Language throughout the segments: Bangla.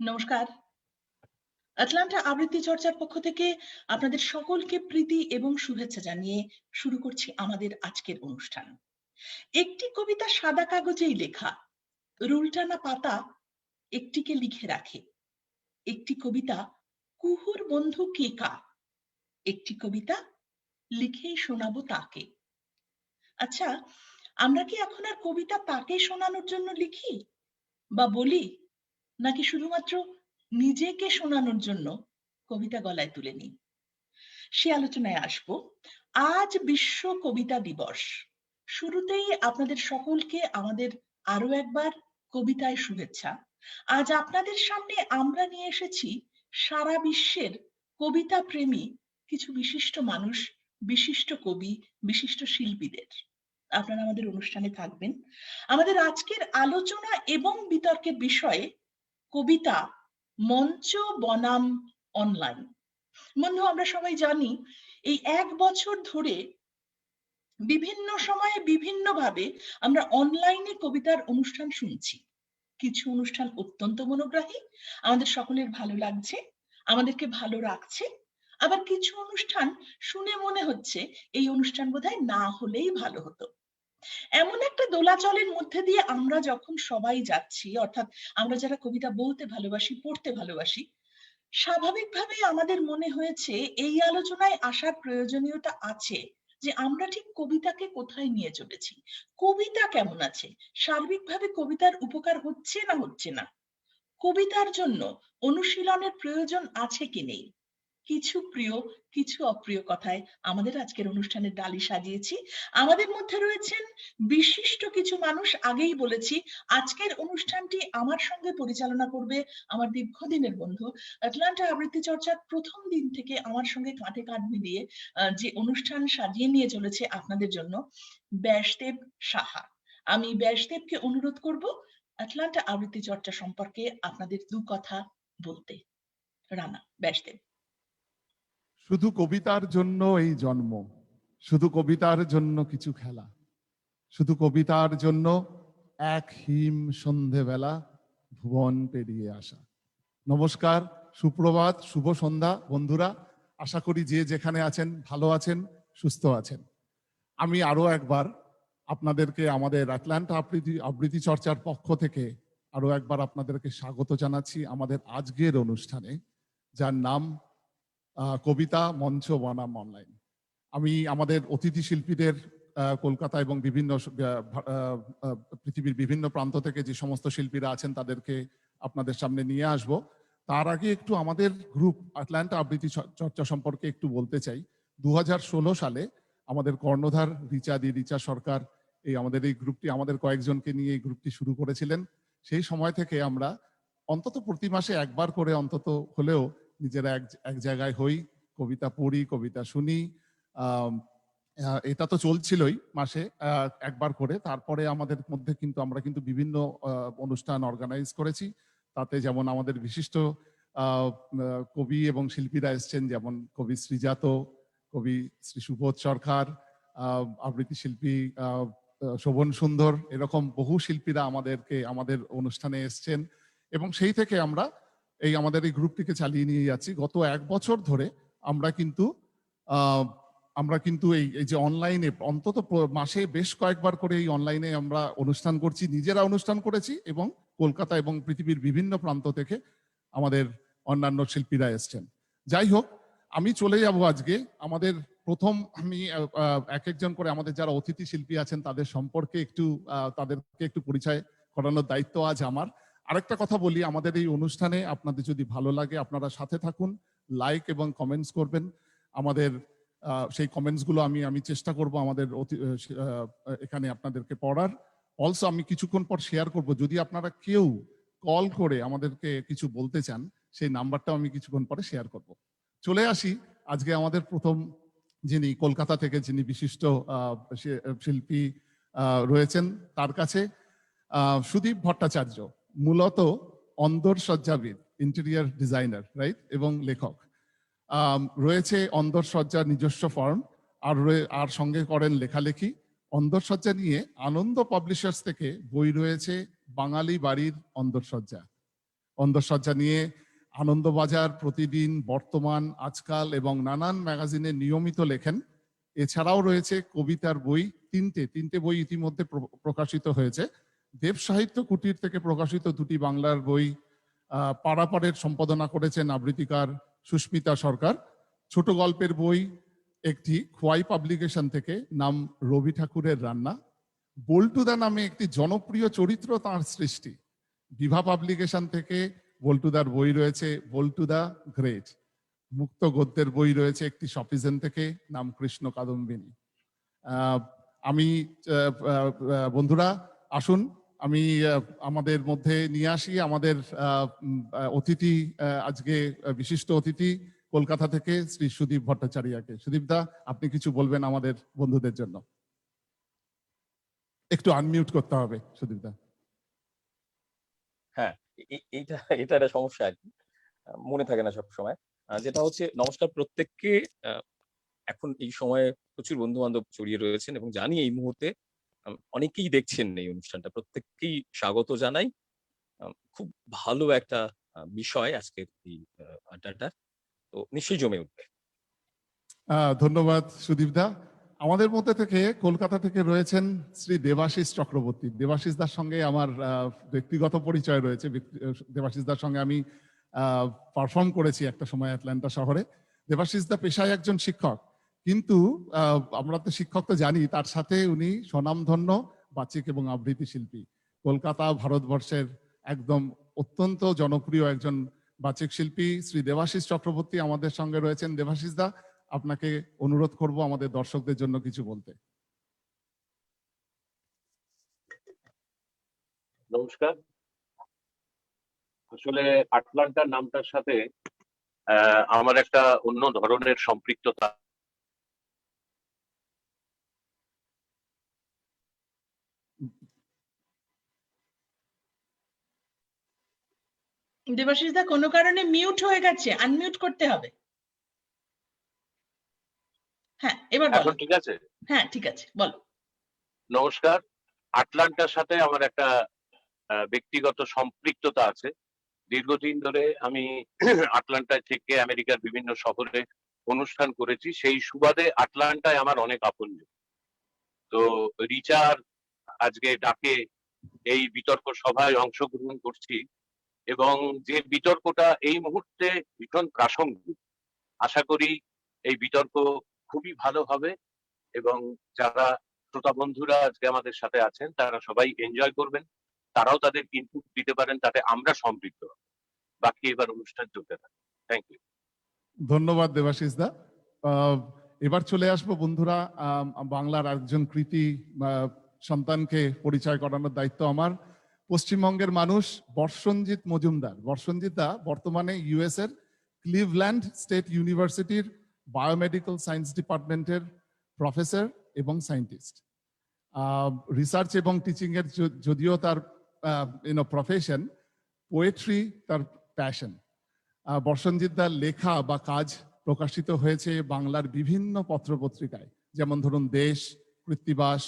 নমস্কার। আটলান্টা আবৃত্তি চর্চার পক্ষ থেকে আপনাদের সকলকে প্রীতি এবং শুভেচ্ছা জানিয়ে শুরু করছি আমাদের আজকের অনুষ্ঠান। একটি কবিতা সাদা কাগজেই লেখা, রুলটানা পাতা একটিকে লিখে রাখে। একটি কবিতা কুহুর বন্ধু কেকা, একটি কবিতা লিখেই শোনাবো তাকে। আচ্ছা, আমরা কি এখন আর কবিতা তাকে শোনানোর জন্য লিখি বা বলি, নাকি শুধুমাত্র নিজেকে শোনানোর জন্য কবিতা গলায় তুলে নিই? সে আলোচনায় আসবো। আজ বিশ্ব কবিতা দিবস। শুরুতেই আপনাদের সকলকে আমাদের আরো একবার কবিতায় শুভেচ্ছা। আজ আপনাদের সামনে আমরা নিয়ে এসেছি সারা বিশ্বের কবিতা প্রেমী কিছু বিশিষ্ট মানুষ, বিশিষ্ট কবি, বিশিষ্ট শিল্পীদের। আপনারা আমাদের অনুষ্ঠানে থাকবেন। আমাদের আজকের আলোচনা এবং বিতর্কের বিষয়ে কবিতা, মঞ্চ বনাম অনলাইন। বন্ধু, আমরা সবাই জানি এই ১ বছর ধরে বিভিন্ন সময়ে বিভিন্নভাবে আমরা অনলাইনে কবিতার অনুষ্ঠান শুনছি। কিছু অনুষ্ঠান অত্যন্ত মনোগ্রাহী, আমাদের সকলের ভালো লাগছে, আমাদেরকে ভালো রাখছে। আবার কিছু অনুষ্ঠান শুনে মনে হচ্ছে এই অনুষ্ঠান বোধহয় না হলেই ভালো হতো। এমন একটা দোলাচলের মধ্যে দিয়ে আমরা যখন সবাই যাচ্ছি, অর্থাৎ আমরা যারা কবিতা বলতে ভালোবাসি, পড়তে ভালোবাসি, স্বাভাবিকভাবেই আমাদের মনে হয়েছে এই আলোচনায় আসার প্রয়োজনীয়তা আছে যে আমরা ঠিক কবিতাকে কোথায় নিয়ে চলেছি, কবিতা কেমন আছে, সার্বিকভাবে কবিতার উপকার হচ্ছে না হচ্ছে না, কবিতার জন্য অনুশীলনের প্রয়োজন আছে কি নেই। কিছু প্রিয়, কিছু অপ্রিয় কথায় আমাদের আজকের অনুষ্ঠানের ডালি সাজিয়েছি। আমাদের মধ্যে রয়েছেন বিশিষ্ট কিছু মানুষ। আগেই বলেছি, আজকের অনুষ্ঠানটি আমার সঙ্গে পরিচালনা করবে আমার দীর্ঘদিনের বন্ধু, আটলান্টা আবৃত্তি চর্চার প্রথম দিন থেকে আমার সঙ্গে কাঁধে কাঁধ মিলিয়ে যে অনুষ্ঠান সাজিয়ে নিয়ে চলেছে আপনাদের জন্য, ব্যাসদেব সাহা। আমি ব্যাসদেবকে অনুরোধ করব আটলান্টা আবৃত্তি চর্চা সম্পর্কে আপনাদের দু কথা বলতে। রানা, ব্যাসদেব। শুধু কবিতার জন্য এই জন্ম, শুধু কবিতার জন্য কিছু খেলা, শুধু কবিতার জন্য এক হিম সন্ধেবেলা ভুবন পেরিয়ে আসা। নমস্কার, সুপ্রভাত, শুভ সন্ধ্যা বন্ধুরা। আশা করি যে যেখানে আছেন ভালো আছেন, সুস্থ আছেন। আমি আরো একবার আপনাদেরকে আমাদের আটলান্টা আবৃত্তি চর্চার পক্ষ থেকে আরো একবার আপনাদেরকে স্বাগত জানাচ্ছি আমাদের আজকের অনুষ্ঠানে, যার নাম কবিতা মঞ্চ বনাম অনলাইন। আমি আমাদের অতিথি শিল্পীদের কলকাতা এবং বিভিন্ন পৃথিবীর বিভিন্ন প্রান্ত থেকে যে সমস্ত শিল্পীরা আছেন তাদেরকে আপনাদের সামনে নিয়ে আসব। তার আগে একটু আমাদের গ্রুপ আটলান্টা আবৃত্তি চর্চা সম্পর্কে একটু বলতে চাই। 2016 সালে আমাদের কর্ণধার রিচা সরকার আমাদের এই গ্রুপটি, আমাদের কয়েকজনকে নিয়ে এই গ্রুপটি শুরু করেছিলেন। সেই সময় থেকে আমরা অন্তত প্রতি মাসে একবার করে অন্তত হলেও নিজেরা এক জায়গায় হই, কবিতা পড়ি, কবিতা শুনি। এটা তো চলছিলই মাসে একবার করে। তারপরে আমাদের মধ্যে কিন্তু আমরা কিন্তু বিভিন্ন অনুষ্ঠান অর্গানাইজ করেছি। তাতে যেমন আমাদের বিশিষ্ট কবি এবং শিল্পীরা এসছেন, যেমন কবি শ্রীজাত, কবি শ্রী সুবোধ সরকার, আবৃত্তি শিল্পী শোভন সুন্দর, এরকম বহু শিল্পীরা আমাদের অনুষ্ঠানে এসছেন। এবং সেই থেকে আমরা আমাদের এই গ্রুপটিকে চালিয়ে নিয়ে যাচ্ছি। গত 1 বছর ধরে আমরা কিন্তু এই যে অনলাইনে অন্তত মাসে বেশ কয়েকবার করে এই অনলাইনে আমরা অনুষ্ঠান করছি, নিজেরা অনুষ্ঠান করেছি, এবং কলকাতা এবং পৃথিবীর বিভিন্ন প্রান্ত থেকে আমাদের অন্যান্য শিল্পীরা এসছেন। যাই হোক, আমি চলে যাব আজকে আমাদের প্রথম। আমি এক একজন করে আমাদের যারা অতিথি শিল্পী আছেন তাদের সম্পর্কে তাদেরকে একটু পরিচয় করানোর দায়িত্ব আজ আমার। আরেকটা কথা বলি, আমাদের এই অনুষ্ঠানে আপনাদের যদি ভালো লাগে আপনারা সাথে থাকুন, লাইক এবং কমেন্টস করবেন। আমাদের সেই কমেন্টসগুলো আমি চেষ্টা করব আমাদের এখানে আপনাদেরকে পড়ার। অলসো আমি কিছুক্ষণ পর শেয়ার করব, যদি আপনারা কেউ কল করে আমাদেরকে কিছু বলতে চান সেই নাম্বারটাও আমি কিছুক্ষণ পরে শেয়ার করব। চলে আসি আজকে আমাদের প্রথম, যিনি কলকাতা থেকে, যিনি বিশিষ্ট শিল্পী রয়েছেন, তার কাছে সুদীপ ভট্টাচার্য, মূলত অন্দরসজ্জাবিদ, ইন্টেরিয়ার ডিজাইনার, রাইট, এবং লেখক। রয়েছে অন্দরসজ্জার নিজস্ব ফার্ম, আর সঙ্গে করেন লেখালেখি। অন্দরসজ্জা নিয়ে আনন্দ পাবলিশার্স থেকে বই রয়েছে বাঙালি বাড়ির অন্দরসজ্জা, অন্দরসজ্জা নিয়ে আনন্দবাজার, প্রতিদিন, বর্তমান, আজকাল এবং নানান ম্যাগাজিনে নিয়মিত লেখেন। এছাড়াও রয়েছে কবিতার বই, তিনটে বই ইতিমধ্যে প্রকাশিত হয়েছে। দেব সাহিত্য কুটির থেকে প্রকাশিত 2টি বাংলার বই, পাড়াপাড়ের সম্পাদনা করেছেন আবৃত্তিকার সুস্মিতা সরকার। ছোট গল্পের বই একটি খোয়াই পাবলিকেশন থেকে, নাম রবি ঠাকুরের রান্না। বল্টুদা নামে একটি জনপ্রিয় চরিত্র তাঁর সৃষ্টি। বিভা পাবলিকেশন থেকে বল্টুদার বই রয়েছে বল্টুদা গ্রেট। মুক্ত গদ্যের বই রয়েছে একটি শপিজেন থেকে, নাম কৃষ্ণ কাদম্বিনী। আমি বন্ধুরা আসুন আমি আমাদের মধ্যে নিয়ে আসি আমাদের অতিথি, আজকে বিশিষ্ট অতিথি কলকাতা থেকে শ্রী সুদীপ ভট্টাচার্যকে। সুদীপ দা, আপনি কিছু বলবেন আমাদের বন্ধুদের জন্য? একটু আনমিউট করতে হবে সুদীপ দা। হ্যাঁ, এটা একটা সমস্যা আর কি, মনে থাকে না সব সময়। যেটা হচ্ছে, নমস্কার প্রত্যেককে। এখন এই সময়ে প্রচুর বন্ধু বান্ধব জড়িয়ে রয়েছেন এবং জানি এই মুহূর্তে অনেকেই দেখছেন এই অনুষ্ঠানটা। প্রত্যেককেই স্বাগত জানাই। খুব ভালো একটা বিষয় আজকের এই আড্ডাটা, তো নিশ্চয়ই জমে উঠবে। ধন্যবাদ সুদীপ দা। আমাদের মধ্যে থেকে কলকাতা থেকে রয়েছেন শ্রী দেবাশিস চক্রবর্তী। দেবাশিস দার সঙ্গে আমার ব্যক্তিগত পরিচয় রয়েছে। দেবাশিস দার সঙ্গে আমি পারফর্ম করেছি একটা সময় অ্যাটলান্টা শহরে। দেবাশিস দা পেশায় একজন শিক্ষক, কিন্তু আমরা তো শিক্ষক তো জানি, তার সাথে উনি স্বনামধন্য বাচিক এবং আবৃত্তি শিল্পী। কলকাতা, ভারতবর্ষের একদম অত্যন্ত জনপ্রিয় একজন বাচিক শিল্পী শ্রী দেবাশিস চক্রবর্তী আমাদের সঙ্গে রয়েছেন। দেবাশিস দা, আপনাকে অনুরোধ করব আমাদের দর্শকদের জন্য কিছু বলতে। নমস্কার। আসলে আটলান্টার নামটার সাথে আমার একটা অন্য ধরনের সম্পৃক্ততা। দেবাশিস দা কোনো কারণে মিউট হয়ে গেছে, আনমিউট করতে হবে। হ্যাঁ, এবার বলো। এখন ঠিক আছে? হ্যাঁ, ঠিক আছে, বলো। নমস্কার। আটলান্টার সাথে আমার একটা ব্যক্তিগত সম্পৃক্ততা আছে। দীর্ঘদিন ধরে আমি আটলান্টায় থেকে আমেরিকার বিভিন্ন শহরে অনুষ্ঠান করেছি। সেই সুবাদে আটলান্টায় আমার অনেক আপনজন। তো রিচার আজকে ডাকে এই বিতর্ক সভায় অংশগ্রহণ করছি, এবং যে বিতর্কটা এই মুহূর্তে ভীষণ প্রাসঙ্গিক। আশা করি এই বিতর্ক খুবই ভালো হবে, এবং যারা শ্রোতা বন্ধুরা আজকে আমাদের সাথে আছেন তারা সবাই এনজয় করবেন, তারাও তাদের ইনপুট দিতে পারেন, তাতে আমরা সমৃদ্ধ হব। বাকি এবার অনুষ্ঠান চলতে থাকে। Thank you. ধন্যবাদ দেবাশিস দা। এবার চলে আসবো বন্ধুরা, বাংলার একজন কৃতি সন্তানকে পরিচয় করানোর দায়িত্ব আমার। পশ্চিমবঙ্গের মানুষ বর্ষণজিৎ মজুমদার। বর্ষণজিৎ দা বর্তমানে ইউএস এর ক্লিভল্যান্ড স্টেট ইউনিভার্সিটির বায়োমেডিক্যাল সায়েন্স ডিপার্টমেন্টের প্রফেসর এবং সায়েন্টিস্ট। রিসার্চ এবং টিচিং এর যদিও তার প্রফেশন, পোয়েট্রি তার প্যাশন। বর্ষণজিৎ দার লেখা বা কাজ প্রকাশিত হয়েছে বাংলার বিভিন্ন পত্রপত্রিকায়, যেমন ধরুন দেশ, কৃত্তিবাস,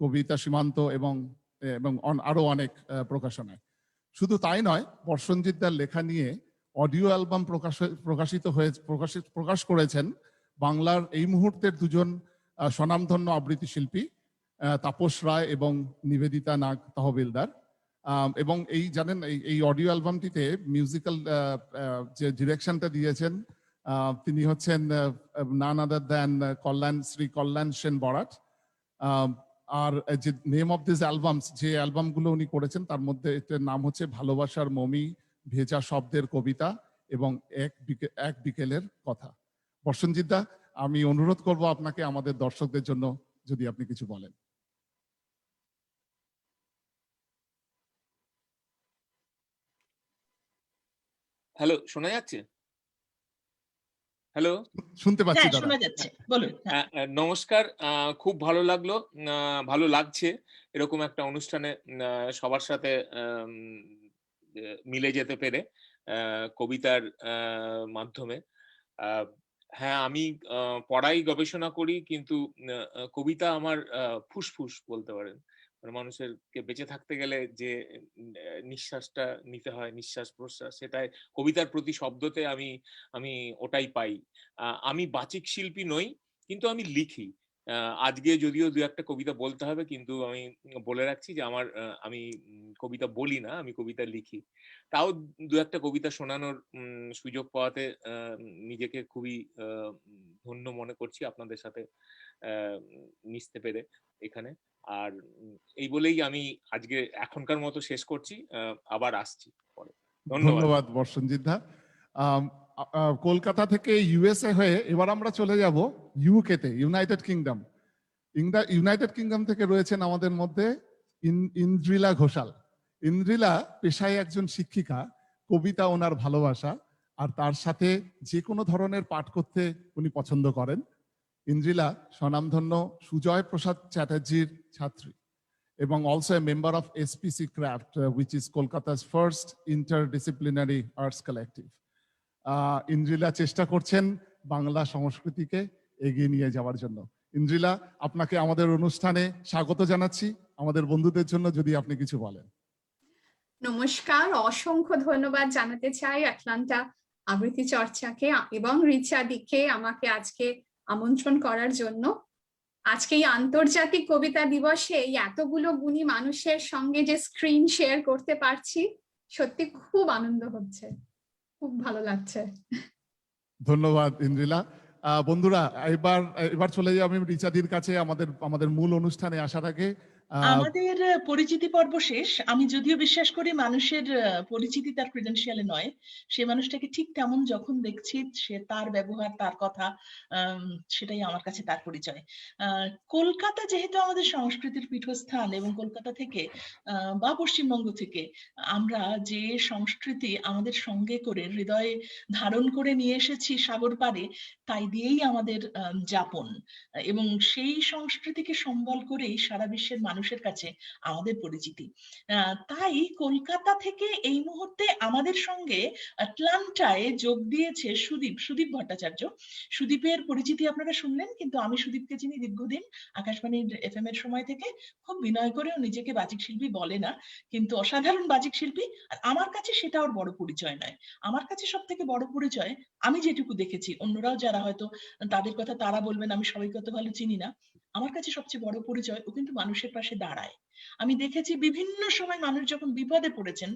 কবিতা সীমান্ত এবং আরো অনেক প্রকাশনায়। শুধু তাই নয়, বর্ষণজিৎ দার লেখা নিয়ে অডিও অ্যালবাম প্রকাশ করেছেন বাংলার এই মুহূর্তের দুজন স্বনামধন্য আবৃত্তি শিল্পী, তাপস রায় এবং নিবেদিতা নাগ তহবিলদার। এবং এই জানেন, এই অডিও অ্যালবামটিতে মিউজিক্যাল যে ডিরেকশনটা দিয়েছেন তিনি হচ্ছেন নান আদার দ্যান শ্রী কল্যাণ সেন বরাট। আর যে নেম অফ দিস অ্যালবামস, যে অ্যালবামগুলো উনি করেছেন তার মধ্যে এটার নাম হচ্ছে ভালোবাসার মমি, ভেজা শব্দের কবিতা এবং এক বিকেলের কথা। বর্ষণজিৎ দা, আমি অনুরোধ করব আপনাকে আমাদের দর্শকদের জন্য যদি আপনি কিছু বলেন। হ্যালো, শোনা যাচ্ছে? হ্যালো, শুনতে পাচ্ছি হ্যাঁ, দাদা। শোনা যাচ্ছে, বলুন। নমস্কার। খুব ভালো লাগলো, ভালো লাগছে এরকম একটা অনুষ্ঠানে সবার সাথে মিলে যেতে পেরে কবিতার মাধ্যমে। হ্যাঁ, আমি পড়াই, গবেষণা করি, কিন্তু কবিতা আমার ফুসফুস বলতে পারেন। মানে মানুষেরকে বেঁচে থাকতে গেলে যে নিঃশ্বাসটা নিতে হয়, নিঃশ্বাস প্রশ্বাস, সেটাই কবিতার প্রতি শব্দতে আমি আমি ওটাই পাই। আমি বাচিক শিল্পী নই, কিন্তু আমি লিখি। আজকে যদিও দু একটা কবিতা বলতে হবে, কিন্তু আমি বলে রাখছি যে আমি কবিতা বলি না, আমি কবিতা লিখি। তাও দু একটা কবিতা শোনানোর সুযোগ পাওয়াতে নিজেকে খুবই ধন্য মনে করছি আপনাদের সাথে মিশতে পেরে এখানে। আর এই বলেই আমি আজকে এখনকার মতো শেষ করছি, আবার আসছি পরে। ধন্যবাদ। ধন্যবাদ বর্ষণজিৎ দা। আম, কলকাতা থেকে ইউএসএ হয়ে এবার আমরা চলে যাব ইউকে তে, ইউনাইটেড কিংডম। ইউনাইটেড কিংডম থেকে রয়েছেন আমাদের মধ্যে ইন্দ্রিলা ঘোষাল। ইন্দ্রিলা পেশায় একজন শিক্ষিকা, কবিতা ওনার ভালোবাসা, আর তার সাথে যে কোনো ধরনের পাঠ করতে উনি পছন্দ করেন। ইন্দ্রিলা স্বনামধন্য সুজয় প্রসাদ চ্যাটার্জির ছাত্রী এবং also a member of SPC Craft, which is Kolkata's first interdisciplinary arts collective. Indrila চেষ্টা করছেন বাংলা সংস্কৃতিকে এগিয়ে নিয়ে যাওয়ার জন্য। ইন্দ্রিলা, আপনাকে আমাদের অনুষ্ঠানে স্বাগত জানাচ্ছি। আমাদের বন্ধুদের জন্য যদি আপনি কিছু বলেন। নমস্কার, অসংখ্য ধন্যবাদ জানাতে চাই আটলান্টা আবৃত্তি চর্চাকে এবং রিচাদিকে আমাকে আজকে আমন্ত্রণ করার জন্য। আজকে এই আন্তর্জাতিক কবিতা দিবসে এই এতগুলো গুণী মানুষের সঙ্গে যে স্ক্রিন শেয়ার করতে পারছি, সত্যি খুব আনন্দ হচ্ছে, খুব ভালো লাগছে। ধন্যবাদ ইন্দ্রিলা। বন্ধুরা, এবার চলে যাই আমি রিচাদির কাছে আমাদের মূল অনুষ্ঠানে আসার আগে। আমাদের পরিচিতি পর্ব শেষ। আমি যদিও বিশ্বাস করি মানুষের পরিচিতি তার ক্রিডেনশিয়ালে নয়, সে মানুষটাকে ঠিক তেমন যখন দেখছি, সে তার ব্যবহার, তার কথা, সেটাই আমার কাছে তার পরিচয়। কলকাতা যেহেতু আমাদের সংস্কৃতির পীঠস্থান, এবং কলকাতা থেকে বা পশ্চিমবঙ্গ থেকে আমরা যে সংস্কৃতি আমাদের সঙ্গে করে হৃদয়ে ধারণ করে নিয়ে এসেছি সাগর পাড়ে, তাই দিয়েই আমাদের যাপন, এবং সেই সংস্কৃতিকে সম্বল করেই সারা বিশ্বের মানুষের কাছে আমাদের পরিচিতি। তাই কলকাতা থেকে এই মুহূর্তে আমাদের সঙ্গে আটলান্টায় যোগ দিয়েছে সুদীপ ভট্টাচার্য। সুদীপের পরিচিতি আপনারা শুনলেন, কিন্তু আমি সুদীপকে চিনি দীর্ঘদিন, আকাশবাণীর FM এর সময় থেকে। খুব বিনয় করেও নিজেকে বাচিক শিল্পী বলে না, কিন্তু অসাধারণ বাচিক শিল্পী। আর আমার কাছে সেটা ওর বড় পরিচয় নয়। আমার কাছে সব থেকে বড় পরিচয়, আমি যেটুকু দেখেছি, অন্যরাও যারা হয়তো তাদের কথা তারা বলবেন, আমি সবাইকে অত ভালো চিনি না, আমার কাছে সবচেয়ে বড় পরিচয় ও কিন্তু মানুষের পাশে দাঁড়ায়। আমি দেখেছি বিভিন্ন সময় মানুষ যখন বিপদে পড়েছেন,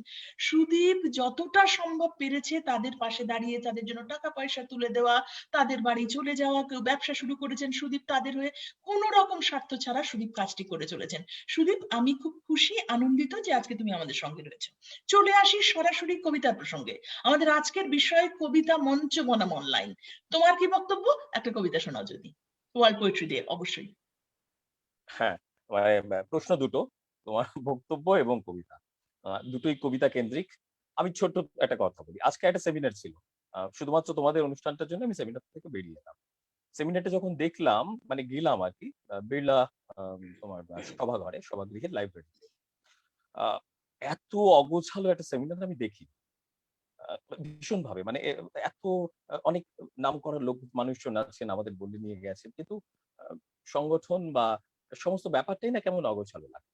সুদীপ যতটা সম্ভব পেরেছে তাদের পাশে দাঁড়িয়ে তাদের জন্য টাকা পয়সা তুলে দেওয়া, তাদের বাড়ি চলে যাওয়া, কেউ ব্যবসা শুরু করেছেন, সুদীপ তাদের হয়ে কোনো রকম স্বার্থ ছাড়া সুদীপ কাজটি করে চলেছেন। সুদীপ, আমি খুব খুশি, আনন্দিত যে আজকে তুমি আমাদের সঙ্গে রয়েছো। চলে আসি সরাসরি কবিতার প্রসঙ্গে। আমাদের আজকের বিষয় কবিতা মঞ্চ বনাম অনলাইন। তোমার কি বক্তব্য? একটা কবিতা শোনাও যদি, ওয়ার্ল্ড পোয়েট্রি ডে অবশ্যই। হ্যাঁ, মানে প্রশ্ন দুটো, তোমার বক্তব্য এবং কবিতা, দুটোই কবিতা কেন্দ্রিক। আমি ছোট্ট একটা কথা বলি। আজকে একটা সেমিনার ছিল, শুধুমাত্র তোমাদের অনুষ্ঠানটার জন্য আমি সেমিনার থেকে বেরিয়ে এলাম। সেমিনারটা যখন দেখলাম, মানে গেলাম আর কি, বিড়লা তোমার সভাগৃহের লাইব্রেরিতে। এত অগোছালো একটা সেমিনার আমি দেখি ভীষণ ভাবে, মানে এত অনেক নাম করা লোক মানুষজন আছেন, আমাদের বলে নিয়ে গেছেন, কিন্তু সংগঠন বা সমস্ত ব্যাপারটাই না কেমন অগোছালো লাগে।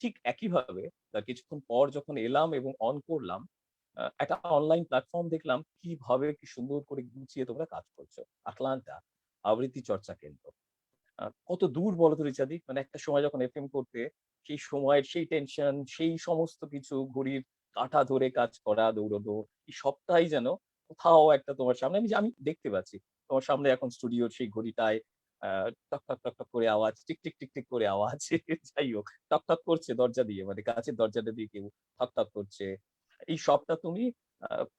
ঠিক একইভাবে তার কিছুক্ষণ পর যখন এলাম এবং অন করলাম, একটা অনলাইন প্ল্যাটফর্ম দেখলাম, কিভাবে কি সুন্দর করে গুছিয়ে তোমরা কাজ করছো। আটলান্টা আবৃত্তি চর্চা কেন্দ্র কত দূর বলো তো রিচাদি, মানে একটা সময় যখন FM করতে, সেই সময়ের সেই টেনশন, সেই সমস্ত কিছু, ঘড়ির কাঁটা ধরে কাজ করা, দৌড়ানো, এই সবটাই যেন কোথাও একটা তোমার সামনে, আমি দেখতে পাচ্ছি তোমার সামনে এখন স্টুডিওর সেই ঘড়িটায় টক টক টক টক করে আওয়াজ, টিক টিক টিক টিক করে আওয়াজ, যাই হোক, টক টক করছে দরজা দিয়ে, মানে কাছের দরজাটা দিয়ে কেউ টক টক করছে। এই সবটা তুমি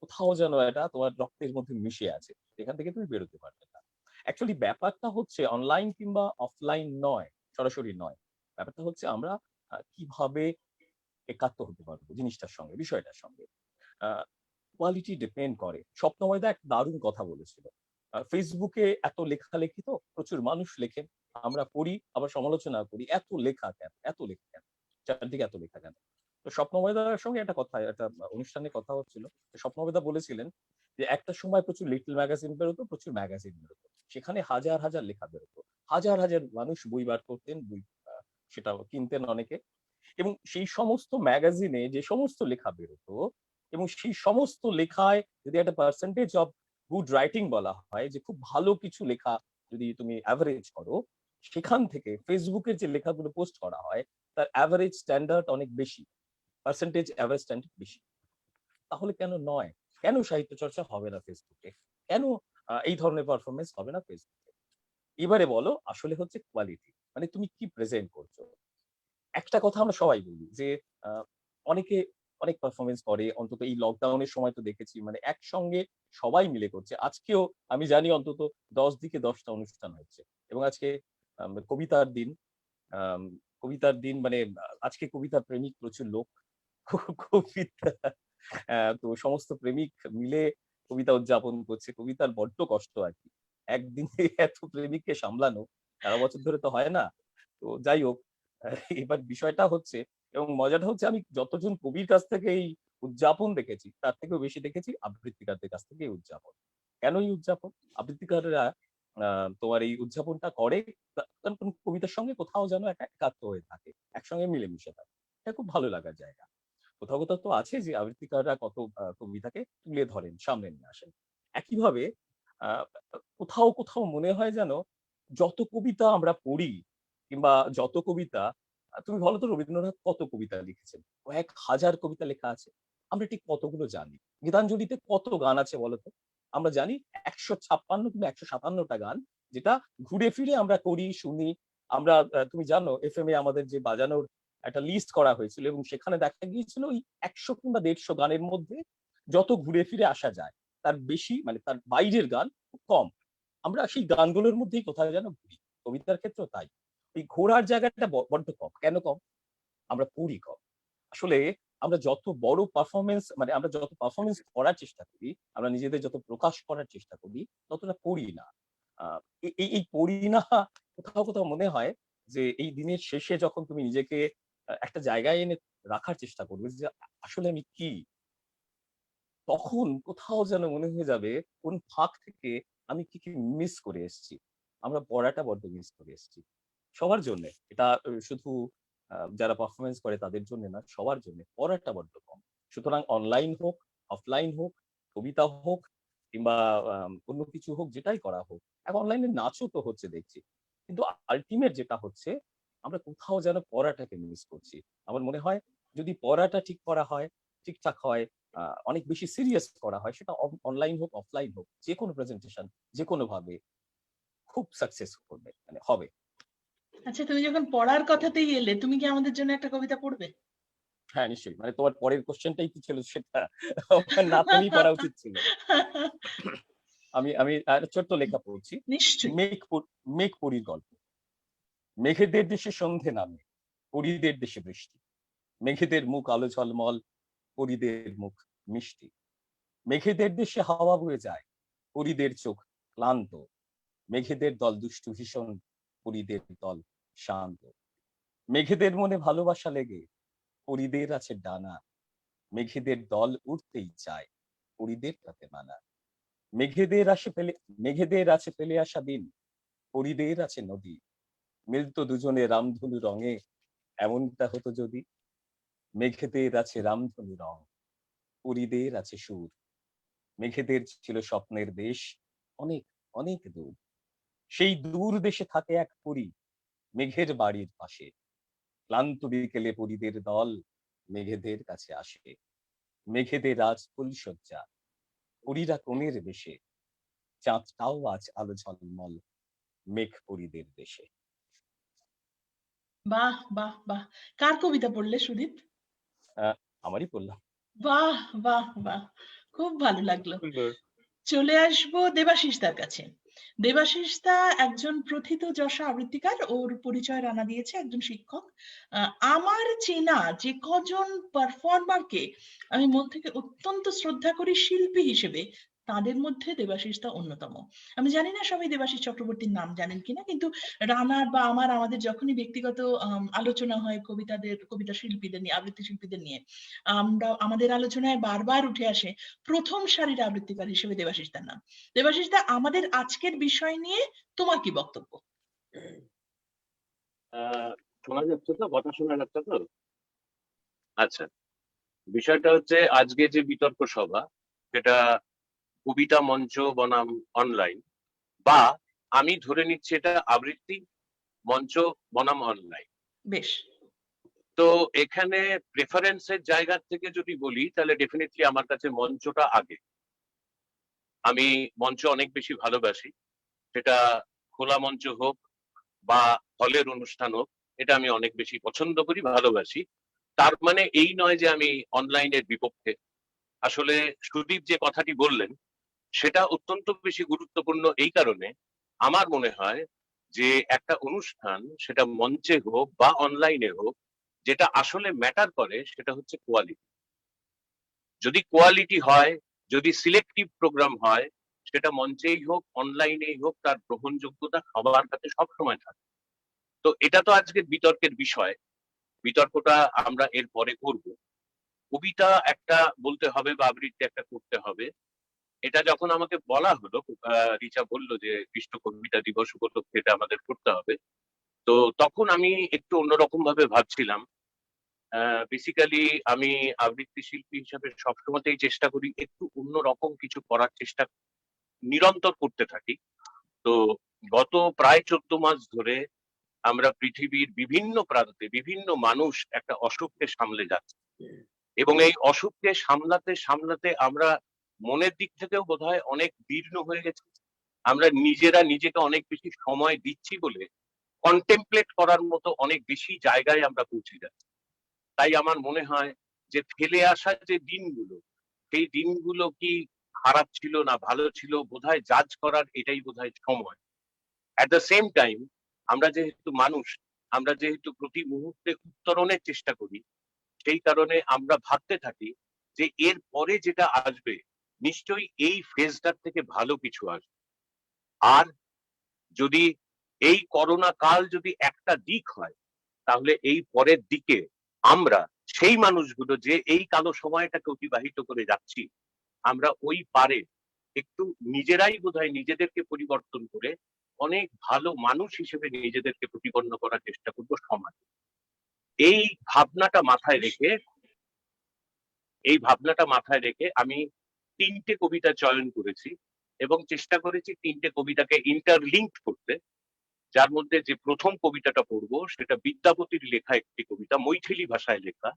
কোথাও যেন এটা তোমার রক্তের মধ্যে মিশে আছে, এখান থেকে তুমি বেরোতে পারবে না। অ্যাকচুয়ালি ব্যাপারটা হচ্ছে অনলাইন কিংবা অফলাইন নয়, সরাসরি নয়। ব্যাপারটা হচ্ছে আমরা কিভাবে একাত্ম হতে পারবো জিনিসটার সঙ্গে, বিষয়টার সঙ্গে। কোয়ালিটি ডিপেন্ড করে। স্বপ্নময়দা এক দারুণ কথা বলেছিল। ফেসবুকে এত লেখালেখি, তো প্রচুর মানুষ লেখেন, আমরা পড়ি আবার সমালোচনা করি, এত লেখা কেন, চারদিকে এত লেখা কেন। তো স্বপ্নময়দার সঙ্গে একটা কথা, একটা অনুষ্ঠানে কথা হচ্ছিল, স্বপ্নময়দা বলেছিলেন যে একটা সময় প্রচুর লিটল ম্যাগাজিন বেরোতো, প্রচুর ম্যাগাজিন বেরোতো, সেখানে হাজার হাজার লেখা বেরোতো, হাজার হাজার মানুষ বই বার করতেন, বই সেটা কিনতেন অনেকে, এবং সেই সমস্ত ম্যাগাজিনে যে সমস্ত লেখা বেরোতো এবং সেই সমস্ত লেখায় যদি একটা পার্সেন্টেজ অফ গুড রাইটিং বলা হয়, যে খুব ভালো কিছু লেখা যদি তুমি অ্যাভারেজ করো, সেখান থেকে ফেসবুকের যে লেখাগুলো পোস্ট করা হয় তার অ্যাভারেজ স্ট্যান্ডার্ড অনেক বেশি, পার্সেন্টেজ অ্যাভারেজ স্ট্যান্ডার্ড বেশি। তাহলে কেন নয়? কেন সাহিত্য চর্চা হবে না ফেসবুকে? কেন এই ধরনের পারফরমেন্স হবে না ফেসবুকে? এবারে বলো, আসলে হচ্ছে কোয়ালিটি, মানে তুমি কি প্রেজেন্ট করছো। একটা কথা আমরা সবাই বলি যে আহ, অনেকে অনেক পারফরমেন্স করে, অন্তত এই লকডাউনের সময় তো দেখেছি, মানে একসঙ্গে সবাই মিলে করছে। আজকেও আমি জানি অন্তত 10 দিকে 10টা অনুষ্ঠান হচ্ছে। এবং আজকে কবিতার দিন, আম, কবিতার দিন মানে আজকে কবিতার প্রেমিক প্রচুর লোক। কবিতা তো সমস্ত প্রেমিক মিলে কবিতা উদযাপন করছে। কবিতার বড্ড কষ্ট আর কি, একদিনে এত প্রেমিককে সামলানো, সারা বছর ধরে তো হয় না। তো যাই হোক, এবার বিষয়টা হচ্ছে, এবং মজাটা হচ্ছে, আমি যতজন কবির কাছ থেকে এই উদযাপন দেখেছি তার থেকেও বেশি দেখেছি আবৃত্তিকারদের কাছ থেকে এই উদযাপন। কেন এই উদযাপন? আবৃত্তিকাররা তোমার এই উদযাপনটা করে কারণ কোন কবিতার সঙ্গে কোথাও যেন একটা একাত্ম হয়ে থাকে, একসঙ্গে মিলেমিশে থাকে। এটা খুব ভালো লাগার জায়গা। কোথাও কোথাও তো আছে যে আবৃত্তিকাররা কত কবিতাকে তুলে ধরেন, সামনে নিয়ে আসেন। একইভাবে আহ, কোথাও কোথাও মনে হয় যেন যত কবিতা আমরা পড়ি কিংবা যত কবিতা, তুমি বলো তো রবীন্দ্রনাথ কত কবিতা লিখেছেন? কয়েক হাজার কবিতা লেখা আছে। আমরা ঠিক কতগুলো জানি? গীতাঞ্জলিতে কত গান আছে বলতো? আমরা জানি 156 কিংবা 157টা গান, যেটা ঘুরে ফিরে আমরা করি, শুনি। আমরা তুমি জানো এফএম এ আমাদের যে বাজানোর একটা লিস্ট করা হয়েছিল, এবং সেখানে দেখা গিয়েছিল ওই 100 কিংবা 150 গানের মধ্যে যত ঘুরে ফিরে আসা যায় তার বেশি, মানে তার বাইরের গান খুব কম। আমরা সেই গানগুলোর মধ্যেই কোথাও যেন ঘুরি। কবিতার ক্ষেত্রেও তাই। এই ঘোরার জায়গাটা বড্ড কম। কেন কম? আমরা পড়ি কম। আসলে আমরা যত বড় পারফরমেন্স, মানে আমরা যত পারফরমেন্স করার চেষ্টা করি, আমরা নিজেদের যত প্রকাশ করার চেষ্টা করি, ততটা পড়ি না। এই পড়ি না, কোথাও কোথাও মনে হয় যে এই দিনের শেষে যখন তুমি নিজেকে একটা জায়গায় এনে রাখার চেষ্টা করবে যে আসলে আমি কি, তখন কোথাও যেন মনে হয়ে যাবে কোন ফাঁক থেকে আমি কি কি মিস করে এসেছি। আমরা পড়াটা বড্ড মিস করে এসেছি। সবার জন্য এটা, শুধু যারা পারফরমেন্স করে তাদের জন্য না, সবার জন্য পড়াটা বড্ড কম। সুতরাং অনলাইন হোক, অফলাইন হোক, কবিতা হোক কিংবা অন্য কিছু হোক, যেটাই করা হোক, এখন অনলাইনে নাচও তো হচ্ছে দেখছি, কিন্তু আলটিমেট যেটা হচ্ছে, আমরা কোথাও যেন পড়াটাকে মিস করছি। আমার মনে হয় যদি পড়াটা ঠিক করা হয়, ঠিকঠাক হয়, অনেক বেশি সিরিয়াস করা হয়, সেটা অনলাইন হোক অফলাইন হোক, যে কোনো প্রেজেন্টেশন যে কোনো ভাবে খুব সাকসেস করবে, মানে হবে। আচ্ছা, তুমি যখন পড়ার কথাতেই এলে, তুমি কি আমাদের জন্য একটা কবিতা পড়বে? হ্যাঁ, নিশ্চয়ই। মানে তোমার পরের কোশ্চেনটাই কি ছিল সেটা নাতনি পড়া উচিত ছিল। আমি আমি ছোট্ট লেখা পড়ছি। নিশ্চয়ই। মেঘ পরীর গল্প। মেঘেদের দেশে সন্ধে নামে, পরীদের দেশে বৃষ্টি। মেঘেদের মুখ আলো ঝলমল, পরীদের মুখ মিষ্টি। মেঘেদের দেশে হাওয়া বয়ে যায়, পরীদের চোখ ক্লান্ত। মেঘেদের দল দুষ্টু ভীষণ, পরীদের দল শান্ত। মেঘেদের মনে ভালোবাসা লেগে, পরীদের আছে ডানা। মেঘেদের দল উড়তেই চায়, পরীদের তাতে মানা। মেঘেদের আছে ফেলে আসা দিন, পরীদের আছে নদী। মিলতো দুজনে রামধনু রঙে, এমনটা হতো যদি। মেঘেদের আছে রামধনু রং, পরীদের আছে সুর। মেঘেদের ছিল স্বপ্নের দেশ, অনেক অনেক দূর। সেই দূর দেশে থাকে এক পরী, মেঘের বাড়ির পাশে। ক্লান্ত বিকেলে পরীদের দল মেঘেদের কাছে আসে। মেঘেদের আজ ফুলশয্যা, পরীরা কোণের বেশে। চাঁদটাও আজ আলো ঝলমল, মেঘ পরীদের দেশে। বাহ বাহ বাহ! কার কবিতা পড়লে সুদীপ? আমারই বললাম। বাহ বাহ বাহ! খুব ভালো লাগলো। সুন্দর। চলে আসবো দেবাশিস দার কাছে। দেবাশিস দা একজন প্রথিতযশা আবৃত্তিকার। ওর পরিচয় রানা দিয়েছে, একজন শিক্ষক। আমার চেনা যে কজন পারফর্মারকে আমি মন থেকে অত্যন্ত শ্রদ্ধা করি শিল্পী হিসেবে, তাদের মধ্যে দেবাশিস দা অন্যতম। আমি জানি না সবাই দেবাশিস চক্রবর্তীর নাম জানেন কিনা, কিন্তু রানার বা আমাদের যখনই ব্যক্তিগত আলোচনা হয় কবিতা শিল্পীদের নিয়ে, আবৃত্তি শিল্পীদের নিয়ে, আমাদের আলোচনায় বারবার উঠে আসে প্রথম সারির আবৃত্তিকার হিসেবে দেবাশিস দার নাম। দেবাশিস দা, আমাদের আজকের বিষয় নিয়ে তোমার কি বক্তব্য? শোনা যাচ্ছে তো? কথা শোনা যাচ্ছে তো? আচ্ছা, বিষয়টা হচ্ছে আজকে যে বিতর্ক সভা, সেটা কবিতা মঞ্চ বনাম অনলাইন, বা আমি ধরে নিচ্ছি এটা আবৃত্তি মঞ্চ বনাম অনলাইন। বেশ। তো এখানে প্রেফারেন্সের জায়গা থেকে যদি বলি, তাহলে ডেফিনেটলি আমার কাছে মঞ্চটা আগে। আমি মঞ্চ অনেক বেশি ভালোবাসি, সেটা খোলা মঞ্চ হোক বা হলের অনুষ্ঠান হোক, এটা আমি অনেক বেশি পছন্দ করি, ভালোবাসি। তার মানে এই নয় যে আমি অনলাইনের বিপক্ষে। আসলে সুদীপ যে কথাটি বললেন, সেটা অত্যন্ত বেশি গুরুত্বপূর্ণ এই কারণে, আমার মনে হয় যে একটা অনুষ্ঠান, সেটা মঞ্চে হোক বা অনলাইনে হোক, যেটা আসলে ম্যাটার করে সেটা হচ্ছে কোয়ালিটি। যদি কোয়ালিটি হয়, যদি সিলেক্টিভ প্রোগ্রাম হয়, সেটা মঞ্চেই হোক অনলাইনেই হোক, তার গ্রহণযোগ্যতা সবার কাছে সবসময় থাকে। তো এটা তো আজকের বিতর্কের বিষয়, বিতর্কটা আমরা এর পরে করব। কবিতা একটা বলতে হবে বা আবৃত্তি একটা করতে হবে, এটা যখন আমাকে বলা হলো, রিচা বলল যে বিশ্ব কবিতা দিবস উপলক্ষে এটা আমাদের করতে হবে, তো তখন আমি একটু অন্যরকম ভাবে ভাবছিলাম। বেসিক্যালি আমি আবৃত্তি শিল্পী হিসাবে সবসময়তেই চেষ্টা করি একটু অন্যরকম কিছু করার চেষ্টা নিরন্তর করতে থাকি। তো গত প্রায় 14 মাস ধরে আমরা পৃথিবীর বিভিন্ন প্রান্তে বিভিন্ন মানুষ একটা অসুখকে সামলে যাচ্ছে, এবং এই অসুখকে সামলাতে সামলাতে আমরা মনের দিক থেকেও বোধহয় অনেক দীর্ণ হয়ে গেছি। আমরা নিজেরা নিজেকে অনেক বেশি সময় দিচ্ছি বলে কন্টেমপ্লেট করার মতো অনেক বেশি জায়গায় আমরা পৌঁছে যাচ্ছি। তাই আমার মনে হয় যে ফেলে আসা যে দিনগুলো, সেই দিনগুলো কি খারাপ ছিল না ভালো ছিল, বোধহয় জাজ করার এটাই বোধহয় সময়। অ্যাট দ্য সেম টাইম, আমরা যেহেতু মানুষ, আমরা যেহেতু প্রতি মুহূর্তে উত্তরণের চেষ্টা করি, সেই কারণে আমরা ভাবতে থাকি যে এর পরে যেটা আসবে নিশ্চয়ই এই ফেজটার থেকে ভালো কিছু আসবে। আর যদি এই করোনা কাল যদি একটা দিক হয়, তাহলে এই পরের দিকে আমরা সেই মানুষগুলো যে এই কালো সময়টাকে অতিবাহিত করে যাচ্ছি, আমরা ওই পারে একটু নিজেরাই বোধহয় নিজেদেরকে পরিবর্তন করে অনেক ভালো মানুষ হিসেবে নিজেদেরকে প্রতিপন্ন করার চেষ্টা করবো সমাজে। এই ভাবনাটা মাথায় রেখে আমি 3টে কবিতা চয়ন করেছি এবং চেষ্টা করেছি 3টে কবিতাকে ইন্টারলিঙ্ক করতে। যার মধ্যে যে প্রথম কবিতাটা পড়বো সেটা বিদ্যাপতির লেখা একটি কবিতা, মৈথিলি ভাষায় লেখা।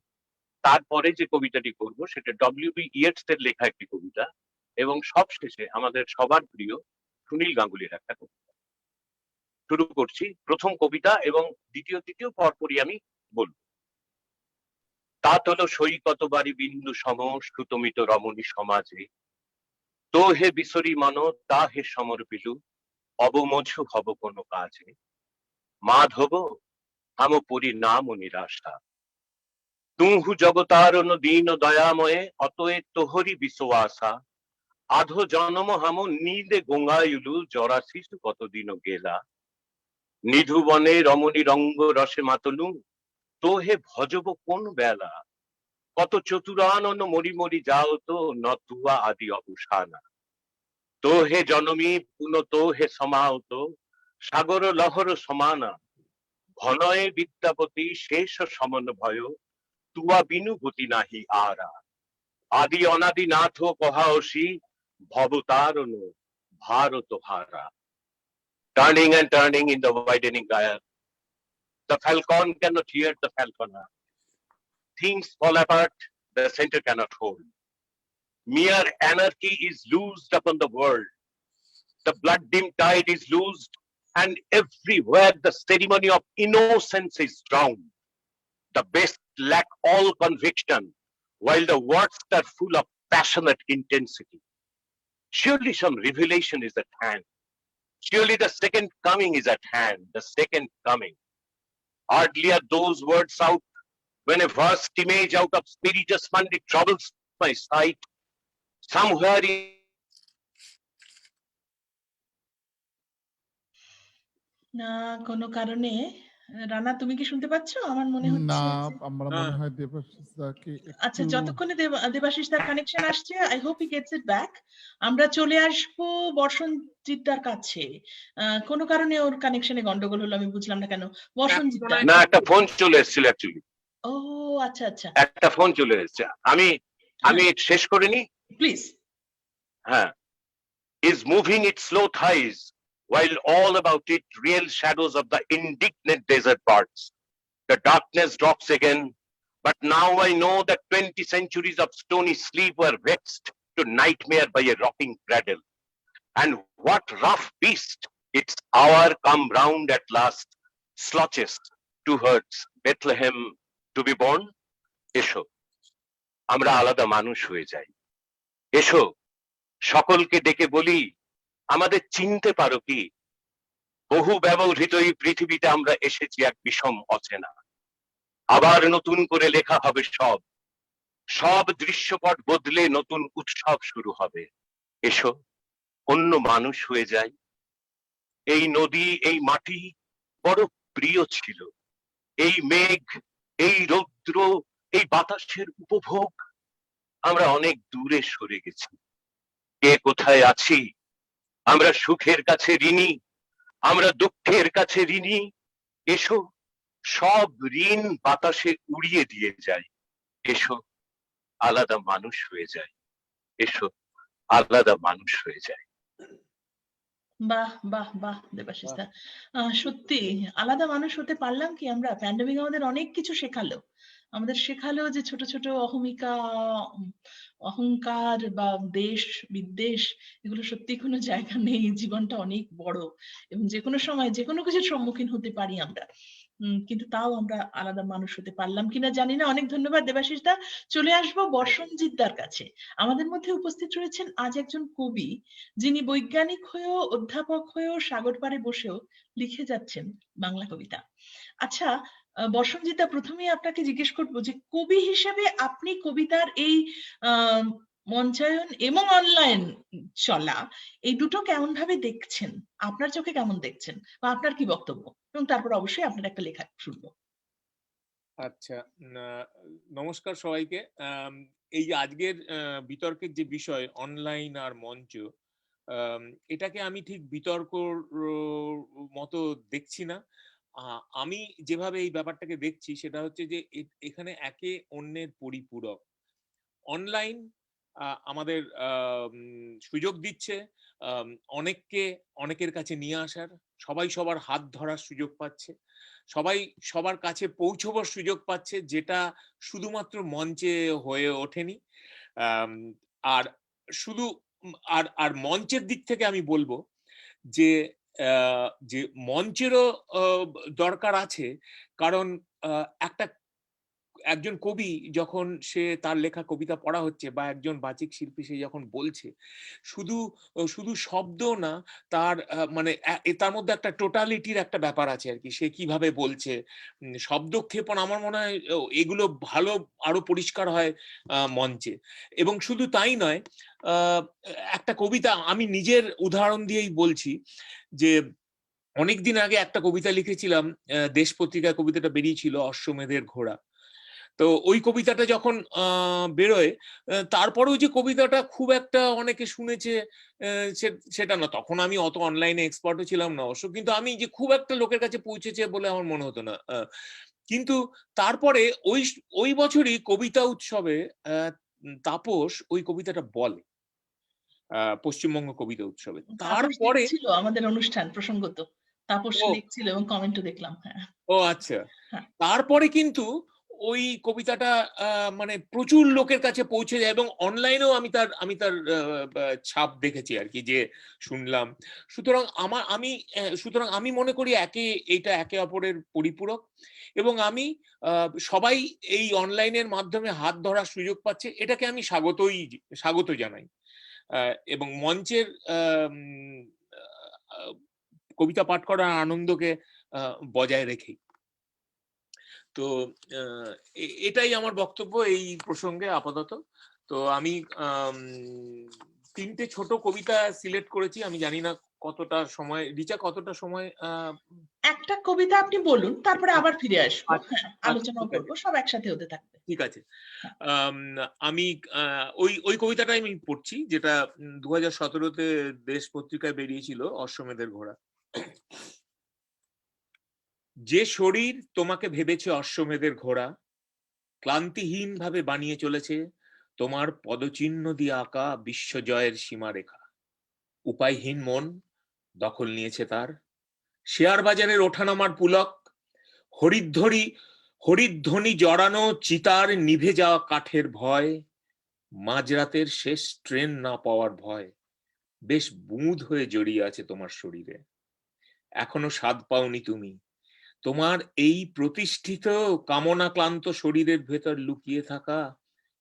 তারপরে যে কবিতাটি করব সেটা ডব্লিউ.বি. ইয়েটস এর লেখা একটি কবিতা, এবং সবশেষে আমাদের সবার প্রিয় সুনীল গাঙ্গুলির একটা কবিতা। শুরু করছি প্রথম কবিতা, এবং তৃতীয় পরপরই আমি বলবো। তাত হলো সৈকত বাড়ি বিন্দু সম সুতমিত রমণী সমাজে, তো হে বিসরি মন তা হে সমর বিলু, অবমঝু হব কোন কাজে, মাধব হাম পরিণাম নিরাশা, তুহু জগতারণ দীন দয়াময়ে, অতএ তোহরি বিশ্বআশা, আধো জনম হাম নীলে গঙ্গায়ুলু, জরা শিশু কতদিন গেলা, নিধু বনে রমণী রঙ্গ রসে মাতলু, তো হে ভজব কোন বেলা, কত চতুরানন মরি মরি যাও তো, নতুয়া আদি অবসানা, তো হে জনমী পুন তো হে সমাহত, সাগর লহর সমানা, ঘনয়ে বিদ্যাপতি শেষ সমন ভয়, তুয়া বিনু গতি নাহি আরা, আদি অনাদি নাথ কহাওসি, ভবতারণ ভারত হারা। Turning and turning in the widening gyre, the falcon cannot hear the falconer. Things fall apart, the center cannot hold. Mere anarchy is loosed upon the world. The blood-dim tide is loosed, and everywhere the ceremony of innocence is drowned. The best lack all conviction, while the worst are full of passionate intensity. Surely some revelation is at hand. Surely the second coming is at hand, the second coming. Hardly are those words out when a vast image out of spiritus Monday troubles my sight. Somewhere না কোনো কারণে রানা, তুমি কি শুনতে পাচ্ছ? আমার মনে না, হচ্ছে আমার হ্যাঁ। মনে হয় দেবাশিস দাকে আচ্ছা, একটু যতক্ষণে দেবাশিস তার কানেকশন আসছে, I hope he gets it back. আমরা চলে আসবো বর্ষণজিৎদার কাছে। কোন কারণে ওর কানেকশনে গন্ডগোল হলো, আমি বুঝলাম না কেন। বর্ষণজিৎদা, না, একটা ফোন চলে এসেছিল অ্যাকচুয়ালি। ও আচ্ছা আচ্ছা, একটা ফোন চলে এসেছে, আমি শেষ করিনি। প্লিজ। হ্যাঁ, is moving its slow thighs, while all about it real shadows of the indignant desert parts. The darkness drops again, but now I know that 20 centuries of stony sleep were vexed to nightmare by a rocking cradle. And what rough beast, its hour come round at last, slotches towards Bethlehem to be born. এসো, আমরা আলাদা মানুষ হয়ে যাই। এসো, সকলকে ডেকে বলি, আমাদের চিনতে পারো কি? বহু ব্যবহৃত এই পৃথিবীতে আমরা এসেছি এক বিষম অচেনা। আবার নতুন করে লেখা হবে সব, সব দৃশ্যপট বদলে নতুন উৎসব শুরু হবে। এসো, অন্য মানুষ হয়ে যাই। এই নদী, এই মাটি বড় প্রিয় ছিল। এই মেঘ, এই রৌদ্র, এই বাতাসের উপভোগ আমরা অনেক দূরে সরে গেছি। কে কোথায় আছি? আমরা সুখের কাছে ঋণী, আমরা দুঃখের কাছে ঋণী। এসো, সব ঋণ বাতাসে উড়িয়ে দিয়ে যাই। এসো, আলাদা মানুষ হয়ে যায়। এসো, আলাদা মানুষ হয়ে যায়। বাহ বাহ বাহ দেবাশিস দা, সত্যি আলাদা মানুষ হতে পারলাম কি আমরা? প্যান্ডেমিক আমাদের অনেক কিছু শেখালো। আমাদের শেখালো যে ছোট ছোট অহমিকা, অহংকার বা দেশ বিদ্বেষ, এগুলো সত্যি কোনো জায়গা নেই। জীবনটা অনেক বড় এবং যে কোনো সময় যে কোনো কিছুর সম্মুখীন হতে পারি আমরা। কিন্তু তাও আমরা আলাদা মানুষ হতে পারলাম কিনা জানি না। অনেক ধন্যবাদ দেবাশিস দা। চলে আসবো বর্ষণজিৎ দার কাছে। আমাদের মধ্যে উপস্থিত রয়েছেন আজ একজন কবি, যিনি বৈজ্ঞানিক হয়েও, অধ্যাপক হয়েও, সাগর পাড়ে বসেও লিখে যাচ্ছেন বাংলা কবিতা। আচ্ছা, বর্ষণজিৎ দা, প্রথমেই আপনাকে জিজ্ঞেস করবো যে কবি হিসেবে আপনি কবিতার এই মঞ্চায়ন এবং অনলাইন চলা, এই দুটো কেমন ভাবে দেখছেন? আপনার চোখে কেমন দেখছেন বা আপনার কি বক্তব্য? এবং তারপর অবশ্যই আপনার একটা লেখা শুনবো। আচ্ছা, নমস্কার সবাইকে। এই যে আজকের বিতর্কের যে বিষয় অনলাইন আর মঞ্চ, এটাকে আমি ঠিক বিতর্কর মতো দেখছি না। আমি যেভাবে এই ব্যাপারটাকে দেখছি সেটা হচ্ছে যে এখানে একে অন্যের পরিপূরক। অনলাইন আমাদের সুযোগ দিচ্ছে অনেককে অনেকের কাছে নিয়ে আসার, সবাই সবার হাত ধরার সুযোগ পাচ্ছে, সবাই সবার কাছে পৌঁছবার সুযোগ পাচ্ছে, যেটা শুধুমাত্র মঞ্চে হয়ে ওঠেনি। আর শুধু আর মঞ্চের দিক থেকে আমি বলবো যে যে মঞ্চেরও দরকার আছে, কারণ একজন কবি যখন সে তার লেখা কবিতা পড়া হচ্ছে বা একজন বাচিক শিল্পী সে যখন বলছে, শুধু শুধু শব্দ না, তার মানে তার মধ্যে একটা টোটালিটির একটা ব্যাপার আছে আর কি। সে কিভাবে বলছে, শব্দক্ষেপণ আমার মনে হয় এগুলো ভালো আরো পরিষ্কার হয় মঞ্চে। এবং শুধু তাই নয়, একটা কবিতা আমি নিজের উদাহরণ দিয়েই বলছি যে অনেকদিন আগে একটা কবিতা লিখেছিলাম, দেশ পত্রিকায় কবিতাটা বেরিয়েছিল, অশ্বমেধের ঘোড়া। তো ওই কবিতাটা যখন বেরোয়, তারপরেও যে কবিতাটা খুব একটা অনেকে শুনেছে সেটা না। তখন আমি অত অনলাইনে এক্সপার্টও ছিলাম না অবশ্য, কিন্তু আমি যে খুব একটা লোকের কাছে পৌঁছেছে বলে আমার মনে হতো না। কিন্তু তারপরে ওই বছরই কবিতা উৎসবে তাপস ওই কবিতাটা বলে, পশ্চিমবঙ্গ কবিতা উৎসবে। তারপরে ছিল আমাদের অনুষ্ঠান প্রসঙ্গত, তাপস লিখছিল এবং কমেন্টও দেখলাম। হ্যাঁ, ও আচ্ছা। তারপরে কিন্তু ওই কবিতাটা মানে প্রচুর লোকের কাছে পৌঁছে যায় এবং অনলাইনেও আমি তার ছাপ দেখেছি আর কি, যে শুনলাম। সুতরাং আমি মনে করি এইটা একে অপরের পরিপূরক, এবং আমি সবাই এই অনলাইনের মাধ্যমে হাত ধরার সুযোগ পাচ্ছে, এটাকে আমি স্বাগত জানাই। এবং মঞ্চের কবিতা পাঠ করার আনন্দকে বজায় রেখেই। তো এটাই আমার বক্তব্য এই প্রসঙ্গে আপাতত। তো আমি 3টে ছোট কবিতা সিলেক্ট করেছি। আমি জানি না কতটা সময়, রিচা কতটা সময়। একটা কবিতা আপনি বলুন, তারপরে আবার ফিরে আসবো, আলোচনা করবো, সব একসাথে হতে থাকবে। ঠিক আছে। আমি ওই কবিতাটাই আমি পড়ছি, যেটা 2017-তে দেশ পত্রিকায় বেরিয়েছিল, অশ্বমেধের ঘোড়া। যে শরীর তোমাকে ভেবেছে অশ্বমেধের ঘোড়া, ক্লান্তিহীন ভাবে বানিয়ে চলেছে তোমার পদচিহ্ন দিয়ে আঁকা বিশ্বজয়ের সীমারেখা। উপায়হীন মন দখল নিয়েছে তার। শেয়ার বাজারের ওঠানামার পুলক, হরিধ্বনি জড়ানো চিতার নিভে যাওয়া কাঠের ভয়, মাঝরাতের শেষ ট্রেন না পাওয়ার ভয় বেশ বুঁদ হয়ে জড়িয়ে আছে তোমার শরীরে। এখনো স্বাদ পাওনি তুমি। তোমার এই প্রতিষ্ঠিত কামনা ক্লান্ত শরীরের ভেতর লুকিয়ে থাকা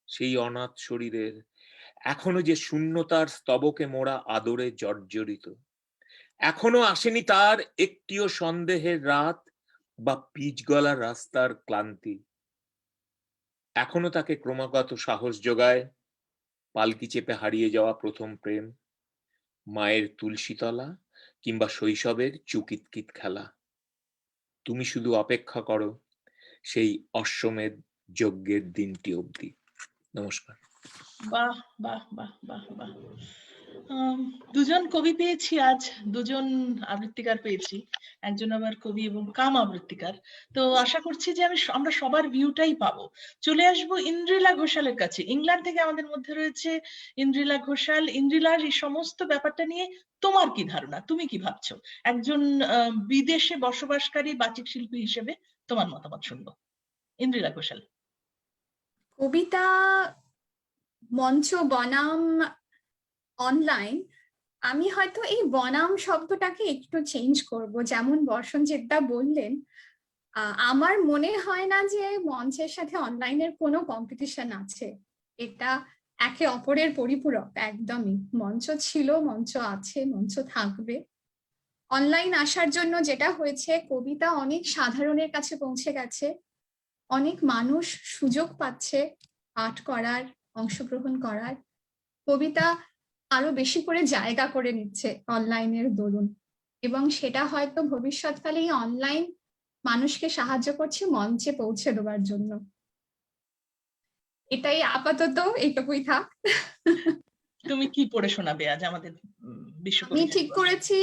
সেই অনাথ শরীরের এখনো যে শূন্যতার স্তবকে মোড়া আদরে জর্জরিত। এখনো আসেনি তার একটিও সন্দেহের রাত বা পিচ গলা রাস্তার ক্লান্তি। এখনো তাকে ক্রমাগত সাহস যোগায় পালকি চেপে হারিয়ে যাওয়া প্রথম প্রেম, মায়ের তুলসীতলা কিংবা শৈশবের চুকিতকিত খেলা। তুমি শুধু অপেক্ষা করো সেই অশ্বমেধ যজ্ঞের দিনটি অবধি। নমস্কার। বাহ বাহ বাহ বাহ বাহ। দুজন কবি পেয়েছি আজ, দুজন আবৃত্তিকার পেয়েছি, একজন আবার কবি এবং কাম আবৃত্তিকার। তো আশা করছি যে আমরা সবার ভিউটাই পাবো। চলে আসবো ইন্দ্রিলা ঘোষালের কাছে। ইংল্যান্ড থেকে আমাদের মধ্যে রয়েছে ইন্দ্রিলা ঘোষাল। ইন্দ্রিলার এই সমস্ত ব্যাপারটা নিয়ে তোমার কি ধারণা, তুমি কি ভাবছো? একজন বিদেশে বসবাসকারী বাচিক শিল্পী হিসেবে তোমার মতামত শুনবো। ইন্দ্রিলা ঘোষাল। কবিতা, মঞ্চ বনাম অনলাইন, আমি হয়তো এই বনাম শব্দটাকে একটু চেঞ্জ করব। যেমন বর্ষণজিৎ দা বললেন, আমার মনে হয় না যে মঞ্চের সাথে অনলাইনের কোনো কম্পিটিশন আছে। এটা একে অপরের পরিপূরক একদমই। মঞ্চ ছিল, মঞ্চ আছে, মঞ্চ থাকবে। অনলাইন আসার জন্য যেটা হয়েছে, কবিতা অনেক সাধারণের কাছে পৌঁছে গেছে, অনেক মানুষ সুযোগ পাচ্ছে পাঠ করার, অংশগ্রহণ করার। কবিতা আরো বেশি করে জায়গা করে নিচ্ছে অনলাইনের দরুন, এবং সেটা হয়তো ভবিষ্যৎকালে এই অনলাইন মানুষকে সাহায্য করছে মঞ্চে পৌঁছে দেওয়ার জন্য। এটাই আপাতত, এইটুকুই থাক। তুমি কি পড়ে শোনাবে আজ আমাদের বিশ্বকবি? আমি ঠিক করেছি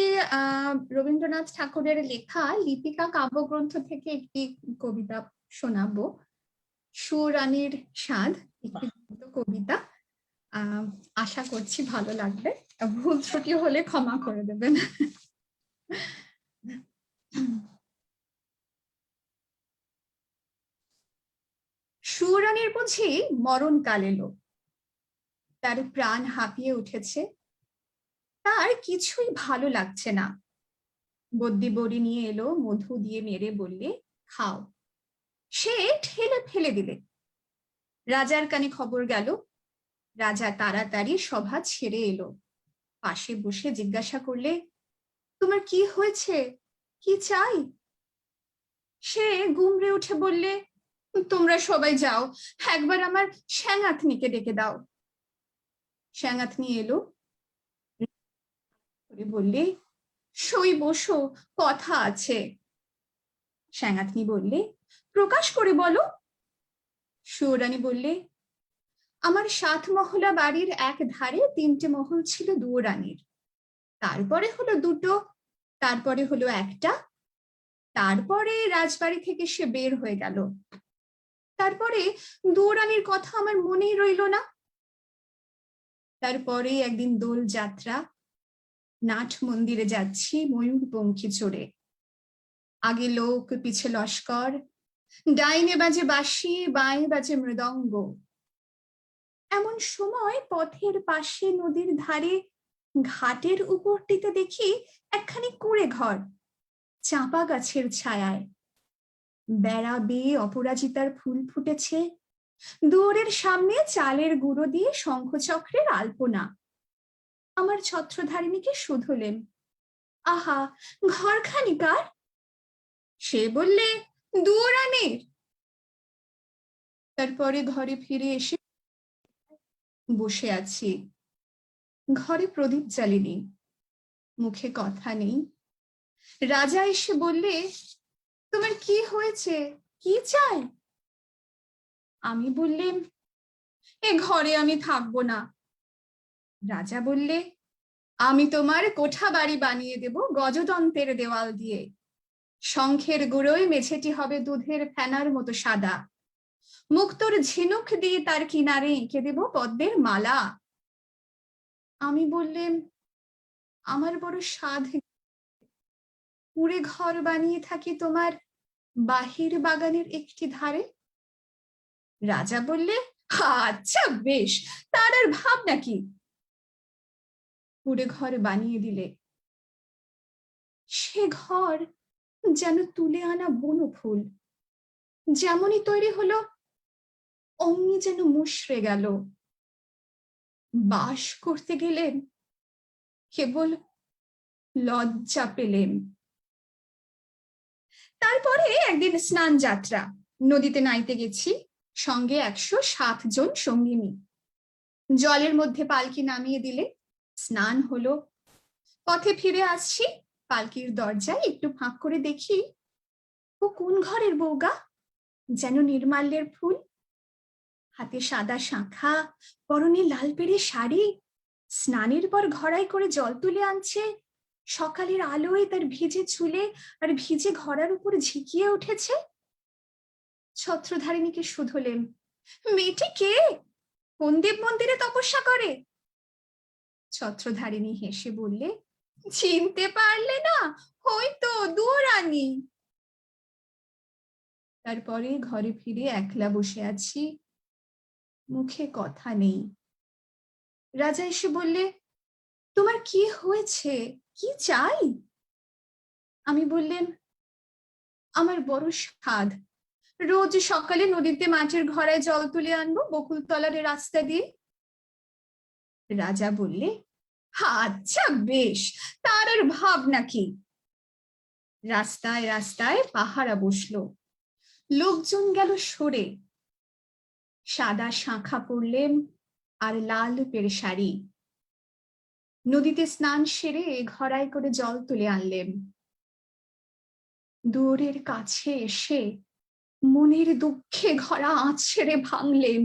রবীন্দ্রনাথ ঠাকুরের লেখা লিপিকা কাব্যগ্রন্থ থেকে একটি কবিতা শোনাবো। সুরানীর স্বাদ, একটি কবিতা। আশা করছি ভালো লাগবে, ভুল ত্রুটি হলে ক্ষমা করে দেবেন। সুরানীর বুঝি মরণকাল এলো, তার প্রাণ হাঁপিয়ে উঠেছে, তার কিছুই ভালো লাগছে না। বদ্যি বড়ি নিয়ে এলো, মধু দিয়ে মেরে বললে খাও। সে ঠেলে ফেলে দিলে। রাজার কানে খবর গেল। রাজা তাড়াতাড়ি সভা ছেড়ে এলো। পাশে বসে জিজ্ঞাসা করলে, তোমার কি হয়েছে, কি চাই? সে গুমড়ে উঠে বললে, তোমরা সবাই যাও, একবার আমার শ্যাঙাথনিকে ডেকে দাও। শ্যাঙাথনি এলো, বললে সই বসো, কথা আছে। শ্যাঙাথনি বললে, প্রকাশ করে বলো। সুরানী বললে, আমার 7 মহলা বাড়ির এক ধারে 3টে মহল ছিল দুয়োরানীর, তারপরে হলো 2টো, তারপরে হলো 1টা, তারপরে রাজবাড়ি থেকে সে বের হয়ে গেল। তারপরে দুয়োরানীর কথা আমার মনেই রইল না। তারপরে একদিন দোল যাত্রা, নাট মন্দিরে যাচ্ছি ময়ূর পঙ্খী চড়ে, আগে লোক পিছে লস্কর, ডাইনে বাজে বাঁশি, বাঁয়ে বাজে মৃদঙ্গ। এমন সময় পথের পাশে নদীর ধারে ঘাটের উপরটিতে দেখি একখানি কুঁড়ে ঘর, চাঁপা গাছের ছায়ায়। বেড়া বেয়ে অপরাজিতার ফুল ফুটেছে, দুয়ারের সামনে চালের গুঁড়ো দিয়ে শঙ্খচক্রের আলপনা। আমার ছত্রধারিণীকে শুধলেম, আহা, ঘরখানি কার? সে বললে, দুয়োরানীর। তারপরে ঘরে ফিরে এসে বসে আছি। ঘরে প্রদীপ জ্বালিনি, মুখে কথা নেই। রাজা এসে বললে, তোমার কি হয়েছে, কি চাই? আমি বললেম, এ ঘরে আমি থাকবো না। রাজা বললে, আমি তোমার কোঠা বাড়ি বানিয়ে দেব গজতন্ত্রের দেওয়াল দিয়ে। শঙ্খের গুঁড়োয় মেঝেটি হবে দুধের ফেনার মতো সাদা, মুক্তোর ঝিনুক দিয়ে তার কিনারে এঁকে দেব পদ্মের মালা। আমি বললেম, আমার বড় সাধ, কুড়ে ঘর বানিয়ে থাকি তোমার বাহির বাগানের একটি ধারে। রাজা বললে, আচ্ছা বেশ, তার আর ভাবনা কি। কুড়ে ঘর বানিয়ে দিলে। সে ঘর যেন তুলে আনা বনফুল, যেমনই তৈরি হলো অমনি যেন মুষড়ে গেল। বাস করতে গেলেন কেবল লজ্জা পেলেন। তারপরে একদিন স্নান যাত্রা, নদীতে নাইতে গেছি, সঙ্গে 107 জন সঙ্গিনী। জলের মধ্যে পালকি নামিয়ে দিলে, স্নান হলো। পথে ফিরে আসছি, পালকির দরজায় একটু ফাঁক করে দেখি, ও কোন ঘরের বউগা, যেন নির্মাল্যের ফুল, হাতে সাদা শাঁখা, পরনে লাল পেড়ে শাড়ি, স্নানের পর ঘড়াই করে জল তুলে আনছে। সকালের আলোয় তার ভিজে চুলে আর ভিজে ঘড়ার উপর ঝিকিয়ে উঠেছে। ছত্রধারিণীকে শুধলেম, মেয়েটি কে, কোন দেব মন্দিরে তপস্যা করে? ছত্রধারিণী হেসে বললে, চিনতে পারলে না, হয়তো দুয়োরানী। তারপরে ঘরে ফিরে একলা বসে আছি, মুখে কথা নেই। রাজা এসে বললে, তোমার কি হয়েছে, কি চাই? আমি বললেন, আমার বড় সাধ, রোজ সকালে নদীতে মাছের ঘড়ায় জল তুলে আনবো বকুলতলার রাস্তা দিয়ে। রাজা বললে, আচ্ছা বেশ, তার আর ভাবনা কি। রাস্তায় রাস্তায় পাহারা বসলো, লোকজন গেল সরে। সাদা শাঁখা পরলেম আর লাল পেড়ে শাড়ি। নদীতে স্নান সেরে ঘড়াই করে জল তুলে আনলেম। দুয়ারের কাছে এসে মনের দুঃখে ঘরা আঁচ ছেড়ে ভাঙলেম।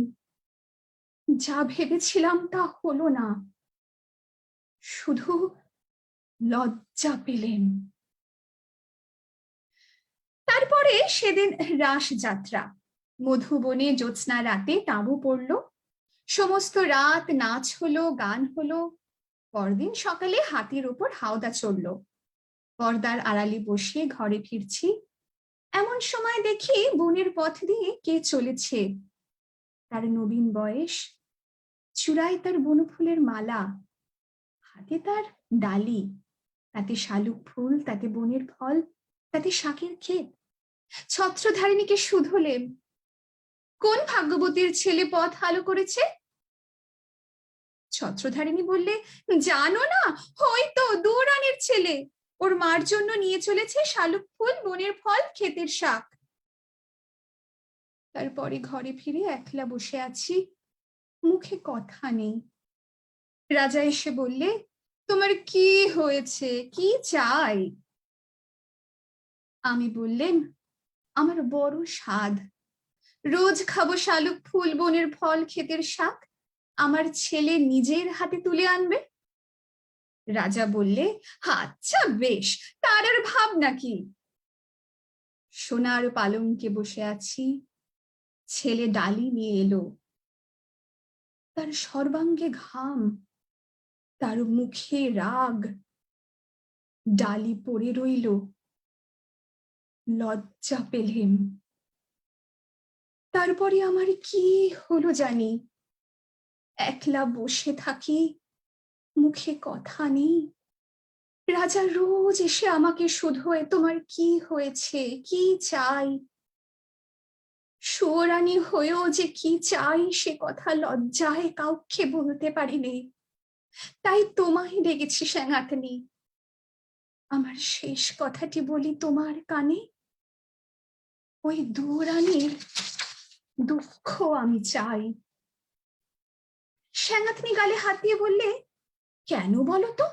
যা ভেবেছিলাম তা হলো না, শুধু লজ্জা পেলেম। তারপরে সেদিন রাস যাত্রা, মধুবনে জ্যোৎস্না রাতে তাঁবু পড়ল, সমস্ত রাত নাচ হলো, গান হলো। পরদিন সকালে হাতির উপর হাওদা চড়ল। পর্দার আড়ালে বসে ঘরে ফিরছি, এমন সময় দেখি বনের পথ দিয়ে কে চলেছে। তার নবীন বয়স, চূড়ায় তার বনফুলের মালা, হাতে তার ডালি, তাতে শালুক ফুল, তাতে বনের ফল, তাতে শাকের ক্ষেত। ছত্রধারিণীকে শুধলেম, কোন ভাগ্যবতীর ছেলে পথ আলো করেছে? ছত্রধারিণী বললে, জানো না, হয়তো দুয়োরানীর ছেলে, ওর মার জন্য নিয়ে চলেছে শালুক ফুল, বনের ফল, ক্ষেতের শাক। তারপরে ঘরে ফিরে একলা বসে আছি, মুখে কথা নেই। রাজা এসে বললে, তোমার কি হয়েছে, কি চাই? আমি বললেন, আমার বড় সাধ, রোজ খাবো শালুক ফুল, বনের ফল, ক্ষেতের শাক, আমার ছেলে নিজের হাতে তুলে আনবে। রাজা বললে, আচ্ছা বেশ, তার আর ভাবনা কি। সোনার পালঙ্কে বসে আছি, ছেলে ডালি নিয়ে এলো। তার সর্বাঙ্গে ঘাম, তার মুখে রাগ, ডালি পড়ে রইল। লজ্জা পেলেম। তারপরে আমার কি হলো জানি, একলা বসে থাকি, মুখে কথা নেই। রাজা রোজ এসে আমাকে শুধোয়, তোমার কি হয়েছে, কি চাই? সুয়োরানী হয়েও যে কি চাই সে কথা লজ্জায় কাউকে বলতে পারিনি, তাই তোমায় ডেকেছি সেনাতনী। আমার শেষ কথাটি বলি তোমার কানে, ওই দুয়োরানীর দুঃখ আমি চাই। সেনাতনী গালে হাত দিয়ে বললে, কেন বলো তো?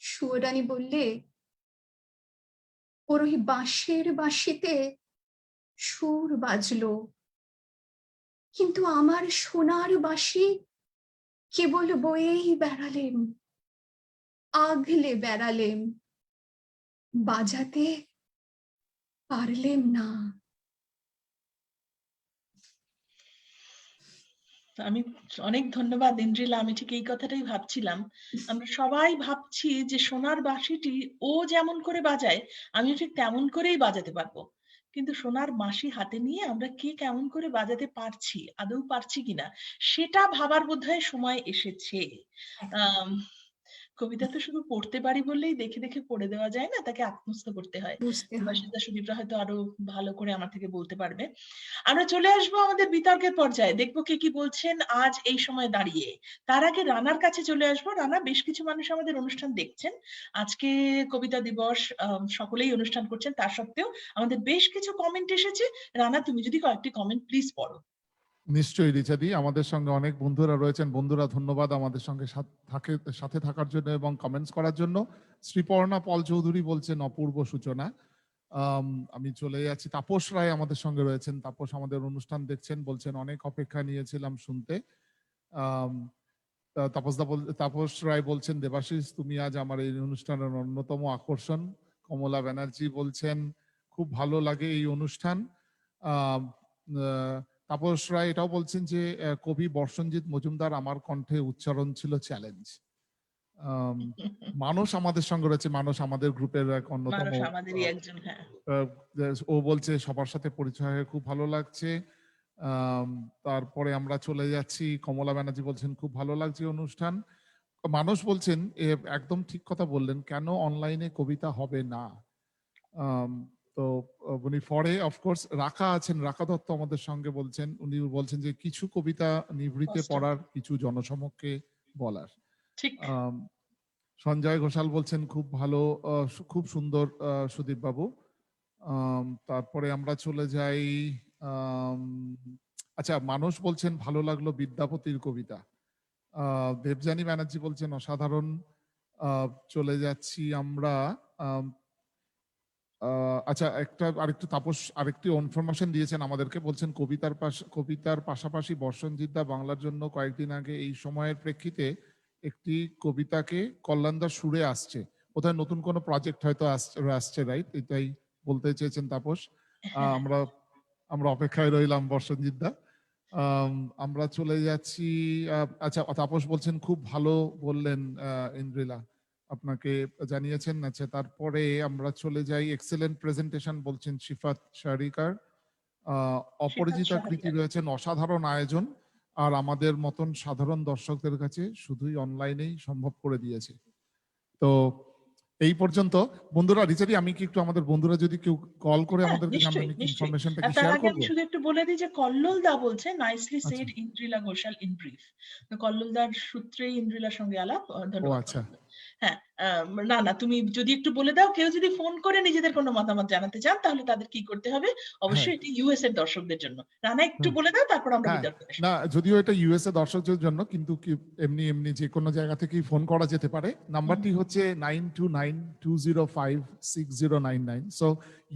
সুয়োরানী বললে, ওর ওই বাঁশের বাঁশিতে সুর বাজলো, কিন্তু আমার সোনার বাঁশি কেবল বয়েই বেড়ালেম, আগলে বেড়ালেম, বাজাতে পারলেম না। আমি অনেক ধন্যবাদ ইন্দ্রিলা। আমি ঠিক এই কথাটাই ভাবছিলাম। আমরা সবাই ভাবছি যে সোনার বাঁশিটি ও যেমন করে বাজায়, আমিও ঠিক তেমন করেই বাজাতে পারবো। কিন্তু সোনার বাঁশি হাতে নিয়ে আমরা কে কেমন করে বাজাতে পারছি, আদৌ পারছি কিনা সেটা ভাবার বোধহয় সময় এসেছে। আম কবিতা তো শুধু পড়তে পারি বললেই দেখে, দেখে পড়ে দেওয়া যায় না, তাকে আত্মস্থ করতে হয়। বুঝতে হয়। সুভাষিতা সুদীপরা হয়তো আরো ভালো করে আমার থেকে বলতে পারবে। আমরা চলে আসবো আমাদের বিতর্কের পর্যায়ে। দেখবো কে কি বলছেন আজ এই সময় দাঁড়িয়ে। তার আগে রানার কাছে চলে আসবো। রানা, বেশ কিছু মানুষ আমাদের অনুষ্ঠান দেখছেন। আজকে কবিতা দিবস, সকলেই অনুষ্ঠান করছেন। তা সত্ত্বেও আমাদের বেশ কিছু কমেন্ট এসেছে। রানা, তুমি যদি কয়েকটি কমেন্ট প্লিজ পড়ো। নিশ্চয়ই রিচাদি, আমাদের সঙ্গে অনেক বন্ধুরা রয়েছেন। বন্ধুরা ধন্যবাদ আমাদের সঙ্গে সাথে থাকার জন্য এবং কমেন্টস করার জন্য। শ্রীপর্ণা পল চৌধুরী বলছেন অপূর্ব সূচনা। আমি চলে যাচ্ছি, তাপস রায় আমাদের সঙ্গে রয়েছেন। তাপস আমাদের অনুষ্ঠান দেখছেন, বলছেন অনেক অপেক্ষা নিয়েছিলাম শুনতে। তাপস রায় বলছেন দেবাশিস তুমি আজ আমার এই অনুষ্ঠানের অন্যতম আকর্ষণ। কমলা ব্যানার্জি বলছেন খুব ভালো লাগে এই অনুষ্ঠান। আহ তাপস রায় এটাও বলছেন যে কবি বর্ষণজিৎ মজুমদার আমার কণ্ঠে উচ্চারণ ছিল চ্যালেঞ্জ। মানুষ আমাদের সঙ্গে রয়েছে, মানুষ আমাদের গ্রুপের এক অন্যতম। মানুষ আমাদেরই একজন, হ্যাঁ। ও বলছে সবার সাথে পরিচয় হয়ে খুব ভালো লাগছে। তারপরে আমরা চলে যাচ্ছি, কমলা ব্যানার্জি বলছেন খুব ভালো লাগছে অনুষ্ঠান। মানুষ বলছেন একদম ঠিক কথা বললেন, কেন অনলাইনে কবিতা হবে না। তো উনি পরে অফকোর্স রাখা আছেন, রাখা দত্ত আমাদের সঙ্গে বলছেন, উনি বলছেন যে কিছু কবিতা নিভৃতে পড়ার, কিছু জনসমক্ষে বলার। ঠিক। সঞ্জয় ঘোষাল বলছেন খুব ভালো, খুব সুন্দর সুদীপ বাবু। তারপরে আমরা চলে যাই, আচ্ছা মানুষ বলছেন ভালো লাগলো বিদ্যাপতির কবিতা। দেবযানী ব্যানার্জি বলছেন অসাধারণ। চলে যাচ্ছি আমরা, আচ্ছা আরেকটু তাপস আরেকটি ইনফরমেশন দিয়েছেন আমাদেরকে, বলছেন কবিতার পাশাপাশি বর্ষণজিৎ দা বাংলার জন্য কয়েকদিন আগে এই সময়ের প্রেক্ষিতে একটি কবিতাকে কল্যাণদার সুরে আসছে, কোথায় নতুন কোনো প্রজেক্ট হয়তো আসছে, রাইট? এটাই বলতে চেয়েছেন তাপস। আমরা অপেক্ষায় রইলাম বর্ষণজিৎ দা। আমরা চলে যাচ্ছি, আচ্ছা তাপস বলছেন খুব ভালো বললেন ইন্দ্রিলা, আপনাকে জানিয়েছেন। আচ্ছা তারপরে আমরা চলে যাই, এক্সেলেন্ট প্রেজেন্টেশন বলছেন শিফাত শারিকার। অপরাজিতা কৃতি রয়েছেন অসাধারণ আয়োজন, আর আমাদের মতন সাধারণ দর্শকদের কাছে শুধুই অনলাইনেই সম্ভব করে দিয়েছে। তো এই পর্যন্ত বন্ধুরা। রিচারি, আমি কি একটু আমাদের বন্ধুরা যদি কেউ কল করে আমাদেরকে ইনফরমেশনটা কি শেয়ার করব? আমি শুধু একটু বলে দিই যে কল্লোল দা বলছে nicely said Indrila Ghoshal in brief. তো কল্লোল দার সূত্রেই ইন্দ্রিলার সঙ্গে আলাপ। ধন্যবাদ। আচ্ছা হ্যাঁ, না তুমি যদি একটু বলে দাও, কেউ যদি ফোন করে নিজেদের কোনো মতামত জানাতে চান তাহলে তাদের কি করতে হবে? অবশ্যই এটি ইউএস এর দর্শকদের জন্য। রানা একটু বলে দাও, তারপর আমরা বিতর্কে আসব। না, যদিও এটা ইউএস এ দর্শকদের জন্য, কিন্তু কি এমনি যে কোনো জায়গা থেকেই ফোন করা যেতে পারে। নাম্বারটি হচ্ছে 9292056099। সো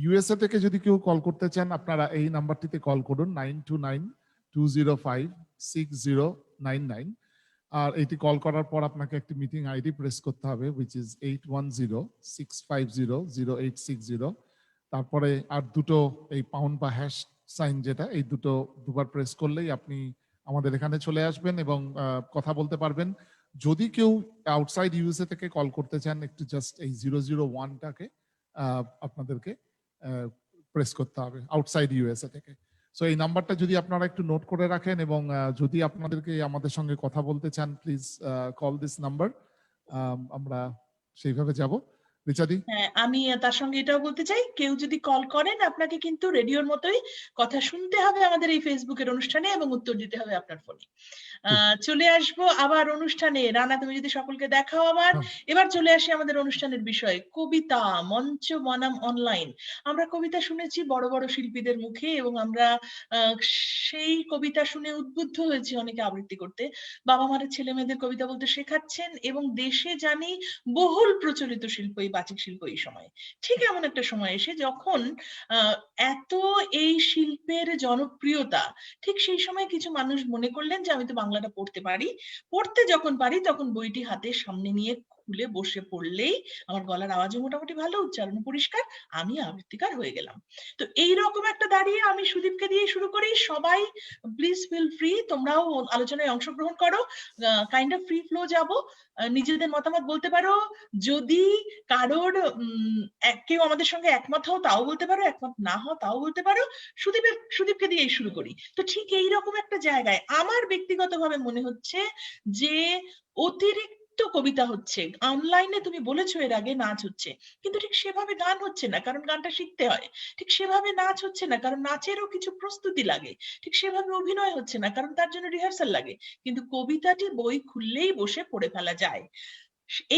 ইউএসএ থেকে যদি কেউ কল করতে চান আপনারা এই নাম্বারটিতে কল করুন, 9292056099। আর এটি কল করার পর আপনাকে একটি মিটিং আইডি প্রেস করতে হবে, which is 8106500860। তারপরে আর দুটো এই পাউন্ড বা হ্যাশ সাইন, যেটা এই দুবার প্রেস করলেই আপনি আমাদের এখানে চলে আসবেন এবং কথা বলতে পারবেন। যদি কেউ আউটসাইড ইউএসএ থেকে কল করতে চান, একটু জাস্ট এই 001টাকে আপনাদেরকে প্রেস করতে হবে আউটসাইড ইউএসএ থেকে। সো এই নাম্বারটা যদি আপনারা একটু নোট করে রাখেন, এবং যদি আপনাদেরকে আমাদের সঙ্গে কথা বলতে চান, প্লিজ কল দিস নাম্বার। আমরা সেইভাবে যাব। রিচাদি? হ্যাঁ, আমি তার সঙ্গে এটাও বলতে চাই, কেউ যদি কল করেন আপনাকে কিন্তু রেডিওর মতোই কথা শুনতে হবে আমাদের এই ফেসবুকের অনুষ্ঠানে, এবং উত্তর দিতে হবে আপনার ফোনে। চলে আসবো আবার অনুষ্ঠানে। রানা, তুমি যদি সকলকে দেখাও আবার। এবার চলে আসি আমাদের অনুষ্ঠানের বিষয়, কবিতা মঞ্চ বনাম অনলাইন। আমরা কবিতা শুনেছি বড় বড় শিল্পীদের মুখে, এবং আমরা সেই কবিতা শুনে উদ্বুদ্ধ হয়েছি অনেকে আবৃত্তি করতে। বাবা মায়ের ছেলে মেয়েদের কবিতা বলতে শেখাচ্ছেন, এবং দেশে জানি বহুল প্রচলিত শিল্প বাচিক শিল্প এই সময়। ঠিক এমন একটা সময় এসে যখন এত এই শিল্পের জনপ্রিয়তা, ঠিক সেই সময় কিছু মানুষ মনে করলেন যে আমি তো বাংলাটা পড়তে পারি, পড়তে যখন পারি তখন বইটি হাতে সামনে নিয়ে খুলে বসে পড়লেই আমার গলার আওয়াজও মোটামুটি ভালো, উচ্চারণ পরিষ্কার, আমি আবৃত্তিকার হয়ে গেলাম। তো এইরকম একটা দাঁড়িয়ে আমি সুদীপকে দিয়ে শুরু করি। সবাই প্লিজ ফিল ফ্রি, তোমরাও আলোচনায় অংশগ্রহণ করো, কাইন্ড অফ ফ্রি ফ্লো যাব, নিজেদের মতামত বলতে পারো। যদি কারোর কেউ আমাদের সঙ্গে একমত হও তাও বলতে পারো, একমত না হও তাও বলতে পারো। সুদীপকে দিয়েই শুরু করি। তো ঠিক এইরকম একটা জায়গায় আমার ব্যক্তিগতভাবে মনে হচ্ছে যে অতিরিক্ত কবিতা হচ্ছে। অনলাইনে তুমি বলেছো এর আগে নাচ হচ্ছে, কিন্তু ঠিক সেভাবে গান হচ্ছে না, কারণ গানটা শিখতে হয়। ঠিক সেভাবে নাচ হচ্ছে না, কারণ নাচেরও কিছু প্রস্তুতি লাগে। ঠিক সেভাবে অভিনয় হচ্ছে না, কারণ তার জন্য রিহার্সাল লাগে। কিন্তু কবিতাটি বই খুললেই বসে পড়ে ফেলা যায়।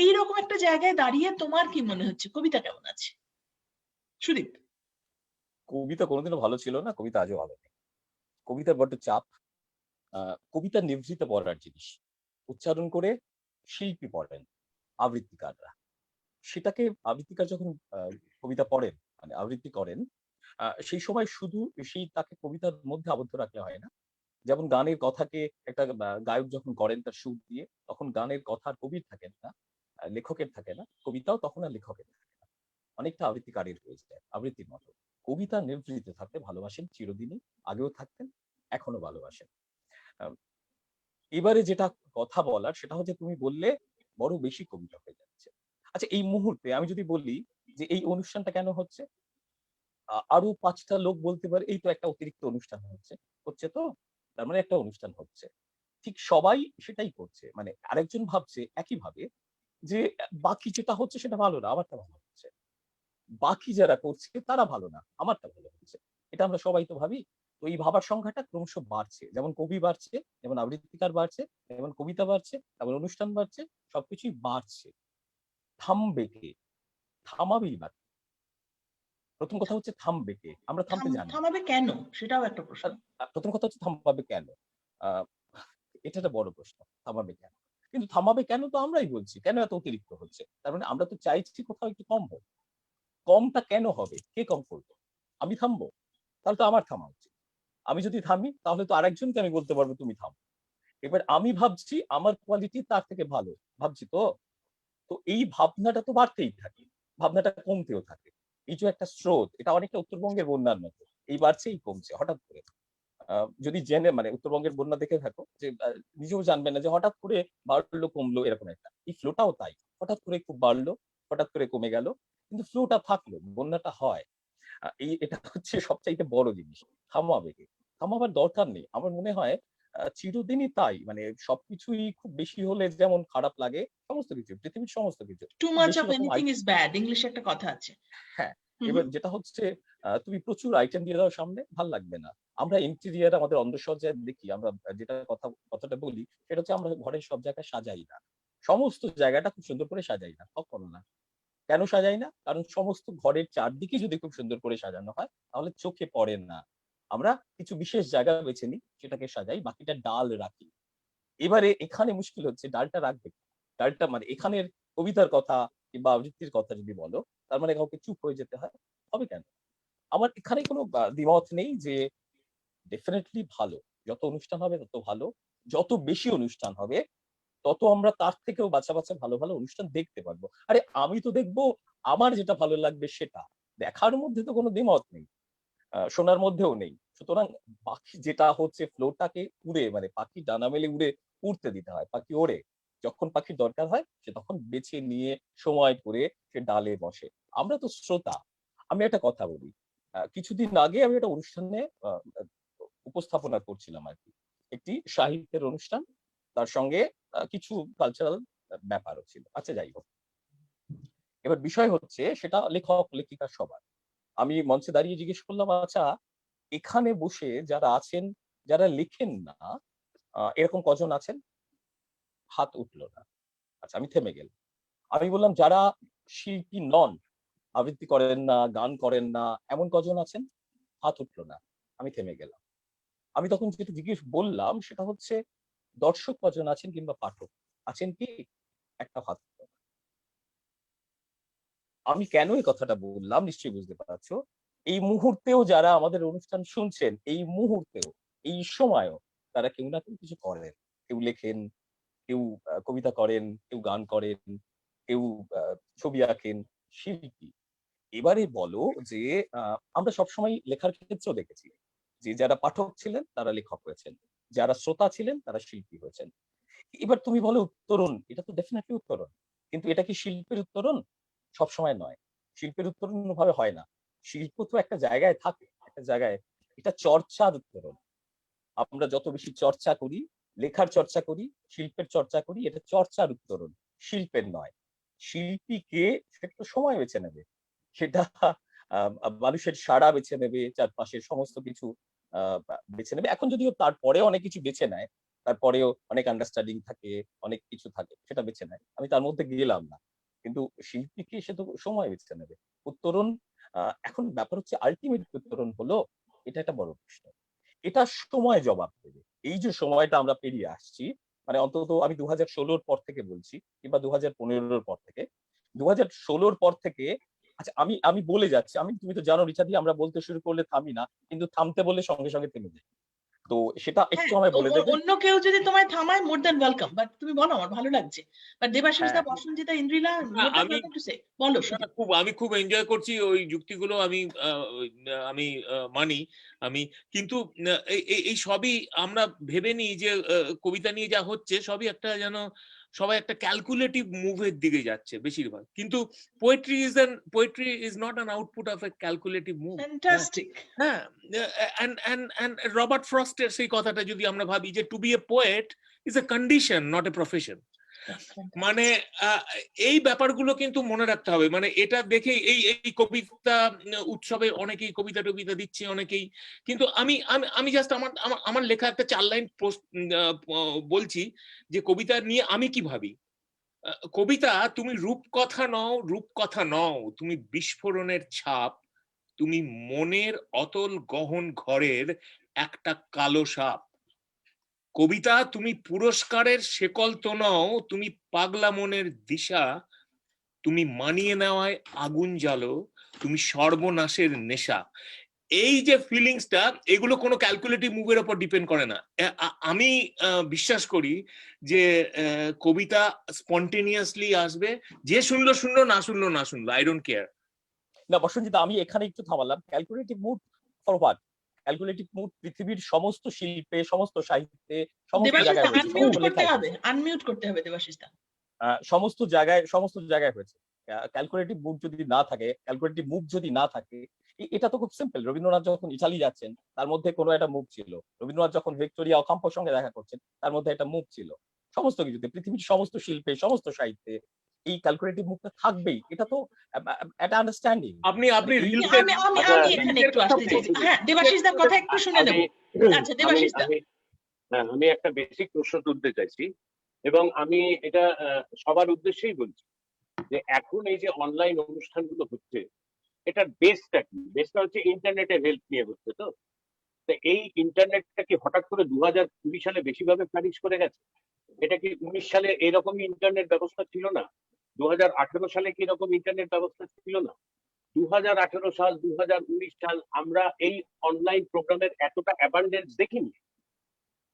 এইরকম একটা জায়গায় দাঁড়িয়ে তোমার কি মনে হচ্ছে কবিতা কেমন আছে? সুদীপ। কবিতা কোনোদিনও ভালো ছিল না, কবিতা আজও ভালো নেই। কবিতার বড্ড চাপ। কবিতা নিভৃতে পড়ার জিনিস, উচ্চারণ করে শিল্পী পড়েন, আবৃত্তিকাররা। সেটাকে আবৃত্তিকার যখন কবিতা পড়েন, মানে আবৃত্তি করেন, সেই সময় শুধু সেই তাকে কবিতার মধ্যে আবদ্ধ রাখলে হয় না। যেমন গানের কথাকে একটা গায়ক যখন করেন তার সুর দিয়ে, তখন গানের কথা আর কবির থাকেন না, লেখকের থাকে না, কবিতাও তখন আর লেখকের থাকে না, অনেকটা আবৃত্তিকারের হয়ে যায়, আবৃত্তির মতো। কবিতা নিভৃতে থাকতে ভালোবাসেন চিরদিনই, আগেও থাকতেন, এখনো ভালোবাসেন। আহ, এবারে যেটা কথা বলার সেটা হচ্ছে, তুমি বললে বড় বেশি কবিতা হয়ে যাচ্ছে। আচ্ছা, এই মুহূর্তে আমি যদি বলি যে এই অনুষ্ঠানটা কেন হচ্ছে, আরো 5টা লোক বলতে পারে এই তো একটা অতিরিক্ত অনুষ্ঠান হচ্ছে, হচ্ছে তো, তার মানে একটা অনুষ্ঠান হচ্ছে। ঠিক সবাই সেটাই করছে, মানে আরেকজন ভাবছে একই ভাবে যে বাকি যেটা হচ্ছে সেটা ভালো না, আমারটা ভালো হচ্ছে। বাকি যারা করছে তারা ভালো না, আমারটা ভালো হচ্ছে। এটা আমরা সবাই তো ভাবি। তো এই ভাবার সংখ্যাটা ক্রমশ বাড়ছে, যেমন কবি বাড়ছে, যেমন আবৃত্তিকার বাড়ছে, যেমন কবিতা বাড়ছে, তেমন অনুষ্ঠান বাড়ছে, সবকিছুই বাড়ছে। থামবে কে? থামাবেই বা কে? প্রথম কথা হচ্ছে থামবে কে? আমরা থামতে জানি না। থামাবে কেন, সেটাও একটা প্রশ্ন। প্রথম কথা হচ্ছে থামাবে কেন? আহ এটা একটা বড় প্রশ্ন, থামাবে কেন? কিন্তু থামাবে কেন তো আমরাই বলছি, কেন এত অতিরিক্ত হচ্ছে? তার মানে আমরা তো চাইছি কোথাও একটু কম হোক। কমটা কেন হবে? কে কম করবে? আমি থামবো? তাহলে তো আমার থামা উচিত। আমি যদি থামি তাহলে তো আরেকজনকে আমি বলতে পারবো তুমি থামো। এবার আমি ভাবছি আমার কোয়ালিটি তার থেকে ভালো, ভাবছি তো। তো এই ভাবনাটা তো বাড়তেই থাকে, ভাবনাটা কমতেও থাকে। এই যে একটা স্রোত, এটা অনেকটা উত্তরবঙ্গের বন্যার মতো, এই বাড়ছে এই কমছে হঠাৎ করে। যদি জেনে মানে উত্তরবঙ্গের বন্যা দেখে থাকো, যে নিজেও জানবে না যে হঠাৎ করে বাড়লো কমলো এরকম একটা। এই ফ্লোটাও তাই, হঠাৎ করে খুব বাড়লো, হঠাৎ করে কমে গেল, কিন্তু ফ্লোটা থাকলো, বন্যাটা হয়। এটা হচ্ছে সবচাইতে বড় জিনিস। থামাবে কে? থামাবার দরকার নেই আমার মনে হয়। চিরদিনই তাই, মানে সবকিছুই খুব বেশি হলে যেমন খারাপ লাগে, সমস্ত কিছু পৃথিবীর সমস্ত কিছু টু খুব মাচ বেশি অফ রকম এনিথিং ইজ ব্যাড, ইংলিশে একটা কথা আছে। হ্যাঁ। হুম এবার হুম। যেটা হচ্ছে, তুমি প্রচুর আইটেম দিয়ে দাও সামনে, ভাল লাগবে না। আমরা ইন্টেরিয়ার আমাদের অন্দরসজ্জায় দেখি, আমরা যেটা কথাটা বলি সেটা হচ্ছে, আমরা ঘরের সব জায়গায় সাজাই না, সমস্ত জায়গাটা খুব সুন্দর করে সাজাই না, কখনো না। কেন সাজাই না? কারণ সমস্ত ঘরের চারদিকে যদি খুব সুন্দর করে সাজানো হয় তাহলে চোখে পড়ে না। আমরা কিছু বিশেষ জায়গা বেছে নিই, সেটাকে সাজাই, বাকিটা ডাল রাখি। এবারে এখানে মুশকিল হচ্ছে ডালটা রাখবে কে? ডালটা মানে এখানের কবিতার কথা কিংবা আবৃত্তির কথা যদি বলো, তার মানে কাউকে চুপ হয়ে যেতে হয়, হবে কেন? আমার এখানে কোনো দ্বিমত নেই যে ডেফিনেটলি ভালো, যত অনুষ্ঠান হবে তত ভালো, যত বেশি অনুষ্ঠান হবে তত আমরা তার থেকেও বাচ্চা বাচ্চা ভালো ভালো অনুষ্ঠান দেখতে পারবো। আরে আমি তো দেখবো আমার যেটা ভালো লাগবে সেটা, দেখার মধ্যে তো কোনো দ্বিমত নেই, শোনার মধ্যেও নেই। সুতরাং পাখি যেটা হচ্ছে ফ্লোটাকে উড়ে, মানে পাখি ডানা মেলে উড়ে উড়তে দিতে হয়, পাখি ওড়ে। যখন পাখির দরকার হয় সে তখন বেছে নিয়ে সময় করে সে ডালে বসে। আমরা তো শ্রোতা। আমি একটা কথা বলি, কিছুদিন আগে আমি একটা অনুষ্ঠানে উপস্থাপনা করছিলাম আর কি, একটি সাহিত্যের অনুষ্ঠান, তার সঙ্গে কিছু কালচারাল ব্যাপারও ছিল। আচ্ছা, যাই হোক, এবার বিষয় হচ্ছে সেটা লেখক লেখিকা সবার। আমি মঞ্চে দাঁড়িয়ে জিজ্ঞেস করলাম, আচ্ছা এখানে বসে যারা আছেন, যারা লেখেন না, এরকম কজন আছেন? হাত উঠলো না। আচ্ছা, আমি থেমে গেলাম। আমি বললাম, যারা শিল্পী নন, আবৃত্তি করেন না, গান করেন না, এমন কজন আছেন? হাত উঠলো না। আমি থেমে গেলাম। আমি তখন যেটা জিজ্ঞেস বললাম সেটা হচ্ছে, দর্শক কজন আছেন কিংবা পাঠক আছেন কি? একটা হাত উঠলো না। আমি কেন এই কথাটা বললাম নিশ্চয়ই বুঝতে পারছো। এই মুহূর্তেও যারা আমাদের অনুষ্ঠান শুনছেন, এই মুহূর্তেও, এই সময়ও তারা কেউ না কেউ কিছু করেন। কেউ লেখেন, কেউ কবিতা করেন, কেউ গান করেন, কেউ ছবি আঁকেন, শিল্পী। এবারে বলো যে আমরা সবসময় লেখার ক্ষেত্রেও দেখেছি যে যারা পাঠক ছিলেন তারা লেখক হয়েছেন, যারা শ্রোতা ছিলেন তারা শিল্পী হয়েছেন। এবার তুমি বলো উত্তরণ, এটা তো ডেফিনেটলি উত্তরণ, কিন্তু এটা কি শিল্পের উত্তরণ? সবসময় নয়, শিল্পের উত্তরণ ভাবে হয় না। শিল্প তো একটা জায়গায় থাকে, একটা জায়গায়, এটা চর্চার উত্তরণ। আমরা যত বেশি চর্চা করি, লেখার চর্চা করি, শিল্পের চর্চা করি, এটা চর্চার উত্তরণ, শিল্পের নয়। শিল্পীকে সেটা তো সময় বেছে নেবে, সেটা মানুষের সাড়া বেছে নেবে, চারপাশের সমস্ত কিছু বেছে নেবে। এখন যদিও তারপরে অনেক কিছু বেছে নেয়, তারপরেও অনেক আন্ডারস্ট্যান্ডিং থাকে, অনেক কিছু থাকে, সেটা বেছে নেয়, আমি তার মধ্যে গেলাম না। কিন্তু শিল্পীকে সে তো সময় বেছে নেবে। উত্তরণ, এখন ব্যাপার হচ্ছে আলটিমেট উত্তরণ হলো, এটা একটা বড় প্রশ্ন, এটা সময় জবাব দেবে। এই যে সময়টা আমরা পেরিয়ে আসছি, মানে অন্তত আমি 2016 পর থেকে বলছি, কিংবা 2015 পর থেকে, 2016 পর থেকে, আচ্ছা আমি আমি বলে যাচ্ছি, তুমি তো জানো রিচাদি, আমরা বলতে শুরু করলে থামি না, কিন্তু থামতে বললে সঙ্গে সঙ্গে থেমে যাই। তো সেটা একটু হ্যাঁ, আমায় বলে দেবে। অন্য কেউ যদি তোমায় থামায়, মোর দ্যান ওয়েলকাম, বাট তুমি বলো, আমার ভালো লাগছে। বাট দেবাশিস দা, হ্যাঁ, বসন্তিতা, ইন্দ্রিলা, না, মোর দ্যান আমি ওয়েলকাম টু সে, বলো না, শুধু। না, আমি খুব এনজয় করছি ওই যুক্তিগুলো, আমি মানি। আমি কিন্তু এই সবই আমরা ভেবে নিই যে কবিতা নিয়ে যা হচ্ছে সবই একটা যেন সবাই একটা ক্যালকুলেটিভ মুভের দিকে যাচ্ছে বেশিরভাগ, কিন্তু poetry is not an output of a calculative move. Fantastic. হ্যাঁ, and রবার্ট ফ্রস্টের সেই কথাটা যদি আমরা ভাবি যে to be a poet is a condition, not a profession. মানে এই ব্যাপারগুলো কিন্তু মনে রাখতে হবে। মানে এটা দেখে এই এই কবিতা উৎসবে অনেকেই কবিতা টবিতা দিচ্ছে অনেকেই, কিন্তু আমি আমি আমি জাস্ট আমার আমার আমার লেখা একটা 4 লাইন পোস্ট বলছি যে কবিতা নিয়ে আমি কি ভাবি। কবিতা, তুমি রূপকথা নও, তুমি বিস্ফোরণের ছাপ, তুমি মনের অতল গহন ঘরের একটা কালো সাপ। কবিতা, তুমি পুরস্কারের শেকল তো নও, তুমি পাগলা মনের দিশা, তুমি মানিয়ে নেওয়ায় আগুন জ্বালো, তুমি সর্বনাশের নেশা। এই যে ফিলিংসটা, এগুলো কোনো ক্যালকুলেটিভ মুভের উপর ডিপেন্ড করে না। আমি বিশ্বাস করি যে কবিতা স্পন্টেনিয়াসলি আসবে, যে শুনলো শুনলো, না শুনলো না শুনলো, আই ডোন্ট কেয়ার। না বসঞ্জিতা, আমি এখানে একটু থামালাম। Calculative mood for what? Calculative mood পৃথিবীর সমস্ত শিল্পে, সমস্ত সাহিত্যে, সমস্ত দেবাশিস দা, জায়গায় হয়েছে, আনমিউট সমস্ত করতে লেখায় হবে, হয়েছে, আনমিউট করতে হবে দেবাশিস দা। সমস্ত জায়গায় হয়েছে। ক্যালকুলেটিভ মুড যদি না থাকে, ক্যালকুলেটিভ মুভ যদি না থাকে, এটা তো খুব সিম্পল। রবীন্দ্রনাথ যখন ইতালি যাচ্ছেন, তার মধ্যে কোনো একটা মুভ ছিল। রবীন্দ্রনাথ যখন ভিক্টোরিয়া অকাম্পোর সঙ্গে দেখা করছেন, তার মধ্যে একটা মুভ ছিল। সমস্ত কিছুতে, পৃথিবীর সমস্ত শিল্পে, সমস্ত সাহিত্যে এই ক্যালকুলেটিভ মুভটা থাকবেই। এটা তো একটা আন্ডারস্ট্যান্ডিং। আপনি মানে এই যে রিলসের আমি আমি আচ্ছা, আমি এখানে একটু কথা আসতে চাইছি। বলছেন। হ্যাঁ, দেবাশিস দার কথা একটু শুনে নেব। আমি আচ্ছা আমি দেবাশিস দা। আমি হ্যাঁ, আমি একটা বেসিক প্রশ্ন তুলতে চাইছি, এবং আমি এটা সবার উদ্দেশ্যেই বলছি যে এখন এই যে অনলাইন অনুষ্ঠানগুলো হচ্ছে, এটার বেসটা কি? বেসটা হচ্ছে ইন্টারনেটের হেল্প নিয়ে হচ্ছে। তো এই ইন্টারনেটটা কি হঠাৎ করে 2020 সালে বেশিভাবে ফ্লারিশ করে গেছে? এটা কি 19 সালে এরকমই ইন্টারনেট ব্যবস্থা ছিল না? 2018 সালে কি এরকম ইন্টারনেট ব্যবস্থা ছিল না? 2018 সাল, 2019 সাল আমরা এই অনলাইন প্রোগ্রামের এতটা অ্যাবান্ডেন্স দেখিনি।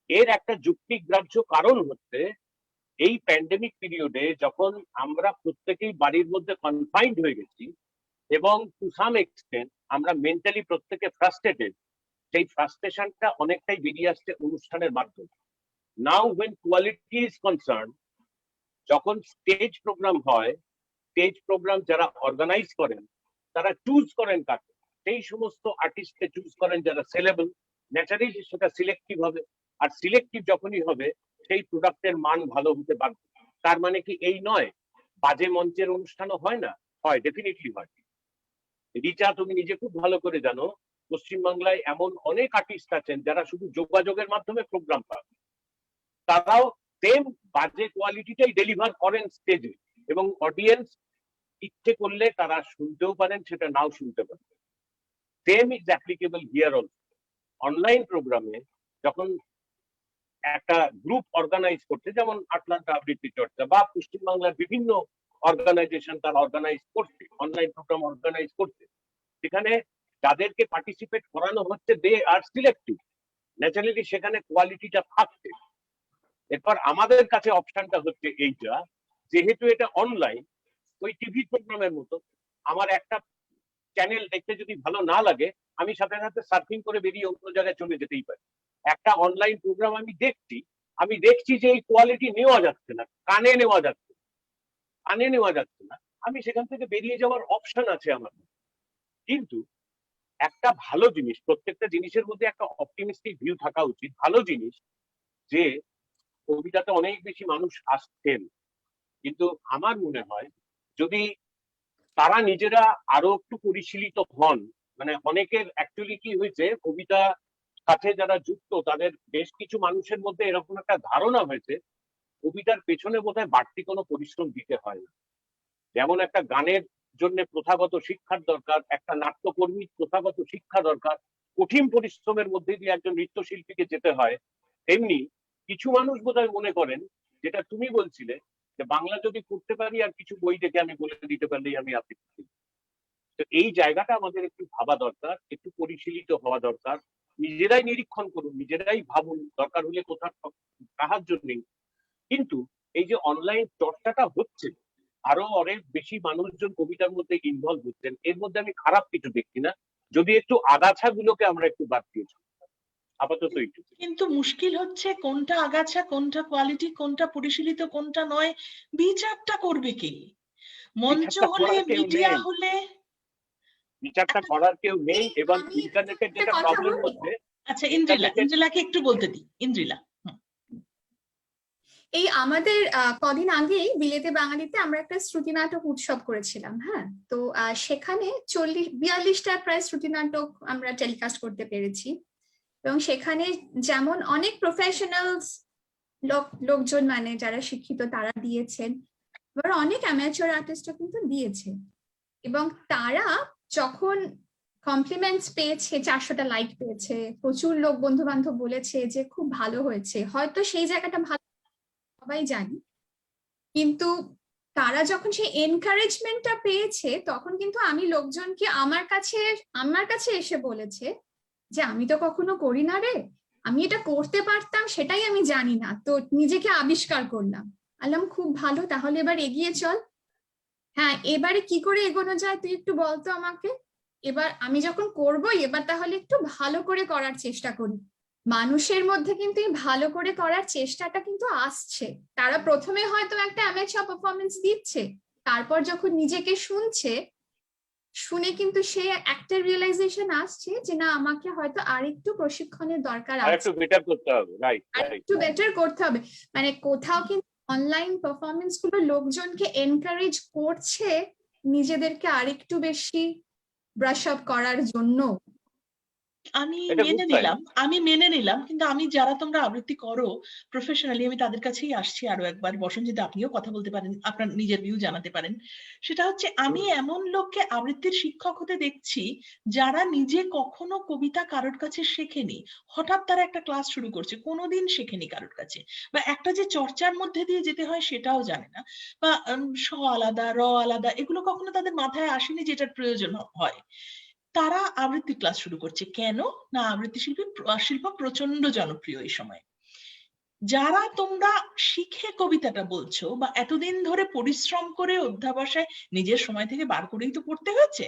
এর একটা যুক্তিগ্রাহ্য কারণ হচ্ছে, এই প্যান্ডেমিক পিরিয়ডে যখন আমরা প্রত্যেকেই বাড়ির মধ্যে কনফাইন্ড হয়ে গেছি, এবং টু সাম এক্সটেন্ট আমরা মেন্টালি প্রত্যেকে ফ্রাস্ট্রেটেড, সেই ফ্রাস্ট্রেশনটা অনেকটাই বেরিয়ে আসছে অনুষ্ঠানের মাধ্যমে। নাও হোয়েন কোয়ালিটি ইজ কনসার্ন, যখন স্টেজ প্রোগ্রাম হয়, স্টেজ প্রোগ্রাম যারা অর্গানাইজ করেন তারা চুজ করেন কাকে? সেই সমস্ত আর্টিস্টকে চুজ করেন যারা সেলেবল। ন্যাচারালি সেটা সিলেক্টিভ হবে, আর সিলেক্টিভ যখনই হবে সেই প্রোডাক্টের মান ভালো হতে বাধ্য। তার মানে কি এই নয় বাজে মঞ্চের অনুষ্ঠানও হয় না? হয়, ডেফিনেটলি হয়। রিচা, তুমি নিজে খুব ভালো করে জানো, পশ্চিমবাংলায় এমন অনেক আর্টিস্ট আছেন যারা শুধু যোগাযোগের মাধ্যমে প্রোগ্রাম পান, তারাও সেম বাজে কোয়ালিটিটাই ডেলিভার করেন স্টেজে, এবং অডিয়েন্স ইচ্ছে করলে তারা শুনতেও পারেন, সেটা নাও শুনতে পারেন। Same is applicable here also. Online প্রোগ্রামে যখন একটা গ্রুপ অর্গানাইজ করছে, যেমন আটলান্টা আবৃত্তি চর্চা বা পশ্চিমবাংলার বিভিন্ন অর্গানাইজেশন তারা অর্গানাইজ করছে, অনলাইন প্রোগ্রাম অর্গানাইজ করছে, সেখানে যাদেরকে পার্টিসিপেট করানো হচ্ছে দে আর সিলেক্টিভ। ন্যাচারালি সেখানে কোয়ালিটিটা থাকছে। এরপর আমাদের কাছে অপশনটা হচ্ছে এইটা, যেহেতু এটা অনলাইন, ওই টিভি প্রোগ্রামের মতো। আমার একটা চ্যানেল দেখতে যদি ভালো না লাগে, আমি সাথে সাথে সার্ফিং করে বেরিয়ে অন্য জায়গায় চলে যেতেই পারি। একটা অনলাইন প্রোগ্রাম আমি দেখছি যে এই কোয়ালিটি নেওয়া যাচ্ছে না, কানে নেওয়া যাচ্ছে না, আমি সেখান থেকে বেরিয়ে যাওয়ার অপশন আছে আমার। কিন্তু একটা ভালো জিনিস, প্রত্যেকটা জিনিসের মধ্যে একটা অপটিমিস্টিক ভিউ থাকা উচিত। ভালো জিনিস যে কবিতাতে অনেক বেশি মানুষ আসছেন, কিন্তু আমার মনে হয় যদি তারা নিজেরা আরো একটু পরিশীলিত হন, মানে অনেকের অ্যাকচুয়ালি কি হয়েছে, কবিতা সাথে যারা যুক্ত তাদের বেশ কিছু মানুষের মধ্যে এরকম একটা ধারণা হয়েছে কবিতার পেছনে বোধহয় বাড়তি কোনো পরিশ্রম দিতে হয় না। যেমন একটা গানের জন্য প্রথাগত শিক্ষার দরকার, একটা নাট্যকর্মীর প্রথাগত শিক্ষা দরকার, কঠিন পরিশ্রমের মধ্যে দিয়ে একজন নৃত্যশিল্পীকে যেতে হয়, তেমনি কিছু মানুষ বোধহয় মনে করেন, যেটা তুমি বলছিলে, যে বাংলা যদি করতে পারি আর কিছু বই দেখে আমি বলে দিতে পারলেই আমি আবৃত্তি। তো এই জায়গাটা আমাদের একটু ভাবা দরকার, একটু পরিশীলিত হওয়া দরকার। নিজেরাই নিরীক্ষণ করুন, নিজেরাই ভাবুন, দরকার হলে কোথাও সাহায্য নেই। কিন্তু এই যে অনলাইন চর্চাটা হচ্ছে, আরো অনেক বেশি মানুষজন কবিতার মধ্যে ইনভলভ হচ্ছেন, এর মধ্যে আমি খারাপ কিছু দেখছি না, যদি একটু আগাছাগুলোকে আমরা একটু বাদ দিয়েছি। আপাতত এইটুকু। কিন্তু মুশকিল হচ্ছে কোনটা আগাছা, কোনটা কোয়ালিটি, কোনটা পরিশীলিত, কোনটা নয়, বিচারটা করবে কে? মঞ্চ বিচারটা হলে, করার কেউ মিডিয়া নেই, হলে বিচারটা একটা করার কেউ নেই। এবং আমি ইন্টারনেটের একটা যেটা কথা প্রবলেম বলি, হচ্ছে, আচ্ছা ইন্টারনেটের ইন্দ্রিলাকে একটু বলতে দিই। ইন্দ্রিলা, এই আমাদের কদিন আগেই বিলেতে বাঙালিতে আমরা একটা শ্রুতি নাটক উৎসব করেছিলাম। হ্যাঁ, তো সেখানে 42টা প্রায় শ্রুতি নাটক আমরা টেলিকাস্ট করতে পেরেছি, এবং সেখানে যেমন অনেক প্রফেশনালস লোকজন, মানে যারা শিক্ষিত, তারা দিয়েছেন, এবার অনেক অ্যামেচার আর্টিস্টও কিন্তু দিয়েছে। এবং তারা যখন কমপ্লিমেন্টস পেয়েছে, 400টা লাইক পেয়েছে, প্রচুর লোক বন্ধু বান্ধব বলেছে যে খুব ভালো হয়েছে, হয়তো সেই জায়গাটা ভালো, সবাই জানি, কিন্তু তারা যখন সেই এনকারেজমেন্টটা পেয়েছে তখন কিন্তু আমি লোকজনকে আমার কাছে এসে বলেছে যে আমি তো কখনো করি না রে, আমি এটা করতে পারতাম, সেটাই আমি জানি না, তো নিজেকে আবিষ্কার করলাম। আলাম খুব ভালো, তাহলে এবার এগিয়ে চল। হ্যাঁ, এবারে কি করে এগোনো যায় তুই একটু বলতো আমাকে। এবার আমি যখন করবো, এবার তাহলে একটু ভালো করে করার চেষ্টা করি। মানুষের মধ্যে কিন্তু এই ভালো করে করার চেষ্টাটা কিন্তু আসছে। তারা প্রথমে হয়তো একটা অ্যামেচার পারফরমেন্স দিচ্ছে, তারপর যখন নিজেকে শুনে কিন্তু সে একটা রিয়েলাইজেশন আসছে যে না, আমাকে হয়তো আরেকটু প্রশিক্ষণের দরকার আর আছে, একটু বেটার করতে হবে। রাইট, আর রাইট। একটু বেটার করতে হবে। মানে কোথাও কিন্তু অনলাইন পারফরমেন্স গুলো লোকজনকে এনকারেজ করছে নিজেদেরকে আরেকটু বেশি ব্রাশ আপ করার জন্য। আমি এটা মেনে গুড সাইন। নিলাম, কিন্তু আমি যারা তোমরা আবৃত্তি করো প্রফেশনালি, আমি তাদের কাছেই আসছি আরো একবার। বসনজিৎ, আপনিও কথা বলতে পারেন, আপনার নিজের ভিউ জানাতে পারেন। সেটা হচ্ছে, আমি এমন লোককে আবৃত্তির শিক্ষক হতে দেখছি যারা নিজে কখনো কবিতা কারোর কাছে শেখেনি, হঠাৎ তারা একটা ক্লাস শুরু করছে, কোনোদিন শেখেনি কারোর কাছে, বা একটা যে চর্চার মধ্যে দিয়ে যেতে হয় সেটাও জানে না, বা স আলাদা, র আলাদা, এগুলো কখনো তাদের মাথায় আসেনি যেটার প্রয়োজন হয়। তারা আবৃত্তি ক্লাস শুরু করছে কেন? না, আবৃত্তি শিল্প প্রচন্ড জনপ্রিয় এই সময়। যারা তোমরা শিখে কবিতাটা বলছো, বা এতদিন ধরে পরিশ্রম করে অধ্যাবসায় নিজের সময় থেকে বার করেই তো পড়তে হয়েছে,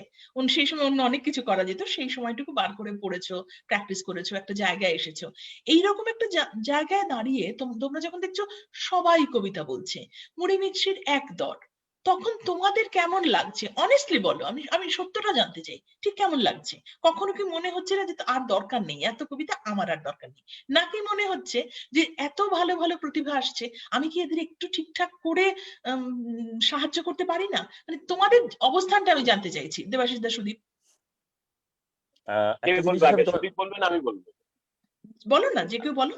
সেই সময় অন্য অনেক কিছু করা যেত, সেই সময়টুকু বার করে পড়েছো, প্র্যাকটিস করেছো, একটা জায়গায় এসেছো। এইরকম একটা জায়গায় দাঁড়িয়ে তোমরা যখন দেখছো সবাই কবিতা বলছে, মুড়ি মিষ্টির এক দর, তখন তোমাদের কেমন লাগছে? অনেস্টলি বলো, আমি সত্যটা জানতে চাই, ঠিক কেমন লাগছে? কখনো কি মনে হচ্ছে না যে আর দরকার নেই এত কবিতা, আমার আর দরকার নেই? নাকি মনে হচ্ছে যে এত ভালো ভালো প্রতিভা আসছে, আমি কি এদের একটু ঠিকঠাক করে সাহায্য করতে পারি না? মানে তোমাদের অবস্থানটা আমি জানতে চাইছি, দেবাশিস দা, সুদীপ। কে একটা জিনিস বলবে আগে? হিসাবে তোমার সুদীপ বলবেন, আমি বলবো? বলো না, যে কেউ বলো।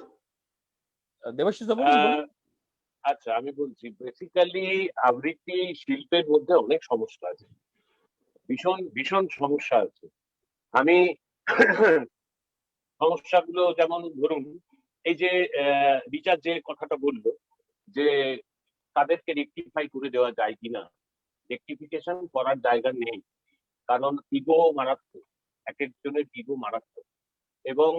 দেবাশিস দা বলুন, বলুন। আচ্ছা, আমি বলছি, বেসিক্যালি আবৃত্তি শিল্পের মধ্যে অনেক সমস্যা আছে, ভীষণ ভীষণ সমস্যা আছে। আমি সমস্যাগুলো যেমন ধরুন, এই যে রিচার্ড যে কথাটা বললো যে তাদেরকে রেকটিফাই করে দেওয়া যায় কিনা, রেকটিফিকেশন করার জায়গা নেই, কারণ ইগো মারাত্মক, এক একজনের ইগো মারাত্মক। এবং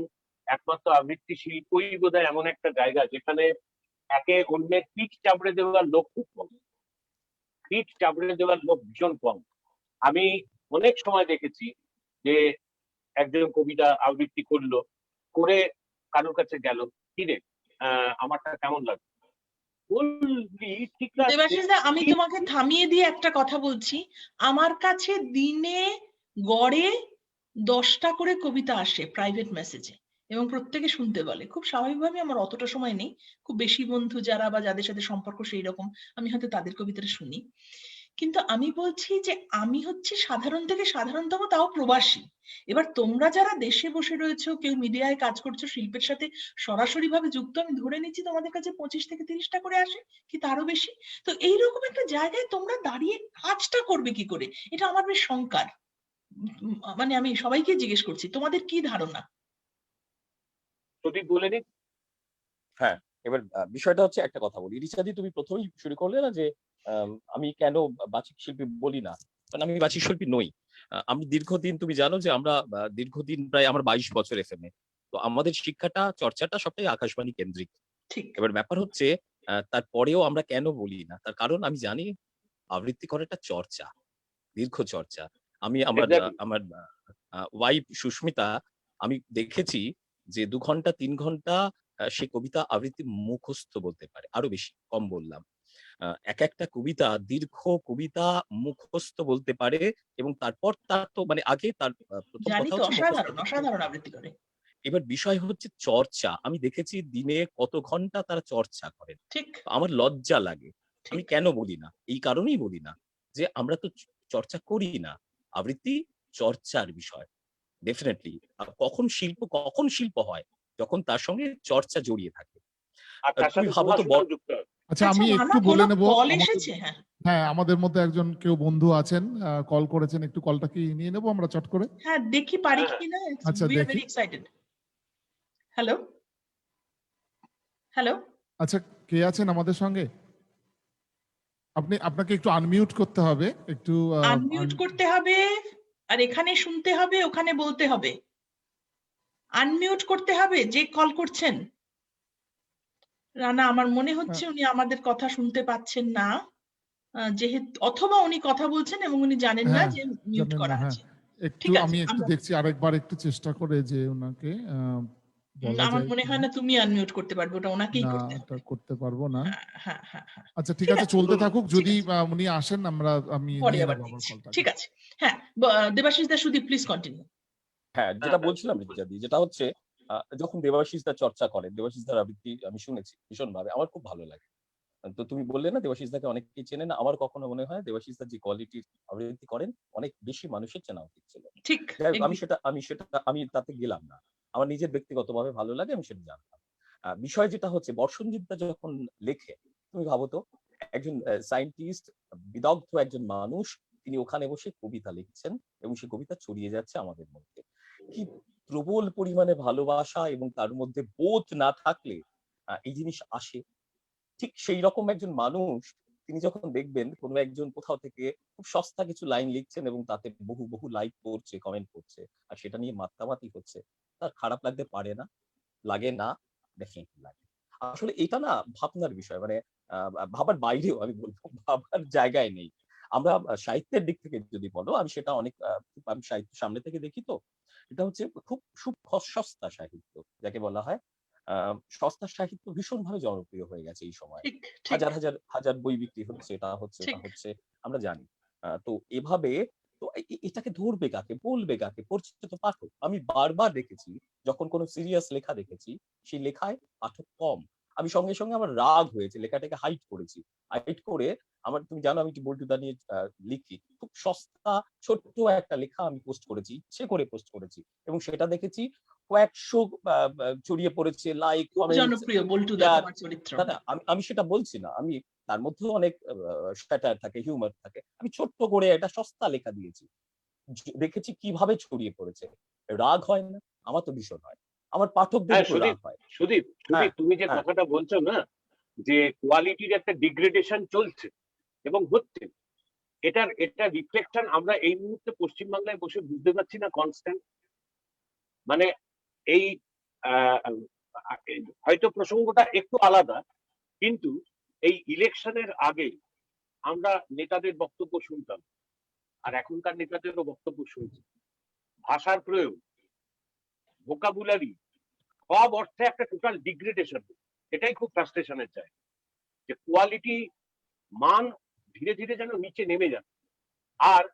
একমাত্র আবৃত্তি শিল্পই বোধহয় এমন একটা জায়গা যেখানে একে অন্যের পিঠ চাপড়ে দেওয়ার লোক খুব কম। পিঠ চাপড়ে দেওয়ার লোক ভীষণ কম। আমি অনেক সময় দেখেছি যে একজন কবিতা আবৃত্তি করলো, করে কারোর কাছে গেল, কি রে আমারটা কেমন লাগবে, বললি ঠিক আছে, দেবাশিস দা, আমি তোমাকে থামিয়ে দিয়ে একটা কথা বলছি। আমার কাছে দিনে গড়ে 10টা করে কবিতা আসে প্রাইভেট মেসেজে, এবং প্রত্যেকে শুনতে বলে। খুব স্বাভাবিকভাবে আমার অতটা সময় নেই, খুব বেশি বন্ধু যারা বা যাদের সাথে সম্পর্ক সেই রকম, আমি হয়তো তাদের কবিতাটা শুনি। কিন্তু আমি বলছি যে আমি হচ্ছে সাধারণ থেকে সাধারণতম, তাও প্রবাসী। এবার তোমরা যারা দেশে বসে রয়েছো, কেউ মিডিয়ায় কাজ করছো, শিল্পের সাথে সরাসরি ভাবে যুক্ত, আমি ধরে নিচ্ছি তোমাদের কাছে 25 থেকে 30টা করে আসে, কি তারও বেশি। তো এইরকম একটা জায়গায় তোমরা দাঁড়িয়ে কাজটা করবে কি করে, এটা আমার বেশ শঙ্কার। মানে আমি সবাইকে জিজ্ঞেস করছি, তোমাদের কি ধারণা? যদি বলে নি। হ্যাঁ, এবার বিষয়টা হচ্ছে, একটা কথা বলি। রিচাদি, তুমি প্রথমেই শুরু করলে না যে আমি কেন বাচিক শিল্পী বলি না, কারণ আমি বাচিক শিল্পী নই। আমি দীর্ঘদিন, তুমি জানো যে আমরা দীর্ঘদিন, প্রায় আমার 22 বছর এফএমএ। তো আমাদের শিক্ষাটা, চর্চাটা সবটাই আকাশবাণী কেন্দ্রিক। ঠিক। এবার ব্যাপার হচ্ছে, তারপরেও আমরা কেন বলি না, তার কারণ আমি জানি আবৃত্তি করাটা চর্চা, দীর্ঘ চর্চা। আমি আমার Exactly. আমার ওয়াইফ সুস্মিতা, আমি দেখেছি যে 2 ঘন্টা 3 ঘন্টা সে কবিতা আবৃত্তি মুখস্থ বলতে পারে, আরো বেশি, কম বললাম। এক একটা কবিতা, দীর্ঘ কবিতা মুখস্থ বলতে পারে, এবং তারপর তার তো মানে আগে তার প্রথম জানি কথা তো, হচ্ছে মুখস্থ অসাধারণ করতে হবে। অসাধারণ আবৃত্তি করে। এবার বিষয় হচ্ছে চর্চা। আমি দেখেছি দিনে কত ঘন্টা তারা চর্চা করেন। ঠিক আমার লজ্জা লাগে। আমি ঠিক। কেন বলি না? এই কারণেই বলি না যে আমরা তো চর্চা করি না। আবৃত্তি চর্চার বিষয়। ডেফিনিটলি। কখন শিল্প হয়? যখন তার সঙ্গে চর্চা জড়িয়ে থাকে। আর তার তুমি সাথে ভাবো তো পড়াশোনাও যুক্ত হবে। আচ্ছা, আচ্ছা, আমি না একটু না, বলে কোনো নেব। কল আমাদের, এসেছে? হ্যাঁ হ্যাঁ, আমাদের মধ্যে একজন কেউ বন্ধু আছেন, কল করেছেন। একটু কলটা কি নিয়ে নেবো আমরা চট করে? হ্যাঁ, দেখি পারি হ্যাঁ, কি না। আচ্ছা, উই আর দেখি। Very excited. Hello hello. আচ্ছা, কে আছেন আমাদের সঙ্গে? আপনাকে একটু আনমিউট করতে হবে একটু। আনমিউট করতে হবে, আর এখানে শুনতে হবে, ওখানে বলতে হবে। আনমিউট করতে হবে যে কল করছেন। না, আমার মনে হচ্ছে উনি আমাদের কথা শুনতে পাচ্ছেন না। যেহেতু, অথবা উনি কথা বলছেন এবং উনি জানেন না হ্যাঁ, যে মিউট জানেন না। করা হ্যাঁ, আছে। একটু ঠিক আছে, আমি একটু আমরা, দেখছি, আরেকবার একটু চেষ্টা করে যে ওনাকে বলা আমার যায় মনে হয় কিনা। না তুমি আনমিউট করতে পারবে, ওটা ওনাকেই না, করতে এটা হবে। করতে পারবো না। হ্যাঁ হ্যাঁ হ্যাঁ হ্যাঁ। আচ্ছা, ঠিক ঠিক আছে, আছে, চলতে থাকুক। ঠিক যদি আছে, উনি আসেন, আমি পরে নিয়ে আবার নেবো আবার দেখছি। কলটাকে। ঠিক আছে। হ্যাঁ, দেবাশিস দা, সুদীপ প্লিজ কন্টিনিউ। হ্যাঁ, হ্যাঁ, যেটা হ্যাঁ, বলছিলাম শুরু করুন। রিচাদি, যেটা হচ্ছে যখন দেবাশিস দা চর্চা করেন, দেবাশিস দার আবৃত্তি আমি শুনেছি ভীষণভাবে। আমার খুব ভালো লাগে। তো তুমি বললে না দেবাশিস দাকে অনেকেই চেনে না। আমার কখনো মনে হয় দেবাশিস দা যে কোয়ালিটির আবৃত্তি করেন, অনেক বেশি মানুষের চেনা উচিত ছিল। ঠিক, যাই হোক, এগ্রি। আমি তাতে গেলাম না। আমার নিজের ব্যক্তিগতভাবে ভালো লাগে, আমি সেটা জানতাম। বিষয় যেটা হচ্ছে, বর্ষণজিৎ দা যখন লেখে, তুমি ভাবো তো, একজন সায়েন্টিস্ট, বিদগ্ধ একজন মানুষ, তিনি ওখানে বসে কবিতা লিখছেন, এবং সেই কবিতা ছড়িয়ে যাচ্ছে আমাদের মধ্যে। কি প্রবল পরিমাণে ভালোবাসা, এবং তার মধ্যে বোধ না থাকলে এই জিনিস আসে। ঠিক সেই রকম একজন মানুষ, তিনি যখন দেখবেন কোনো একজন কোথাও থেকে খুব সস্তা কিছু লাইন লিখছেন, এবং তাতে বহু বহু লাইক করছে, কমেন্ট করছে, আর সেটা নিয়ে মাতামাতি হচ্ছে, তার খারাপ লাগতে পারে না? লাগে না? ডেফিনেটলি লাগে। আসলে এটা না ভাবনার বিষয়, মানে ভাবার বাইরেও আমি বলব, ভাবার জায়গায় নেই। আমরা সাহিত্যের দিক থেকে যদি বলো, আমি সেটা অনেক আমি সাহিত্য সামনে থেকে দেখি তো। এটা হচ্ছে খুব সস্তা সাহিত্য যাকে বলা হয়। আ সস্তা সাহিত্য ভীষণভাবে জনপ্রিয় হয়ে গেছে এই সময়ে। ঠিক ঠিক হাজার বই বিক্রি হচ্ছে, এটা হচ্ছে, ওটা ঠিক। হচ্ছে, আমরা জানি। তো এভাবে, তো এটাকে ধরবে কাকে? বলবে কাকে? পড়ছে তো পাঠক। আমি বারবার দেখেছি, যখন কোনো সিরিয়াস লেখা দেখেছি, সেই লেখায় পাঠক কম। আমি সঙ্গে, সঙ্গে আমার রাগ হয়েছে। লেখাটাকে হাইড করেছি। হাইড করে, তুমি জানো আমি একটু বল্টুদা নিয়ে লিখি। খুব সস্তা ছোট্ট একটা লেখা আমি পোস্ট করেছি। ইচ্ছে করে পোস্ট করেছি। এবং সেটা দেখেছি কয়েকশো আ আ ছড়িয়ে পড়েছে, লাইক, খুব কমেন্টস, জনপ্রিয় বল্টুদা শেয়ার। তোমার চরিত্র। না, আমি সেটা বলছি না। আমি, তার মধ্যেও অনেক স্যাটায়ার থাকে, হিউমার থাকে। আমি ছোট্ট করে একটা সস্তা লেখা দিয়েছি। দেখেছি কিভাবে ছড়িয়ে পড়েছে। রাগ হয় না? আমার তো ভীষণ হয়। আমার পাঠকদের হ্যাঁ, উপর সুদীপ, রাগ হয়। সুদীপ, হ্যাঁ, সুদীপ, তুমি যে হ্যাঁ। কথাটা বলছো না, যে কোয়ালিটির একটা ডিগ্রেডেশন চলছে এবং হচ্ছে, এটা রিফ্লেকশন আমরা এই মুহূর্তে পশ্চিমবাংলায় বসে বুঝতে পারছি না কনস্ট্যান্ট। মানে এই আহ, হয়তো প্রসঙ্গটা একটু আলাদা, কিন্তু এই ইলেকশনের আগে আমরা নেতাদের বক্তব্য শুনতাম, আর এখনকার নেতাদেরও বক্তব্য শুনছি। ভাষার প্রয়োগ, ভোকাবুলারি, সব অর্থে একটা টোটাল ডিগ্রেডেশন। এটাই খুব ফ্রাস্ট্রেশনের জায়গা, যে কোয়ালিটি, মান ধীরে ধীরে যেন নিচে নেমে যাচ্ছে। আর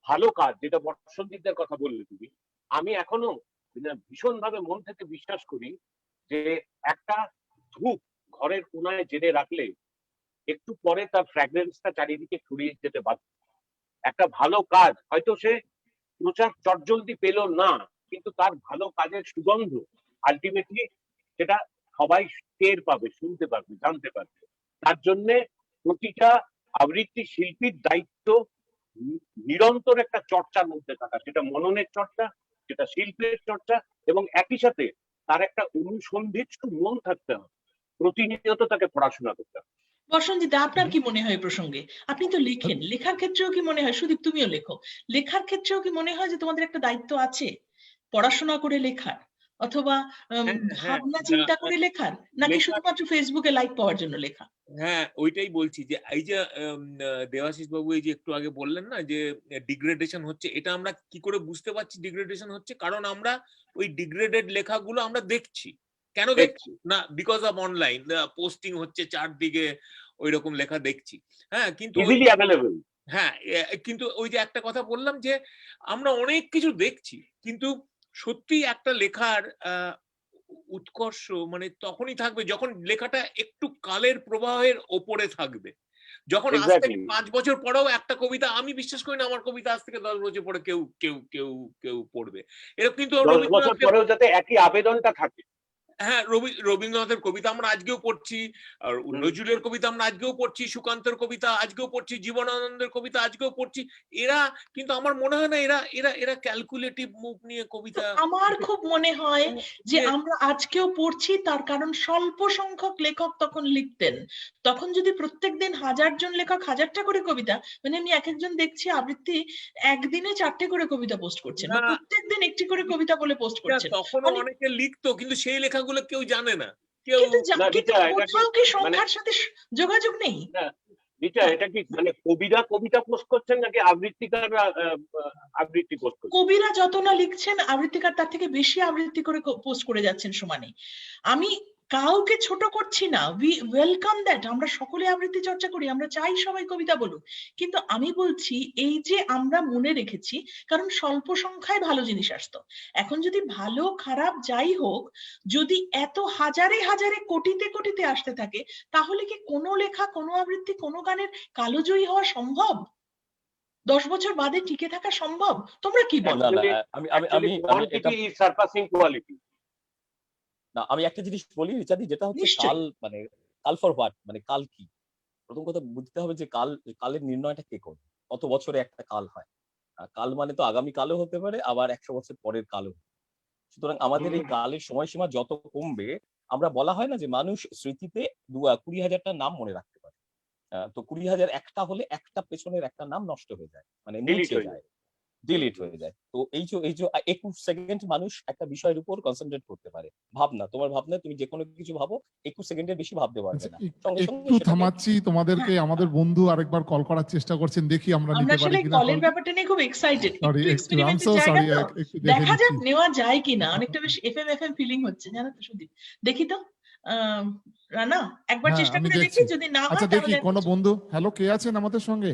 ভালো কাজ, যেটা বর্ষণজিৎদের কথা বললে তুমি, আমি এখনো ভীষণ ভাবে মন থেকে বিশ্বাস করি যে একটা ধূপ ঘরের কোনায় জেলে রাখলে একটু পরে তার ফ্র্যাগরেন্সটা চারিদিকে ছড়িয়ে যেতে বাধ্য। একটা ভালো কাজ হয়তো সে প্রচার চটজলদি পেল না, কিন্তু তার ভালো কাজের সুগন্ধ আলটিমেটলি সেটা সবাই টের পাবে, শুনতে পারবে, জানতে পারবে। তার জন্য প্রতিটা আবৃত্তি শিল্পীর দায়িত্ব নিরন্তর একটা চর্চার মধ্যে থাকা, সেটা মননের চর্চা, সেটা শিল্পের চর্চা, এবং একই সাথে তার একটা অনুসন্ধিৎসু মন থাকতে হবে, প্রতিনিয়ত তাকে পড়াশোনা করতে হবে। বসন্তজিৎ, আপনার কি মনে হয় এই প্রসঙ্গে? আপনি তো লেখেন, লেখার ক্ষেত্রেও কি মনে হয়, সুদীপ তুমিও লেখো, লেখার ক্ষেত্রেও কি মনে হয় যে তোমাদের একটা দায়িত্ব আছে পড়াশোনা করে লেখার, অথবা ভাবনা চিন্তা করে লেখার, নাকি শুধুমাত্র ফেসবুকে লাইক পাওয়ার জন্য লেখা? হ্যাঁ, ওইটাই বলছি যে এই যে দেবাশিস বাবু এই যে একটু আগে বললেন না যে ডিগ্রেডেশন হচ্ছে, এটা আমরা কি করে বুঝতে পারছি ডিগ্রেডেশন হচ্ছে? কারণ আমরা ওই ডিগ্রেডেড লেখাগুলো আমরা দেখছি। কেন দেখছি না? বিকজ অফ অনলাইন পোস্টিং হচ্ছে চারদিকে, ওই রকম লেখা দেখছি। হ্যাঁ, কিন্তু ইজিলি অ্যাভেলেবল। হ্যাঁ, কিন্তু ওই যে একটা কথা বললাম যে আমরা অনেক কিছু দেখছি, কিন্তু সত্যি একটা লেখার উৎকর্ষ মানে তখনই থাকবে যখন লেখাটা একটু কালের প্রবাহের ওপরে থাকবে। যখন আজ থেকে 5 বছর পরেও একটা কবিতা, আমি বিশ্বাস করি না আমার কবিতা আজ থেকে 10 বছর পরে কেউ কেউ কেউ কেউ পড়বে। এরকম কিন্তু 10 বছর পরেও যাতে একই আবেদনটা থাকে। হ্যাঁ, রবীন্দ্রনাথের কবিতা আমরা আজকেও পড়ছি, আর নজরুলের কবিতা আমরা আজকেও পড়ছি, সুকান্তের কবিতা আজকেও পড়ছি, জীবনানন্দের কবিতা আজকেও পড়ছি। এরা কিন্তু, আমার মনে হয় না এরা এরা এরা ক্যালকুলেটিভ মুভ নিয়ে কবিতা। আমার খুব মনে হয় যে আমরা আজকেও পড়ছি, তার কারণ স্বল্প সংখ্যক লেখক তখন লিখতেন। তখন যদি প্রত্যেকদিন 1000 জন লেখক 1000টা করে কবিতা, মানে আমি এক একজন দেখছি আবৃত্তি একদিনে 4টে করে কবিতা পোস্ট করছেন, বা প্রত্যেকদিন একটি করে কবিতা বলে পোস্ট করছেন। তখনও অনেকে লিখতো, কিন্তু সেই লেখাগুলো কেউ জানে না। কেউ কিন্তু কোথাও কি সংখ্যার সাথে যোগাযোগ নেই? এটা কি মানে কবিরা কবিতা পোস্ট করছেন নাকি আবৃত্তিকাররা আবৃত্তি পোস্ট করছেন? কবিরা যত না লিখছেন, আবৃত্তিকার তার থেকে বেশি আবৃত্তি করে পোস্ট করে যাচ্ছেন সমানে। আমি কাউকে ছোট করছি না, উই ওয়েলকাম দ্যাট, আমরা সকলে আবৃত্তি চর্চা করি, আমরা চাই সবাই কবিতা বলুক। কিন্তু আমি বলছি এই যে আমরা মনে রেখেছি, কারণ স্বল্প সংখ্যায় ভালো জিনিস আসতো। এখন যদি ভালো খারাপ যাই হোক, যদি এত হাজারে হাজারে কোটিতে কোটিতে আসতে থাকে, তাহলে কি কোনো লেখা, কোনো আবৃত্তি, কোনো গানের কালোজয়ী হওয়া সম্ভব? 10 বছর বাদে টিকে থাকা সম্ভব? তোমরা কি বলো? আমি একটা জিনিস বলি রিচাদি, যেটা হচ্ছে কাল, মানে কাল ফর হোয়াট, মানে কাল কি? প্রথম কথা বুঝতে হবে যে কালের নির্ণয়টা কে করবে, কত বছরে একটা কাল হয়। কাল মানে তো আগামী কালও হতে পারে, আবার 100 বছর পরের কালও। সুতরাং আমাদের এই কালের সময়সীমা যত কমবে, আমরা বলা হয় না যে মানুষ স্মৃতিতে 20,000টা নাম মনে রাখতে পারে, তো 20,000 একটা হলে একটা পেছনের একটা নাম নষ্ট হয়ে যায়, মানে মুছে যায়, ডিলিট হয়ে যায়। তো এই যে 21 সেকেন্ড মানুষ একটা বিষয়ের উপর কনসেন্ট্রেট করতে পারে। ভাবনা, তোমার ভাবনা, তুমি যে কোনো কিছু ভাবো, 21 সেকেন্ডের বেশি ভাবতে পারবে না। একটু থামাচ্ছি তোমাদেরকে, আমাদের বন্ধু আরেকবার কল করার চেষ্টা করছেন, দেখি আমরা নিতে পারি কিনা। কলের ব্যাপারটা নিয়ে খুব এক্সাইটেড, একটু এক্সপেরিমেন্টের জায়গা তো, দেখা যাক নেওয়া যায় কিনা। অনেকটা বেশ এফএম ফিলিং হচ্ছে, জানো তো সুদীপ। দেখি তো রানা, একবার চেষ্টা করে দেখি, যদি না হয় আচ্ছা দেখি কোন বন্ধু। হ্যালো, কে আছেন আমাদের সঙ্গে?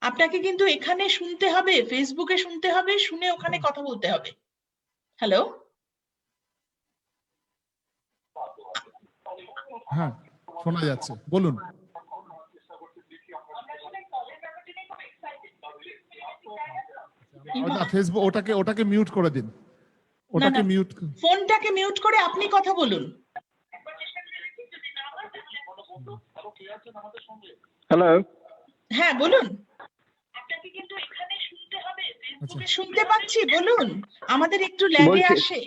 আপনাকে কিন্তু এখানে শুনতে হবে, ফেসবুকে শুনতে হবে, শুনে ওখানে কথা বলতে হবে। হ্যালো, হ্যাঁ শোনা যাচ্ছে, বলুন। ফেসবুক ওটাকে মিউট করে দিন, ওটাকে মিউট, ফোনটাকে মিউট করে আপনি কথা বলুন। হ্যালো, হ্যাঁ বলুন। আপনাকে কিন্তু এখানে শুনতে হবে, ফেসবুকে শুনতে পাচ্ছি, বলুন। আমাদের একটু ল্যাগে আসে।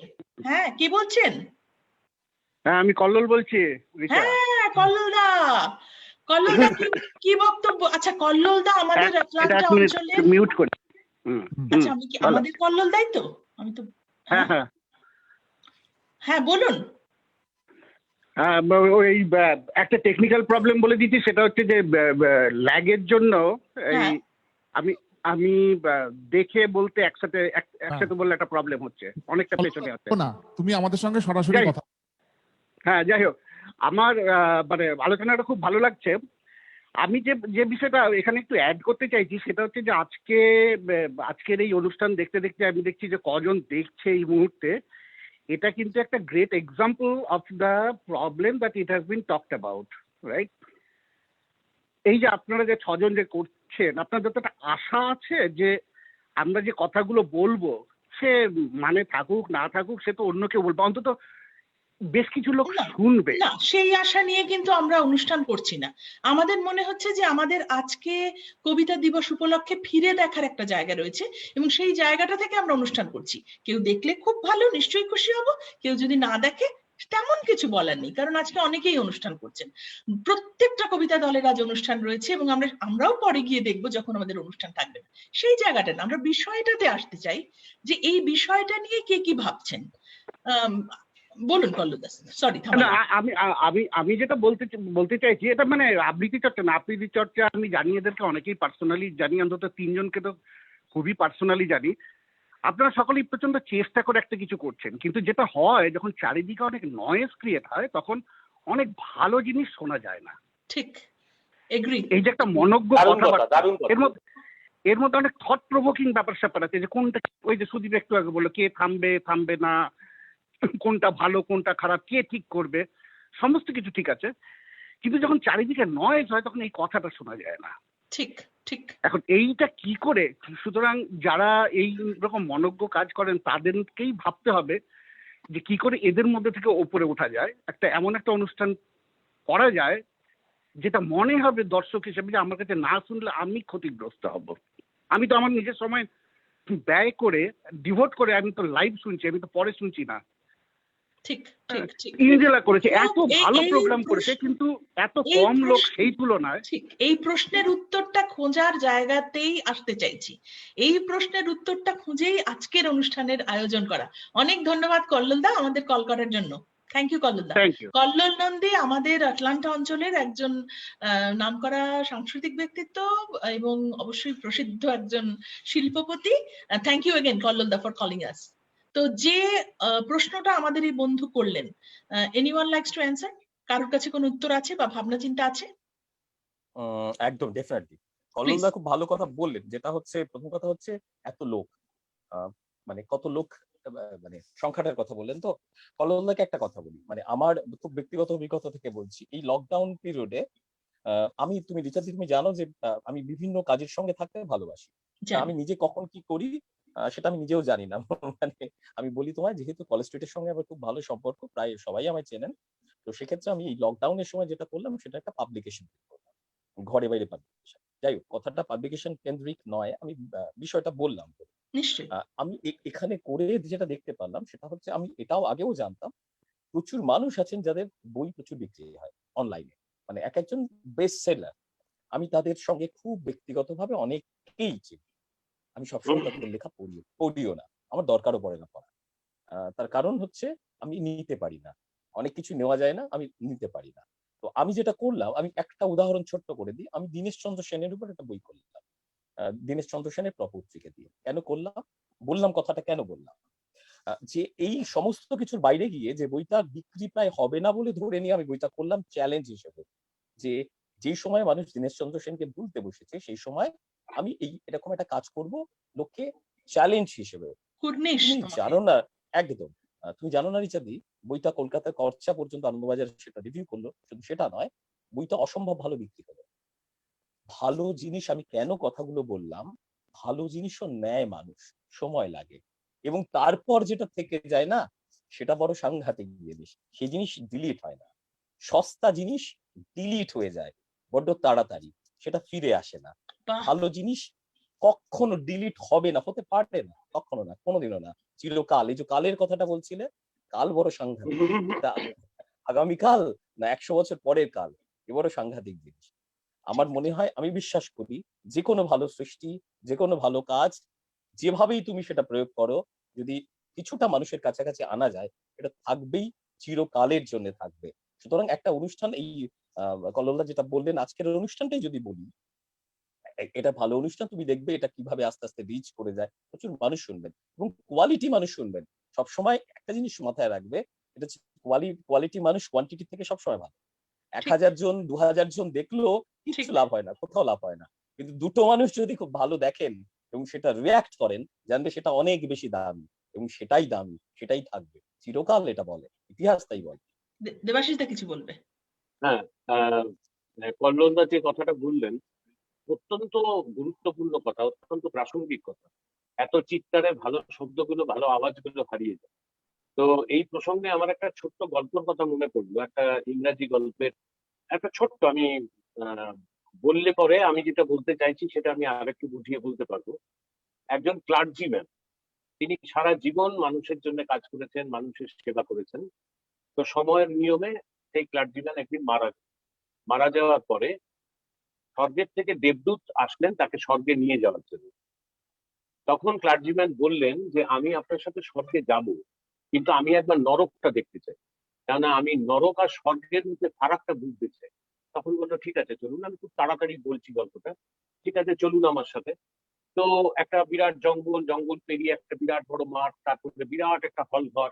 হ্যাঁ, কি বলছেন? হ্যাঁ আমি কল্লোল বলছি। হ্যাঁ কল্লোলদা, কল্লোলদা কি বক্তব্য? আচ্ছা কল্লোলদা আমাদের আটলান্টা অঞ্চলে মিউট করে। আচ্ছা আমি কি আমাদের কল্লোলদাই তো? আমি তো হ্যাঁ হ্যাঁ হ্যাঁ বলুন। ওই একটা টেকনিক্যাল প্রবলেম বলে দিচ্ছি, সেটা হচ্ছে যে ল্যাগের জন্য এই হ্যাঁ। আমি আমি দেখে বলতে একসাথে বললে একটা প্রবলেম হচ্ছে, অনেকটা পেছনে আছে। না, তুমি আমাদের সঙ্গে সরাসরি যাই- কথা হ্যাঁ, যাই হোক, আমার মানে আলোচনাটা খুব ভালো লাগছে। আমি যে বিষয়টা এখানে একটু অ্যাড করতে চাইছি সেটা হচ্ছে যে আজকের এই অনুষ্ঠান দেখতে দেখতে আমি দেখছি যে কজন দেখছে এই মুহূর্তে, এটা কিন্তু একটা great example of the problem that it has been talked about, right? এই যে আপনারা যে 6 জন যে করছেন, আপনার যতটা আশা আছে যে আমরা যে কথাগুলো বলবো সে মানে থাকুক না থাকুক সে তো অন্য কেউ বলবো, অন্তত বেশ কিছু লোক না, শুনবে। না, সেই আশা নিয়ে কিন্তু আমরা অনুষ্ঠান করছি না। আমাদের মনে হচ্ছে যে আমাদের আজকে কবিতা দিবস উপলক্ষে ফিরে দেখার একটা জায়গা রয়েছে এবং সেই জায়গাটা থেকে আমরা অনুষ্ঠান করছি। কেউ দেখলে খুব ভালো, নিশ্চয়ই খুশি হব। কেউ যদি না দেখে তেমন কিছু বলার নেই, কারণ আজকে অনেকেই অনুষ্ঠান করছেন। প্রত্যেকটা কবিতা দলের আজ অনুষ্ঠান রয়েছে এবং আমরাও পরে গিয়ে দেখবো যখন আমাদের অনুষ্ঠান থাকবে না। সেই জায়গাটা না, আমরা বিষয়টাতে আসতে চাই যে এই বিষয়টা নিয়ে কে কি ভাবছেন। বলুন কল্লোল দাস, সরি না, থামালাম। আমি আমি আমি যেটা বলতে চাইছি, এটা মানে আবৃত্তি চর্চা না, আবৃত্তি চর্চা আমি জানি, এদেরকে অনেকেই পার্সোনালি জানি, অন্তত 3 জনকে তো খুবই পার্সোনালি জানি। আপনারা সকলেই প্রচন্ড চেষ্টা করে একটা কিছু করছেন, কিন্তু যেটা হয় যখন চারিদিকে অনেক নয়েজ ক্রিয়েট হয় তখন অনেক ভালো জিনিস শোনা যায় না। ঠিক, এগ্রি। এই যে একটা মনজ্ঞ দারুণ কথা, কথাবার্তা, দারুণ কথা। এর মধ্যে অনেক থট প্রভোকিং ব্যাপার স্যাপার আছে, যে কোনটা, ওই যে সুদীপ একটু আগে বললো, কে থামবে না, কোনটা ভালো কোনটা খারাপ কে ঠিক করবে, সমস্ত কিছু ঠিক আছে, কিন্তু যখন চারিদিকে নয়েজ হয় তখন এই কথাটা শোনা যায় না। ঠিক, ঠিক। এখন এইটা কি করে, সুতরাং যারা এই রকম মনজ্ঞ কাজ করেন তাদেরকেই ভাবতে হবে যে কি করে এদের মধ্যে থেকে ওপরে ওঠা যায়, একটা এমন একটা অনুষ্ঠান করা যায় যেটা মনে হবে দর্শক হিসেবে যে আমার কাছে না শুনলে আমি ক্ষতিগ্রস্ত হব। আমি তো আমার নিজের সময় ব্যয় করে ডিভোট করে আমি তো লাইভ শুনছি, আমি তো পরে শুনছি না। ঠিক, ঠিক, ঠিক। ইনজেলা করেছে, এত এই- ভালো এই প্রোগ্রাম প্রশ্ন- করেছে, কিন্তু এত এই কম লোক প্রশ্ন- সেই তুলনায়। ঠিক, এই প্রশ্নের উত্তরটা খোঁজার জায়গাতেই আসতে চাইছি। এই প্রশ্নের উত্তরটা খুঁজেই আজকের অনুষ্ঠানের আয়োজন করা। অনেক ধন্যবাদ কল্লোল দা আমাদের কল করার জন্য। Thank you Kallol da. Thank you. Kallol Nandi আমাদের আটলান্টা অঞ্চলের একজন নামকরা সাংস্কৃতিক ব্যক্তিত্ব এবং অবশ্যই প্রসিদ্ধ একজন শিল্পপতি। Thank you again Kallol da for calling us. তো যে প্রশ্নটা আমাদের এই বন্ধু করলেন, এনিওয়ান লাইকস টু অ্যান্সার? কারোর কাছে কোনো উত্তর আছে বা ভাবনা চিন্তা আছে? একদম ডেফিনেটলি। কল্লোল দা খুব ভালো কথা বললেন, যেটা হচ্ছে প্রথম কথা হচ্ছে এত লোক, মানে কত লোক, মানে সংখ্যাটার কথা বললেন তো। কল্লোল দাকে একটা কথা বলি, মানে আমার খুব ব্যক্তিগত অভিজ্ঞতা থেকে বলছি, এই লকডাউন পিরিয়ডে তুমি রিচা দি, তুমি জানো যে আমি বিভিন্ন কাজের সঙ্গে থাকতে ভালোবাসি। তা আমি নিজে কখন কি করি সেটা আমি নিজেও জানি না। মানে আমি বলি তোমায়, যেহেতু কলেজ স্ট্রিটের সঙ্গে আমার খুব ভালো সম্পর্ক, প্রায় সবাই আমায় চেনেন, তো সেক্ষেত্রে আমি এই লকডাউনের সময় যেটা করলাম সেটা একটা পাবলিকেশন করলাম, ঘরে বাইরে পাবলিকেশন। যাই হোক, কথাটা পাবলিকেশন কেন্দ্রিক নয়, আমি বিষয়টা বললাম। নিশ্চয়ই। আমি এখানে করে যেটা দেখতে পারলাম সেটা হচ্ছে, আমি এটাও আগেও জানতাম, প্রচুর মানুষ আছেন যাদের বই প্রচুর বিক্রি হয় অনলাইনে, মানে এক একজন বেস্ট সেলার। আমি তাদের সঙ্গে খুব ব্যক্তিগতভাবে অনেককেই চিনি। আমি সবসময় তাদের লেখা পড়িও না, আমার দরকারও পড়ে না পড়া। তার কারণ হচ্ছে আমি নিতে পারি না, অনেক কিছু নেওয়া যায় না, আমি নিতে পারি না। তো আমি যেটা করলাম, আমি একটা উদাহরণ ছোট্ট করে দিই, আমি দীনেশ চন্দ্র সেনের উপর একটা বই করলাম, দীনেশ চন্দ্র সেনের প্রপত্রিকা দিয়ে। কেন করলাম, বললাম কথাটা কেন বললাম, যে এই সমস্ত কিছুর বাইরে গিয়ে যে বইটা বিক্রি প্রায় হবে না বলে ধরে নিয়ে আমি বইটা করলাম চ্যালেঞ্জ হিসেবে, যে যেই সময় মানুষ দীনেশ চন্দ্র সেনকে ভুলতে বসেছে সেই সময় আমি এরকম একটা কাজ করব, লোককে চ্যালেঞ্জ হিসেবে। কুর্নিশ তুমি তোমাকে। জানো না, একদম তুমি জানো না রিচাদি, বইটা কলকাতার কর্চা পর্যন্ত আনন্দবাজার সেটা রিভিউ করলো, শুধু সেটা নয়, বইটা অসম্ভব ভালো বিক্রি হলো। ভালো জিনিস, আমি কেন কথাগুলো বললাম, ভালো জিনিসও নেয় মানুষ, সময় লাগে, এবং তারপর যেটা থেকে যায় না সেটা বড় সাংঘাতিক জিনিস, সেই জিনিস ডিলিট হয় না। সস্তা জিনিস ডিলিট হয়ে যায় বড্ড তাড়াতাড়ি, সেটা ফিরে আসে না। বাহ, ভালো জিনিস কখনো ডিলিট হবে না, হতে পারে না, কখনো না, কোনোদিনও না, চিরকাল। এই যে কালের কথাটা বলছিলে, কাল বড় সাংঘাতিক, এটা আগামীকাল না 100 বছর পরের কাল, এ বড় সাংঘাতিক জিনিস। আমার মনে হয়, আমি বিশ্বাস করি, যে কোনো ভালো সৃষ্টি, যে কোনো ভালো কাজ, যেভাবেই তুমি সেটা প্রয়োগ করো, যদি কিছুটা মানুষের কাছাকাছি আনা যায়, এটা থাকবেই, চিরকালের জন্য থাকবে। সুতরাং একটা অনুষ্ঠান এই কল্লোলদা যেটা বললেন আজকের অনুষ্ঠানটাই যদি বলি, এটা ভালো অনুষ্ঠান, তুমি দেখবে এটা কিভাবে আস্তে আস্তে রিচ করে যায়, প্রচুর মানুষ শুনবেন এবং কোয়ালিটি মানুষ শুনবেন। সবসময় একটা জিনিস মাথায় রাখবে, এটা হচ্ছে কোয়ালিটি মানুষ কোয়ান্টিটি থেকে সবসময় ভালো। ঠিক 1000 জন 2000 জন দেখলেও ঠিক কিচ্ছু লাভ হয় না, কোথাও লাভ হয় না। কিন্তু দুটো মানুষ যদি খুব ভালো দেখেন এবং সেটা রিঅ্যাক্ট করেন, জানবে সেটা অনেক বেশি দামি এবং সেটাই দামি, সেটাই থাকবে চিরকাল, এটা বলে ইতিহাস, তাই বলে। দেবাশিস দা কিছু বলবে? হ্যাঁ, কল্লোলদা যে কথাটা বললেন অত্যন্ত গুরুত্বপূর্ণ কথা, অত্যন্ত প্রাসঙ্গিক কথা। এত চিৎকারে ভালো শব্দগুলো, ভালো আওয়াজগুলো হারিয়ে যায়। তো এই প্রসঙ্গে আমার একটা ছোট্ট গল্পের কথা মনে পড়লো, একটা ইংরাজি গল্পের একটা ছোট্ট, আমি আহ, বললে পরে আমি যেটা বলতে চাইছি সেটা আমি আরেকটু বুঝিয়ে বলতে পারবো। একজন ক্লার্জিম্যান, তিনি সারা জীবন মানুষের জন্য কাজ করেছেন, মানুষের সেবা করেছেন। তো সময়ের নিয়মে সেই ক্লার্জিম্যান একদিন মারা যাওয়ার পরে স্বর্গের থেকে দেবদূত আসলেন তাকে স্বর্গে নিয়ে যাওয়ার জন্য। তখন ক্লার্জিম্যান বললেন যে আমি আপনার সাথে স্বর্গে যাব, কিন্তু আমি একবার নরকটা দেখতে চাই, কেননা আমি নরক আর স্বর্গের মধ্যে ফারাকটা বুঝতে চাই। তখন বললো ঠিক আছে চলুন, আমি খুব তাড়াতাড়ি বলছি গল্পটা, ঠিক আছে চলুন আমার সাথে। তো একটা বিরাট জঙ্গল, জঙ্গল পেরিয়ে একটা বিরাট বড় মাঠ, তারপরে বিরাট একটা হল ঘর।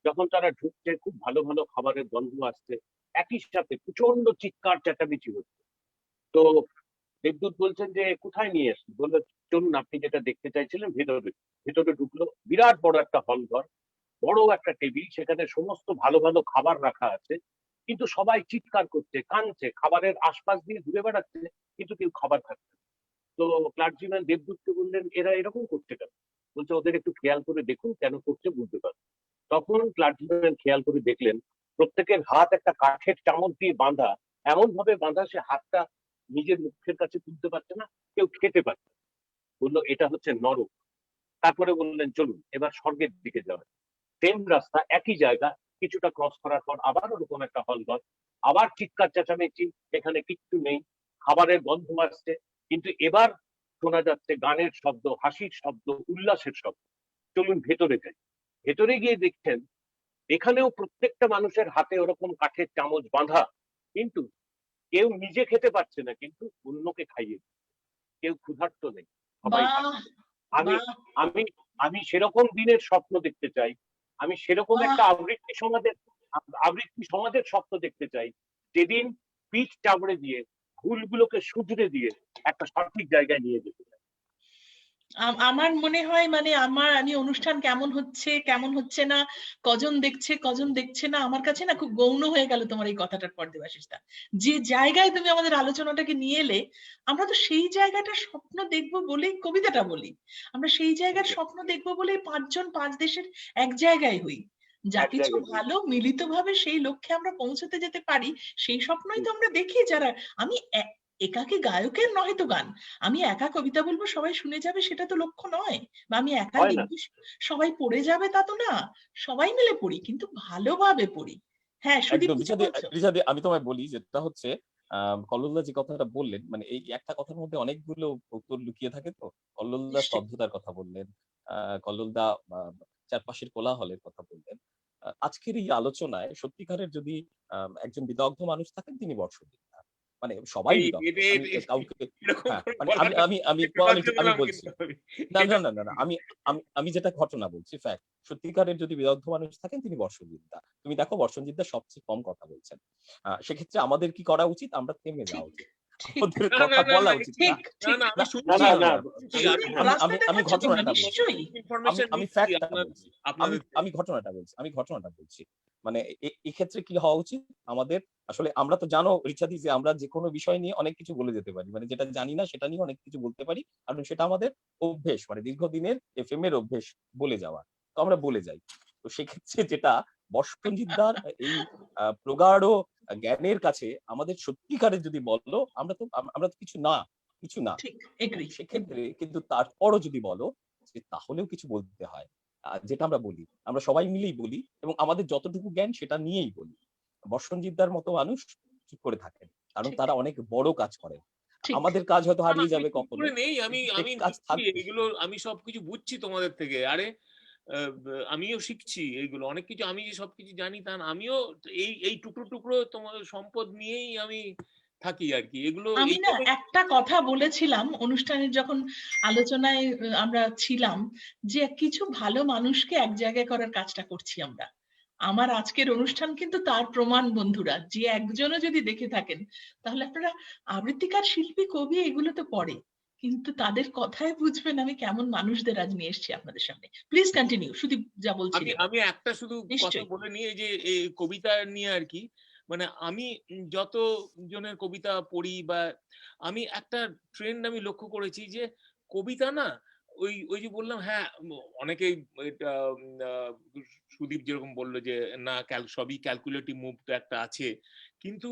যখন তারা ঢুকছে খুব ভালো ভালো খাবারের গন্ধ আসছে, একই সাথে প্রচন্ড চিৎকার চেঁচামেচি হচ্ছে। তো দেবদূত বলছেন যে কোথায় নিয়ে এসেছেন, বললো চলুন আপনি যেটা দেখতে চাইছিলেন ভেতরে। ভেতরে ঢুকলো, বিরাট বড় একটা হল ঘর, বড় একটা টেবিল, সেখানে সমস্ত ভালো ভালো খাবার রাখা আছে, কিন্তু সবাই চিৎকার করছে, কাঁদছে, খাবারের আশপাশ দিয়ে ঘুরে বেড়াচ্ছে, কিন্তু কেউ খাবার খাচ্ছে না। তো ক্লার্জিম্যান দেবদূতকে বললেন এরা এরকম করছে কেন? বলছে ওদের একটু খেয়াল করে দেখুন, কেন করছে বুঝতে পারবেন। তখন ক্লার্জিম্যান খেয়াল করে দেখলেন প্রত্যেকের হাত একটা কাঠের চামচ দিয়ে বাঁধা, এমন ভাবে বাঁধা সে হাতটা নিজের মুখের কাছে তুলতে পারছে না, কেউ খেতে পারছে না। বললো এটা হচ্ছে নরক। তারপরে বললেন চলুন এবার স্বর্গের দিকে যাওয়া। সেম রাস্তা, একই জায়গা, কিছুটা ক্রস করার পর আবার ওরকম একটা হলঘর, আবার চিৎকার চেঁচামেচি, এখানে কিচ্ছু নেই, খাবারের গন্ধ আসছে, কিন্তু এবার শোনা যাচ্ছে গানের শব্দ, হাসির শব্দ, উল্লাসের শব্দ। চলুন ভেতরে যাই। ভেতরে গিয়ে দেখছেন এখানেও প্রত্যেকটা মানুষের হাতে ওরকম কাঠের চামচ বাঁধা, কিন্তু কেউ নিজে খেতে পারছে না, কিন্তু অন্যকে খাইয়ে দিচ্ছে। কেউ ক্ষুধার্ত নেই, সবাই বাহ খাচ্ছে। আমি বাহ আমি আমি সেরকম দিনের স্বপ্ন দেখতে চাই, আমি সেরকম বাহ একটা আবৃত্তি সমাজের স্বপ্ন দেখতে চাই, যেদিন পিঠ চাবড়ে দিয়ে, ভুলগুলোকে শুধরে দিয়ে একটা সঠিক জায়গায় নিয়ে যেতে চাই। আমার মনে হয় মানে আমি অনুষ্ঠান কেমন হচ্ছে কেমন হচ্ছে না, কজন দেখছে কজন দেখছে না, আমার কাছে না খুব গৌণ হয়ে গেল তোমার এই কথাটার পর দেবাশিস দা। যে জায়গায় তুমি আমাদের আলোচনাটাকে নিয়ে এলে, আমরা তো সেই জায়গাটা স্বপ্ন দেখবো বলেই কবিতাটা বলি। আমরা সেই জায়গার স্বপ্ন দেখবো বলেই 5 জন 5 দেশের এক জায়গায় হই। যা এক কিছু জায়গায় ভালো মিলিতভাবে সেই লক্ষ্যে আমরা পৌঁছতে যেতে পারি, সেই স্বপ্নই তো আমরা দেখি। যারা আমি একাকী গায়কের নয় তো গান, আমি একা কবিতা বলবো সবাই শুনে যাবে সেটা তো লক্ষ্য নয়, বা আমি একা হয় না। লিখবো সবাই পড়ে যাবে তা তো না। সবাই মিলে পড়ি, কিন্তু ভালোভাবে পড়ি। হ্যাঁ সুদীপ একদম কিছু বলছো? রিচাদি, আমি তোমায় বলি যেটা হচ্ছে কল্লোলদা যে কথাটা বললেন, মানে এই একটা কথার মধ্যে অনেকগুলো উত্তর লুকিয়ে থাকে। তো কল্লোলদা নিশ্চয়ই। স্তব্ধতার কথা বললেন, কল্লোলদা চারপাশের কোলাহলের কথা বললেন। আজকের এই আলোচনায় সত্যিকারের যদি একজন বিদগ্ধ মানুষ থাকেন তিনি বর্ষবীর। মানে সবাই এই বিদগ্ধ, আমি কাউকে, এরকম হ্যাঁ করে মানে বলাটা আমি একটু কোয়ালিটি লজ্জা আমি পেলাম বলছি, কিন্তু আমি। না এটা না না না না, আমি যেটা ঘটনা বলছি ফ্যাক্ট, সত্যিকারের যদি বিদগ্ধ মানুষ থাকেন তিনি বর্ষজিৎ দা। তুমি দেখো বর্ষজিৎ দা সবচেয়ে কম কথা বলছেন। সেক্ষেত্রে আমাদের কি করা উচিত? আমরা থেমে ঠিক যাওয়া উচিত, ঠিক আমাদের না, কথা না, না, বলা না, উচিত না। ঠিক না, ঠিক না, আমি না না শুনছি না না না, না, সুদীপ আমি রাস্তা আমি আমি দেখাচ্ছ তোমরা ঘটনাটা বলছি, নিশ্চয়ই। আমি ইনফরমেশন আমি নিচ্ছি ফ্যাক্টটা বলছি, আমি আপনাদের থেকে। আমি ঘটনাটা বলছি। মানে এক্ষেত্রে কি হওয়া উচিত আমাদের? আসলে আমরা তো জানো রিচাদি যে আমরা যে কোনো বিষয় নিয়ে অনেক কিছু বলে যেতে পারি, মানে যেটা জানি না সেটা নিয়ে অনেক কিছু বলতে পারি, কারণ সেটা আমাদের অভ্যেস, মানে দীর্ঘদিনের এফএম এর অভ্যেস বলে যাওয়া। তো আমরা বলে যাই। তো সেক্ষেত্রে যেটা বর্ষজিৎ দার এই প্রগাঢ় জ্ঞানের কাছে আমাদের সত্যিকারের যদি বলো, আমরা তো কিছু না। ঠিক তো এগ্রি। সেক্ষেত্রে কিন্তু তারপরও যদি বলো যে তাহলেও কিছু বলতে হয়, যেটা আমরা বলি, আমরা সবাই মিলেই বলি এবং আমাদের যতটুকু জ্ঞান সেটা নিয়েই বলি। বর্ষণজিৎদার মতো মানুষ চুপ করে থাকেন, কারণ ঠিক তারা অনেক বড় কাজ করেন। ঠিক আমাদের কাজ হয়তো না, না, হারিয়ে আমি যাবে চুপ কখনো, করে নেই, আমি কিন্তু সে আমি কাজ নিচ্ছি থাকবে। এগুলো, আমি সবকিছু বুঝছি তোমাদের থেকে। আরে আমিও শিখছি এইগুলো, অনেক কিছু। আমি যে সবকিছু জানি তা না, আমিও এই টুকরো টুকরো তোমার সম্পদ নিয়েই আমি থাকি আর কি। এগুলো আমি না এইভাবে একটা কথা বলেছিলাম অনুষ্ঠানের যখন আলোচনায় আমরা ছিলাম, যে কিছু ভালো মানুষকে এক জায়গায় করার কাজটা করছি আমরা। আমার আজকের অনুষ্ঠান কিন্তু তার প্রমাণ বন্ধুরা, যে একজনও যদি দেখে থাকেন তাহলে আপনারা আবৃত্তিকার, শিল্পী, কবি এগুলো তো পড়ে, কিন্তু তাদের কথায় বুঝবেন আমি কেমন মানুষদের আজ নিয়ে এসেছি আপনাদের সামনে। প্লিজ কন্টিনিউ, শুধু যা আমি বলছিলেন। আমি একটা শুধু কথা নিশ্চয়ই। বলে নিই, এই যে এই কবিতা নিয়ে আর কি। মানে আমি যত জনের কবিতা পড়ি বা আমি একটা ট্রেন্ড আমি লক্ষ্য করেছি যে কবিতা না, ওই ওই যে বললাম, হ্যাঁ অনেকেই এটা সুদীপ যেরকম বললো যে না সবই ক্যালকুলেটিভ মুভ তো একটা আছে, কিন্তু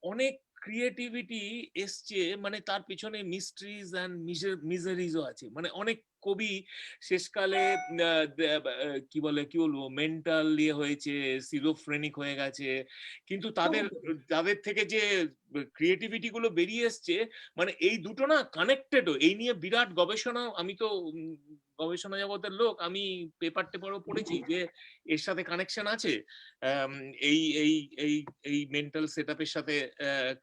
অনেক ক্রিয়েটিভিটি এসছে, মানে তার পিছনে মিস্ট্রিজ অ্যান্ড মিজারিজও আছে। মানে অনেক কবি শেষকালে কি বলবো মেন্টাল ইয়ে হয়েছে, সিজোফ্রেনিক হয়ে গেছে, কিন্তু তাদের থেকে যে ক্রিয়েটিভিটি গুলো বেরিয়ে এসছে, মানে এই দুটো না কানেক্টেডও। এই নিয়ে বিরাট গবেষণা, আমি তো গবেষণা জগতের লোক, আমি পেপার টেপারও পড়েছি যে এর সাথে কানেকশন আছে এই এই এই এই মেন্টাল সেটআপের সাথে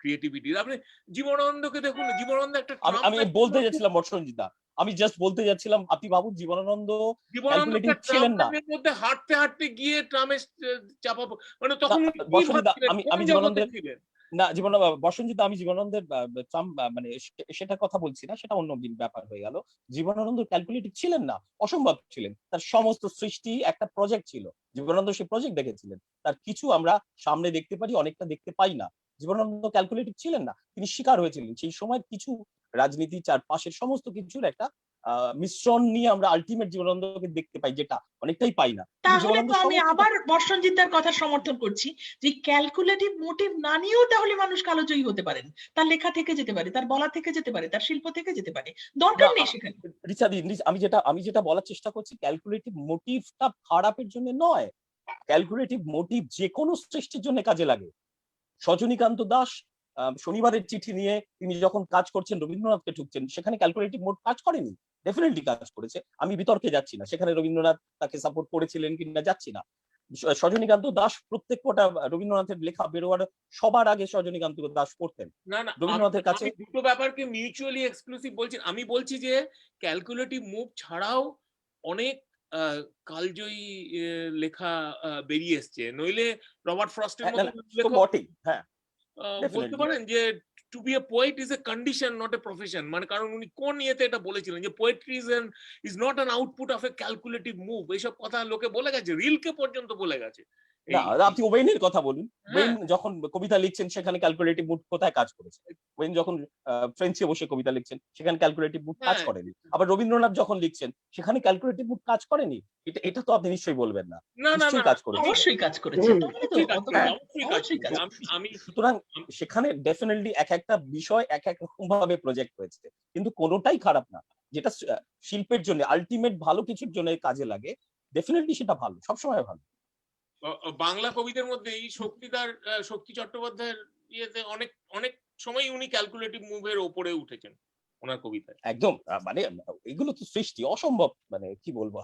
ক্রিয়েটিভিটির। আপনি জীবনানন্দকে দেখুন, জীবনানন্দ একটা আমি বলতে যাচ্ছিলাম বর্ষণজিৎ দা, আমি জাস্ট বলতে যাচ্ছিলাম আপনি বাবু জীবনানন্দ ক্যালকুলেটিভ ছিলেন না। মধ্যে হাঁটতে হাঁটতে গিয়ে ট্রামে চাপাবো, মানে না, তখন উনি কি বর্ষণজিৎ দা, ভাবছিলেন, কোন আমি জগতে জীবনানন্দের ছিলেন? না বর্ষণজিৎ দা, আমি জীবনানন্দের মানে সেটা কথা বলছি না, সেটা অন্য ব্যাপার হয়ে গেল। জীবনানন্দ ক্যালকুলেটিভ ছিলেন না, অসম্ভব ছিলেন। তার সমস্ত সৃষ্টি একটা প্রজেক্ট ছিল, জীবনানন্দ সেই প্রজেক্ট দেখেছিলেন। তার কিছু আমরা সামনে দেখতে পারি, অনেকটা দেখতে পাই না। জীবনানন্দ ক্যালকুলেটিভ ছিলেন না, তিনি শিকার হয়েছিলেন সেই সময় কিছু রাজনীতি, চারপাশের সমস্ত কিছুর একটা মিশ্রণ নিয়ে আমরা আলটিমেট জীবনানন্দকে দেখতে পাই, যেটা অনেকটাই পাই না। তাহলে তো আমি আবার বর্ষণজিৎদার কথা সমর্থন করছি, যে ক্যালকুলেটিভ মোটিভ না নিয়েও তাহলে মানুষ কালোজয়ী হতে পারেন। তার লেখা থেকে যেতে পারে, তার বলা থেকে যেতে পারে, তার শিল্প থেকে যেতে পারে, দরকার নেই সেখানে। আমি যেটা বলার চেষ্টা করছি, ক্যালকুলেটিভ মোটিভটা খারাপের জন্য নয়, ক্যালকুলেটিভ মোটিভ যে কোনো সৃষ্টির জন্য কাজে লাগে। সজনীকান্ত দাস শনিবারের চিঠি নিয়ে তিনি যখন কাজ করছেন, রবীন্দ্রনাথকে ঠুকছেন, সেখানে ক্যালকুলেটিভ মোড কাজ করেনি, ডেফিনেটলি কাজ করেছে। আমি বিতর্কে যাচ্ছি না সেখানে রবীন্দ্রনাথ তাকে সাপোর্ট করেছিলেন কিনা, যাচ্ছি না। সজনীকান্ত দাস প্রত্যেক কটা রবীন্দ্রনাথের লেখা বেরোয়ার সবার আগে সজনীকান্ত দাস পড়তেন না না, রবীন্দ্রনাথের কাছে। আমি দুটো ব্যাপারকে মিউচুয়ালি এক্সক্লুসিভ বলছি। আমি বলছি যে ক্যালকুলেটিভ মুভ ছাড়াও অনেক কালজয়ী লেখা বেরিয়ে এসছে, নইলে রবার্ট ফ্রস্টের মতো লেখক বটেই, হ্যাঁ বলতে পারেন যে to be a poet is a condition not a profession. মানে কারণ উনি কোন ইয়েতে এটা বলেছিলেন যে poetry is not an output of a calculative move. এইসব কথা লোকে বলে গেছে, রিলকে পর্যন্ত বলে গেছে। না, আপনি ওয়েনের কথা বলুন। ওয়েন যখন কবিতা লিখছেন সেখানে ক্যালকুলেটিভ মুড কোথায় কাজ করেছে? ওয়েন যখন ফ্রেঞ্চে বসে কবিতা লিখছেন সেখানে ক্যালকুলেটিভ মুড কাজ করেনি। আবার রবীন্দ্রনাথ যখন লিখছেন সেখানে ক্যালকুলেটিভ মুড কাজ করেনি। এটা তো আপনি নিশ্চয়ই বলবেন না। না না না, কাজ করেছে, অবশ্যই কাজ করেছে। সুতরাং সেখানে ডেফিনেটলি এক একটা বিষয় এক এক রকম ভাবে প্রজেক্ট হয়েছে, কিন্তু কোনোটাই খারাপ না। যেটা শিল্পের জন্য, আলটিমেট ভালো কিছুর জন্য কাজে লাগে, ডেফিনেটলি সেটা ভালো, সবসময় ভালো। বাংলা কবিদের মধ্যে এই শক্তি চট্টোপাধ্যায়ের ইয়েতে অনেক অনেক সময় উনি ক্যালকুলেটিভ মুভের ওপরে উঠেছেন ওনার কবিতায়। একদম, মানে এগুলো তো সৃষ্টি অসম্ভব, মানে কি বলবো।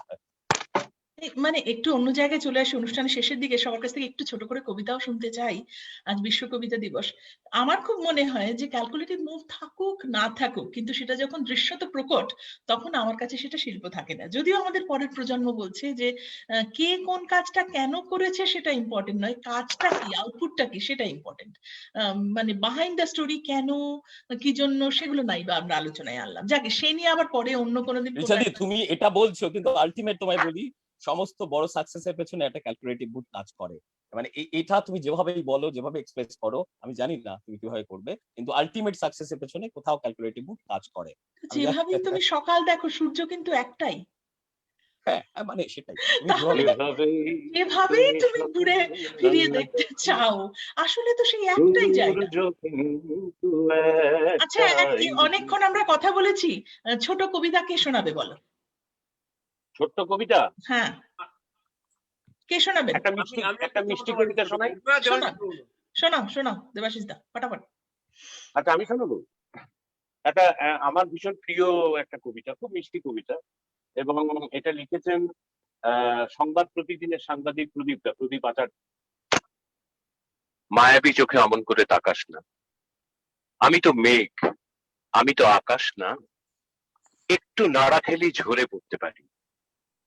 মানে একটু অন্য জায়গায় চলে আসি, অনুষ্ঠানের শেষের দিকে সবার কাছ থেকে একটু ছোট করে কবিতাও শুনতে চাই। আজ বিশ্ব কবিতা দিবস। আমার খুব মনে হয় যে ক্যালকুলেটিভ মুভ থাকুক না থাকুক, কিন্তু সেটা যখন দৃশ্যত প্রকট, তখন আমার কাছে সেটা শিল্প থাকে না। যদিও আমাদের পরের প্রজন্ম বলছে যে কে কোন কাজটা কেন করেছে সেটা ইম্পর্টেন্ট নয়, কাজটা কি, আউটপুটটা কি সেটা ইম্পর্টেন্ট। মানে বিহাইন্ড দ্য স্টোরি, কেন কি জন্য, সেগুলো নাই বা আমরা আলোচনায় আনলাম, যাকে সে নিয়ে আবার পরে অন্য কোনোদিন। তুমি এটা বলছো, কিন্তু আলটিমেট তোমায় বলি, সমস্ত বড় সাকসেসের পেছনে একটা ক্যালকুলেটিভ মুড কাজ করে। মানে এটা তুমি যেভাবেই বলো, যেভাবে এক্সপ্রেস করো, আমি জানি না তুমি কিভাবে করবে, কিন্তু আলটিমেট সাকসেসের পেছনে কোথাও ক্যালকুলেটিভ মুড কাজ করে। যেভাবেই তুমি সকাল দেখো, সূর্য কিন্তু একটাই। হ্যাঁ, মানে সেটাই, যেভাবেই তুমি ঘুরে ফিরিয়ে দেখতে চাও, আসলে তো সেই একটাই জায়গা। আচ্ছা, অনেকক্ষণ আমরা কথা বলেছি, ছোট কবিতা কে শোনাবে বলো? ছোট্ট কবিতা? হ্যাঁ, কে শোনাবে? একটা মিষ্টি কবিতা শোনাই। শোনাও শোনাও দেবাশিস দা, ফটাফট। আচ্ছা, আমি শোনাবো একটা আমার ভীষণ প্রিয় একটা কবিতা, খুব মিষ্টি কবিতা, এবং এটা লিখেছেন সংবাদ প্রতিদিনের সাংবাদিক প্রদীপ আচার মায়াবী চোখে অমন করে তাকাস না, আমি তো মেঘ, আমি তো আকাশ না, একটু নাড়া খেলেই ঝরে পড়তে পারি,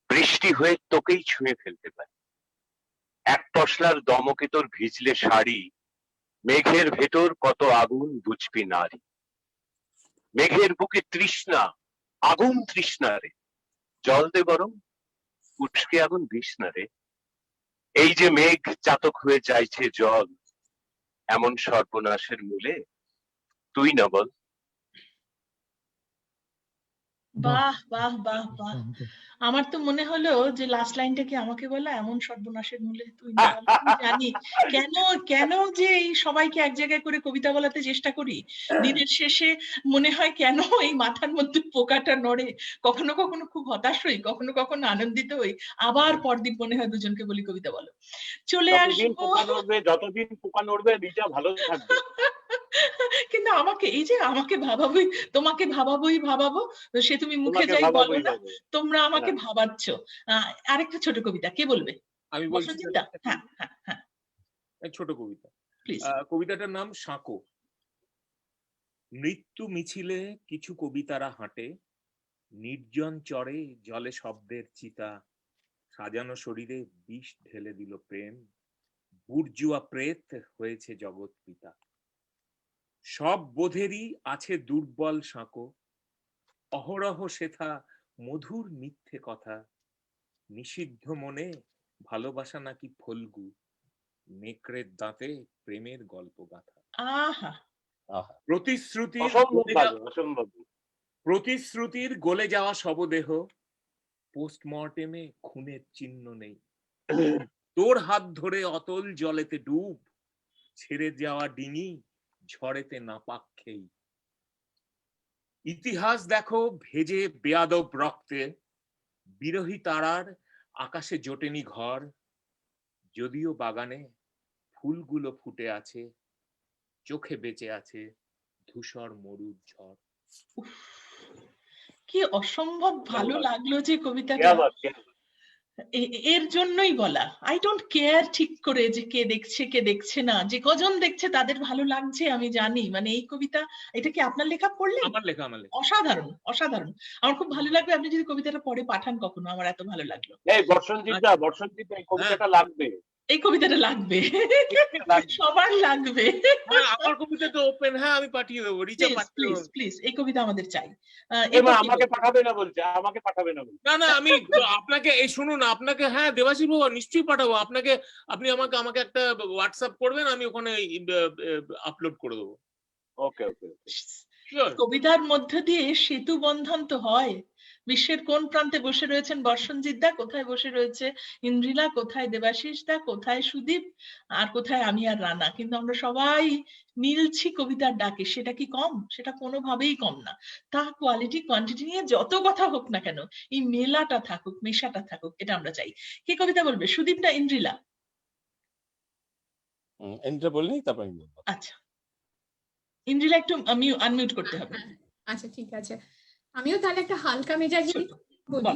বৃষ্টি হয়ে তোকেই ছুঁয়ে ফেলতে পারি, এক পশলার দমকে তোর ভিজলে শাড়ি, মেঘের ভেতর কত আগুন বুঝবি নারী, মেঘের বুকে তৃষ্ণা, আগুন তৃষ্ণা রে, জল দে বরং, উঠকে আগুন দিস না রে, এই যে মেঘ চাতক হয়ে চাইছে জল, এমন সর্বনাশের মূলে তুই না বল। বাহ বাহ বাহ বাহ, আমার তো মনে হলো যে লাস্ট লাইনটা কি আমাকে বলা, এমন সর্বনাশের মূলে তুই না বল। আমি জানি কেন কেন যে এই সবাইকে এক জায়গায় করে কবিতা বলাতে চেষ্টা করি, দিনের শেষে মনে হয় কেন এই মাথার মধ্যে পোকাটা নড়ে, কখনো কখনো খুব হতাশ হই, কখনো কখনো আনন্দিত হই, আবার পরদিন মনে হয় দুজনকে বলি কবিতা বলো। চলে আসবো, যতদিন পোকা নড়বে রিচা ভালো থাকবে। কিন্তু আমাকে এই যে আমাকে ভাবাবই, তোমাকে ভাবাবো, সে তুমি মুখে যাই বলো না, তোমরা আমাকে ভাবাচ্ছ। আরেকটা ছোট কবিতা কে বলবে? আমি বলছি বসন্তিদা? হ্যাঁ হ্যাঁ হ্যাঁ ছোট কবিতা। প্লিজ। কবিতাটার নাম সাঁকো। মৃত্যু মিছিলে কিছু কবিতারা হাঁটে, নির্জন চরে জলে শব্দের চিতা, সাজানো শরীরে বিষ ঢেলে দিল প্রেম, বুর্জুয়া প্রেত হয়েছে জগৎ পিতা। সব বোধেরই আছে দুর্বল সাঁকো, অহরহ সেথা মধুর মিথ্যে কথা, নিষিদ্ধ মনে ভালোবাসা নাকি ফলগু, নেকড়ের দাঁতে প্রেমের গল্প গাথা। আহা, প্রতিশ্রুতির গলে যাওয়া শবদেহ, পোস্টমর্টেমে খুনের চিহ্ন নেই, তোর হাত ধরে অতল জলেতে ডুব, ছেড়ে যাওয়া ডিঙি ঝড়েতে নাপাক খেই। ইতিহাস দেখো ভেজে বেয়াদব রক্তে, বিরহী তারার আকাশে জোটেনি ঘর, যদিও বাগানে ফুলগুলো ফুটে আছে, চোখে বেঁচে আছে ধূসর মরুর ঝড়। কি অসম্ভব ভালো লাগলো যে কবিতাটা, এর জন্যই বলা। আই ডোন্ট কেয়ার ঠিক করে যে কে দেখছে কে দেখছে না, যে কজন দেখছে তাদের ভালো লাগছে আমি জানি। মানে এই কবিতা, এটা কি আপনার লেখা? পড়লে আমার লেখা। অসাধারণ অসাধারণ, আমার খুব ভালো লাগবে আপনি যদি কবিতাটা পড়ে পাঠান কখনো, আমার এত ভালো লাগলো। এই বর্ষণজিৎ এই কবিতাটা লাগবে, এই কবিতাটা লাগবে, সবার লাগবে। আমার কবিতা তো ওপেন, হ্যাঁ আমি পাঠিয়ে দেবো, রিচা পাঠিয়ে দেবো। প্লিজ এই কবিতা আমাদের চাই। আমাকে পাঠাবে না বলছে, আমাকে পাঠাবে না বলছে। না আমি আপনাকে এই শুনুন, আপনাকে হ্যাঁ দেবাশিস বাবু নিশ্চয়ই পাঠাবো আপনাকে, আপনি আমাকে একটা হোয়াটসঅ্যাপ করবেন, আমি ওখানে আপলোড করে দেবো। ওকে ওকে। কবিতার মধ্য দিয়ে সেতু বন্ধন তো হয়। বিশ্বের কোন প্রান্তে বসে রয়েছেন বর্ষণজিৎ দা, কোথায় বসে রয়েছে ইন্দ্রিলা, কোথায় দেবাশিস দা, কোথায় সুদীপ, আর কোথায় আমি আর রানা, কিন্তু আমরা সবাই মিলছি কবিতার ডাকে। সেটা কি কম? সেটা কোনোভাবেই কম না। তা কোয়ালিটি কোয়ান্টিটি নিয়ে যত কথা হোক না কেন, এই মেলাটা থাকুক, মেশাটা থাকুক, এটা আমরা চাই। কে কবিতা বলবে, সুদীপ না ইন্দ্রিলা? ইন্দ্রিলা বললেই তারপর আমি বলবো। আচ্ছা, ইন্দ্রিলা একটু আনমিউট করতে হবে। আচ্ছা ঠিক আছে, আমিও তাহলে একটা হালকা মেজাজে বলি,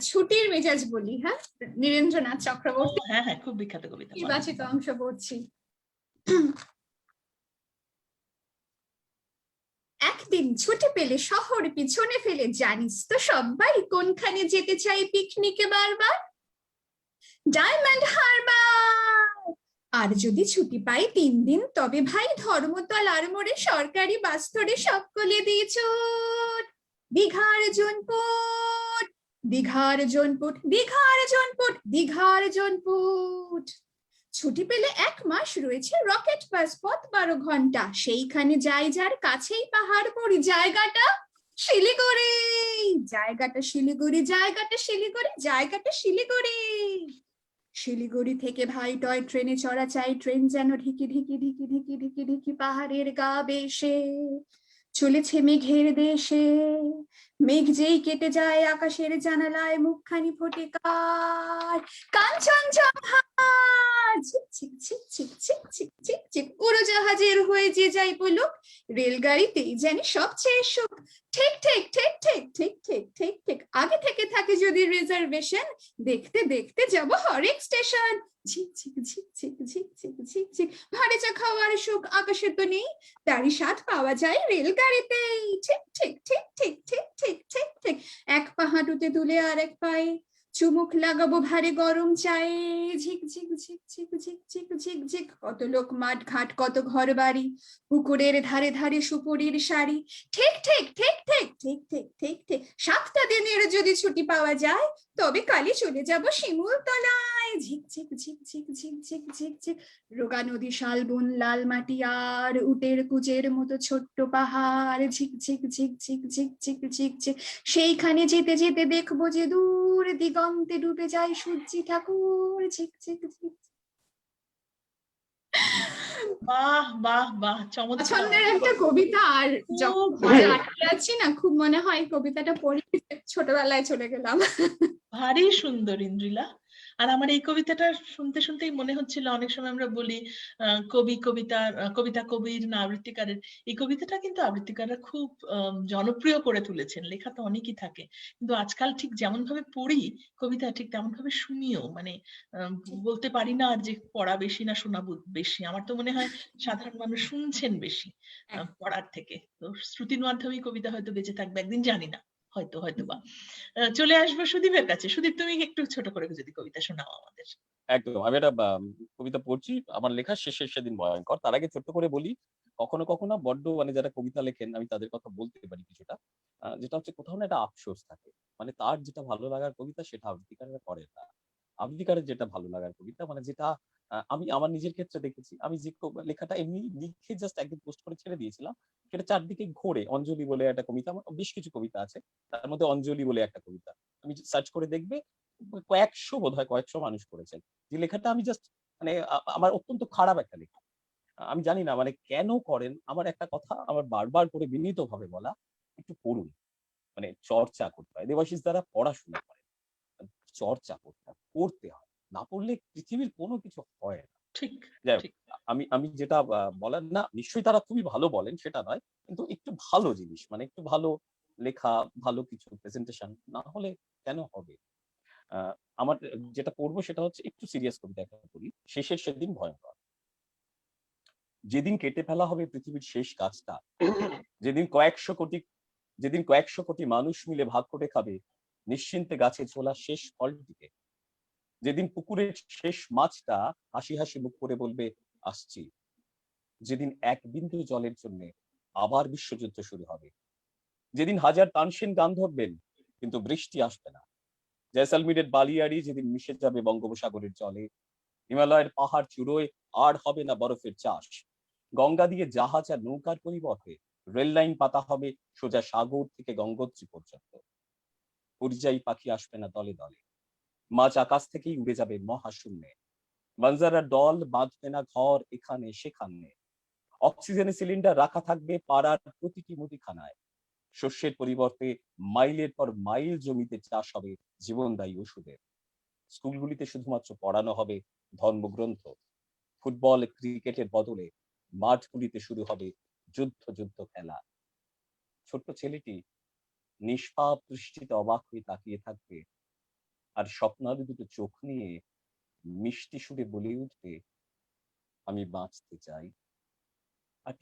ছুটির মেজাজ বলি। হ্যাঁ, নীরেন্দ্রনাথ চক্রবর্তী। হ্যাঁ হ্যাঁ, খুব বিখ্যাত কবিতা। নির্বাচিত অংশ পড়ছি। একদিন ছুটি পেলে শহর পিছনে ফেলে, জানিস তো সবাই কোনখানে যেতে চাই পিকনিকে বারবার? ডায়মন্ড হারবার। আর যদি ছুটি পাই 3 দিন, তবে ভাই ধর্মতল আর মোড়ে সরকারি বাস ধরে সকলে দিয়ে ছুট দীঘার জোনপুট, দীঘার জোনপুট, দীঘার জোনপুট, দীঘার জোনপুট। ছুটি পেলে 1 মাস রয়েছে রকেট বাস পথ 12 ঘন্টা, সেইখানে যাই যার কাছেই পাহাড় পড়ি, জায়গাটা শিলিগুড়ি, জায়গাটা শিলিগুড়ি, জায়গাটা শিলিগুড়ি, জায়গাটা শিলিগুড়ি। শিলিগুড়ি থেকে ভাই টয় ট্রেনে চড়া চাই, ট্রেন যেন ঢিকি ঢিকি ঢিকি ঢিকি ঢিকি ঢিকি পাহাড়ের গা বেশে চলেছে মেঘের দেশে। মেঘ যেই কেটে যায় আকাশের জানালায় মুখখানি ফোটে কার, কাঞ্চনজঙ্ঘা ঝিক ঝিক ঝিক ঝিক ঝিক ঝিক ঝিক ঝিক উড়োজাহাজের হয়ে যে যাই বলুক, রেলগাড়িতেই জানি সবচেয়ে সুখ। ঠিক ঠিক ঠিক ঠিক ঠিক ঠিক ঠিক ঠিক আগে থেকে থাকে যদি রিজার্ভেশন, দেখতে দেখতে যাব হরেক স্টেশন। ঝিক ঝিক ঝিক ঝিক ঝিক ঝিক ঝিক ঝিক ভারী চা খাওয়ার সুখ আকাশে তো নেই, তারই স্বাদ পাওয়া যায় রেলগাড়িতেই। ঠিক ঠিক ঠিক ঠিক ঠিক ঠিক ঠিক ঠিক এক পা হাঁটুতে তুলে আর এক পায়ে চুমুক লাগাবো ভারে গরম চায়ে। ঝিক ঝিক ঝিক ঝিক ঝিক ঝিক ঝিক ঝিক কত লোক মাঠ ঘাট কত ঘর বাড়ি, পুকুরের ধারে ধারে সুপুরির শাড়ি। ঠিক ঠিক ঠিক ঠিক ঠিক ঠিক ঠিক ঠিক 7টা দিনের যদি ছুটি পাওয়া যায়, তবে কালই চলে যাব শিমুল তলায়। ঝিক ঝিক ঝিক ঝিক ঝিক ঝিক ঝিক ঝিক রোগা নদী শালবন লাল মাটি আর উটের কুচের মতো ছোট্ট পাহাড়। ঝিক ঝিক ঝিক ঝিক ঝিক ঝিক ঝিক ঝিক সেইখানে যেতে যেতে দেখবো যে দূর দিগন্তে ডুবে যায় সূর্যি ঠাকুর। ঝিক ঝিক ঝিক বাহ বাহ বাহ, চমৎকার। পছন্দের একটা কবিতা, আর যখন খুব ঘরে ভালো। আটকে আছি না, খুব মনে হয় কবিতাটা পড়ে ছোটবেলায় চলে গেলাম। ভারী সুন্দর ইন্দ্রিলা। আর আমার এই কবিতাটা শুনতে শুনতেই মনে হচ্ছিল, অনেক সময় আমরা বলি কবিতা কবির না আবৃত্তিকারের। এই কবিতাটা কিন্তু আবৃত্তিকাররা খুব জনপ্রিয় করে তুলেছেন। লেখা তো অনেকই থাকে, কিন্তু আজকাল ঠিক যেমন ভাবে পড়ি কবিতা, ঠিক তেমন ভাবে শুনিও। মানে আহ, বলতে পারি না আর যে পড়া বেশি না শোনা বেশি। আমার তো মনে হয় সাধারণ মানুষ শুনছেন বেশি পড়ার থেকে। তো শ্রুতির মাধ্যমেই কবিতা হয়তো বেঁচে থাকবে একদিন, জানি না, হয়তো হয়তো বা। চলে আসবো সুদীপের কাছে। সুদীপ, তুমি একটু ছোট করে যদি কবিতা শোনাও আমাদের। একদম। আমি একটা কবিতা পড়ছি, আমার লেখা শেষের সেদিন ভয়ঙ্কর। তার আগে ছোট্ট করে বলি, কখনো কখনো বড্ড মানে যারা কবিতা লেখেন আমি তাদের কথা বলতে পারি কিছুটা। যেটা হচ্ছে কোথাও না একটা আফসোস থাকে, মানে তার যেটা ভালো লাগার কবিতা সেটা আবৃত্তিকাররা করে না। আবৃত্তিকারের যেটা ভালো লাগার কবিতা, মানে যেটা আমি আমার নিজের ক্ষেত্রে দেখেছি, আমি যে লেখাটা এমনি লিখে জাস্ট একদিন পোস্ট করে ছেড়ে দিয়েছিলাম, সেটা চারদিকে ঘোরে। অঞ্জলি বলে একটা কবিতা, আমার বেশ কিছু কবিতা আছে, তার মধ্যে অঞ্জলি বলে একটা কবিতা, আমি সার্চ করে দেখবে কয়েকশো, বোধহয় কয়েকশো মানুষ করেছেন। যে লেখাটা আমি জাস্ট মানে আমার অত্যন্ত খারাপ একটা লেখা। আমি জানি না মানে কেন করেন। আমার একটা কথা আমার বারবার করে বিনীত ভাবে বলা, একটু পড়ুন, মানে চর্চা করতে হয়। দেবাশিস দ্বারা পড়াশোনা করে, চর্চা করতে হয়, পড়তে হয়। না পড়লে পৃথিবীর কোনো কিছু হয় না। ঠিক যাই হোক, ঠিক। আমি যেটা বলার, না নিশ্চয়ই তারা খুবই ভালো বলেন সেটা নয়, কিন্তু একটু ভালো জিনিস, মানে একটু ভালো লেখা, ভালো কিছু প্রেজেন্টেশন না হলে কেন হবে। আহ, আমার যেটা পড়বো সেটা হচ্ছে একটু সিরিয়াস কবিতা একটা পড়ি, শেষের সেদিন ভয়ঙ্কর। যেদিন কেটে ফেলা হবে পৃথিবীর শেষ গাছটা, যেদিন কয়েকশো কোটি মানুষ মিলে ভাগ করে খাবে নিশ্চিন্তে গাছে ঝোলা শেষ ফলটিকে, যেদিন পুকুরের শেষ মাছটা হাসি হাসি মুখ করে বলবে আসছি, যেদিন এক বিন্দু জলের জন্য আবার বিশ্বযুদ্ধ শুরু হবে, যেদিন হাজার তানসেন গান ধরবেন কিন্তু বৃষ্টি আসবে না, জয়সালমীরের বালিয়াড়ি যেদিন মিশে যাবে বঙ্গোপসাগরের জলে, হিমালয়ের পাহাড় চূড়োয় আর হবে না বরফের চাষ, গঙ্গা দিয়ে জাহাজ আর নৌকার পরিবর্তে রেল লাইন পাতা হবে সোজা সাগর থেকে গঙ্গোত্রী পর্যন্ত, পরিযায়ী পাখি আসবে না দলে দলে, মাছ আকাশ থেকেই উড়ে যাবে মহাশূন্যে, বাঞ্জারার দল বাঁধবে না ঘর এখানে সেখানে, অক্সিজেনের সিলিন্ডার রাখা থাকবে পাড়ার প্রতিটি মুদিখানায়, শস্যের পরিবর্তে মাইলের পর মাইল জমিতে চাষ হবে জীবনদায়ী ওষুধের, স্কুলগুলিতে শুধুমাত্র পড়ানো হবে ধর্মগ্রন্থ, ফুটবল ক্রিকেটের বদলে মাঠগুলিতে শুরু হবে যুদ্ধ যুদ্ধ খেলা। ছোট্ট ছেলেটি নিষ্পাপ দৃষ্টিতে অবাক হয়ে তাকিয়ে থাকবে, আর স্বপ্নালু দুটো চোখ নিয়ে মিষ্টি সুরে বলে উঠবে আমি বাঁচতে চাই। আর